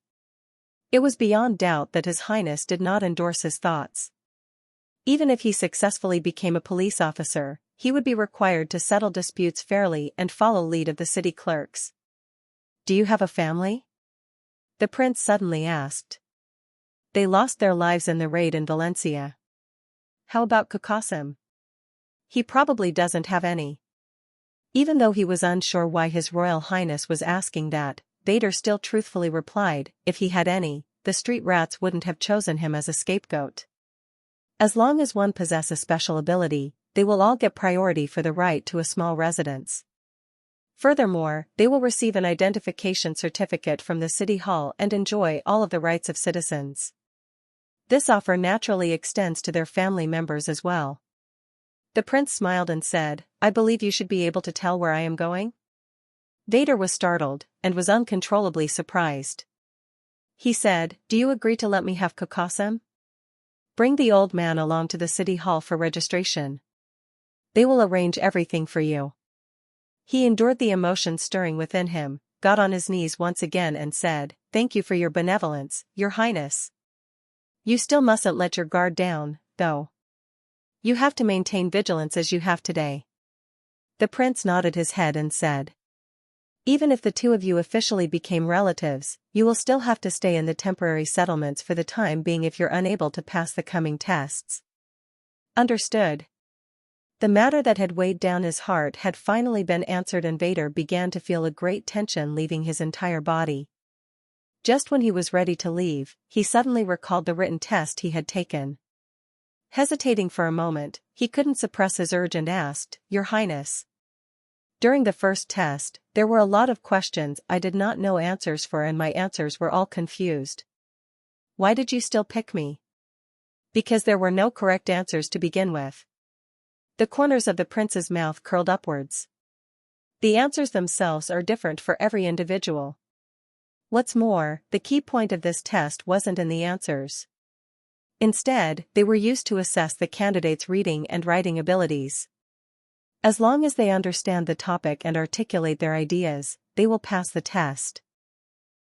It was beyond doubt that His Highness did not endorse his thoughts. Even if he successfully became a police officer, he would be required to settle disputes fairly and follow lead of the city clerks. Do you have a family? The prince suddenly asked. They lost their lives in the raid in Valencia. How about Kokosam? He probably doesn't have any. Even though he was unsure why His Royal Highness was asking that, Vader still truthfully replied, if he had any, the street rats wouldn't have chosen him as a scapegoat. As long as one possesses a special ability, they will all get priority for the right to a small residence. Furthermore, they will receive an identification certificate from the City Hall and enjoy all of the rights of citizens. This offer naturally extends to their family members as well. The prince smiled and said, I believe you should be able to tell where I am going? Vader was startled, and was uncontrollably surprised. He said, Do you agree to let me have Kokosam? Bring the old man along to the City Hall for registration. They will arrange everything for you. He endured the emotion stirring within him, got on his knees once again and said, Thank you for your benevolence, Your Highness. You still mustn't let your guard down, though. You have to maintain vigilance as you have today. The prince nodded his head and said, Even if the two of you officially became relatives, you will still have to stay in the temporary settlements for the time being if you're unable to pass the coming tests. Understood. The matter that had weighed down his heart had finally been answered, and Vader began to feel a great tension leaving his entire body. Just when he was ready to leave, he suddenly recalled the written test he had taken. Hesitating for a moment, he couldn't suppress his urge and asked, Your Highness. During the first test, there were a lot of questions I did not know answers for, and my answers were all confused. Why did you still pick me? Because there were no correct answers to begin with. The corners of the prince's mouth curled upwards. The answers themselves are different for every individual. What's more, the key point of this test wasn't in the answers. Instead, they were used to assess the candidate's reading and writing abilities. As long as they understand the topic and articulate their ideas, they will pass the test.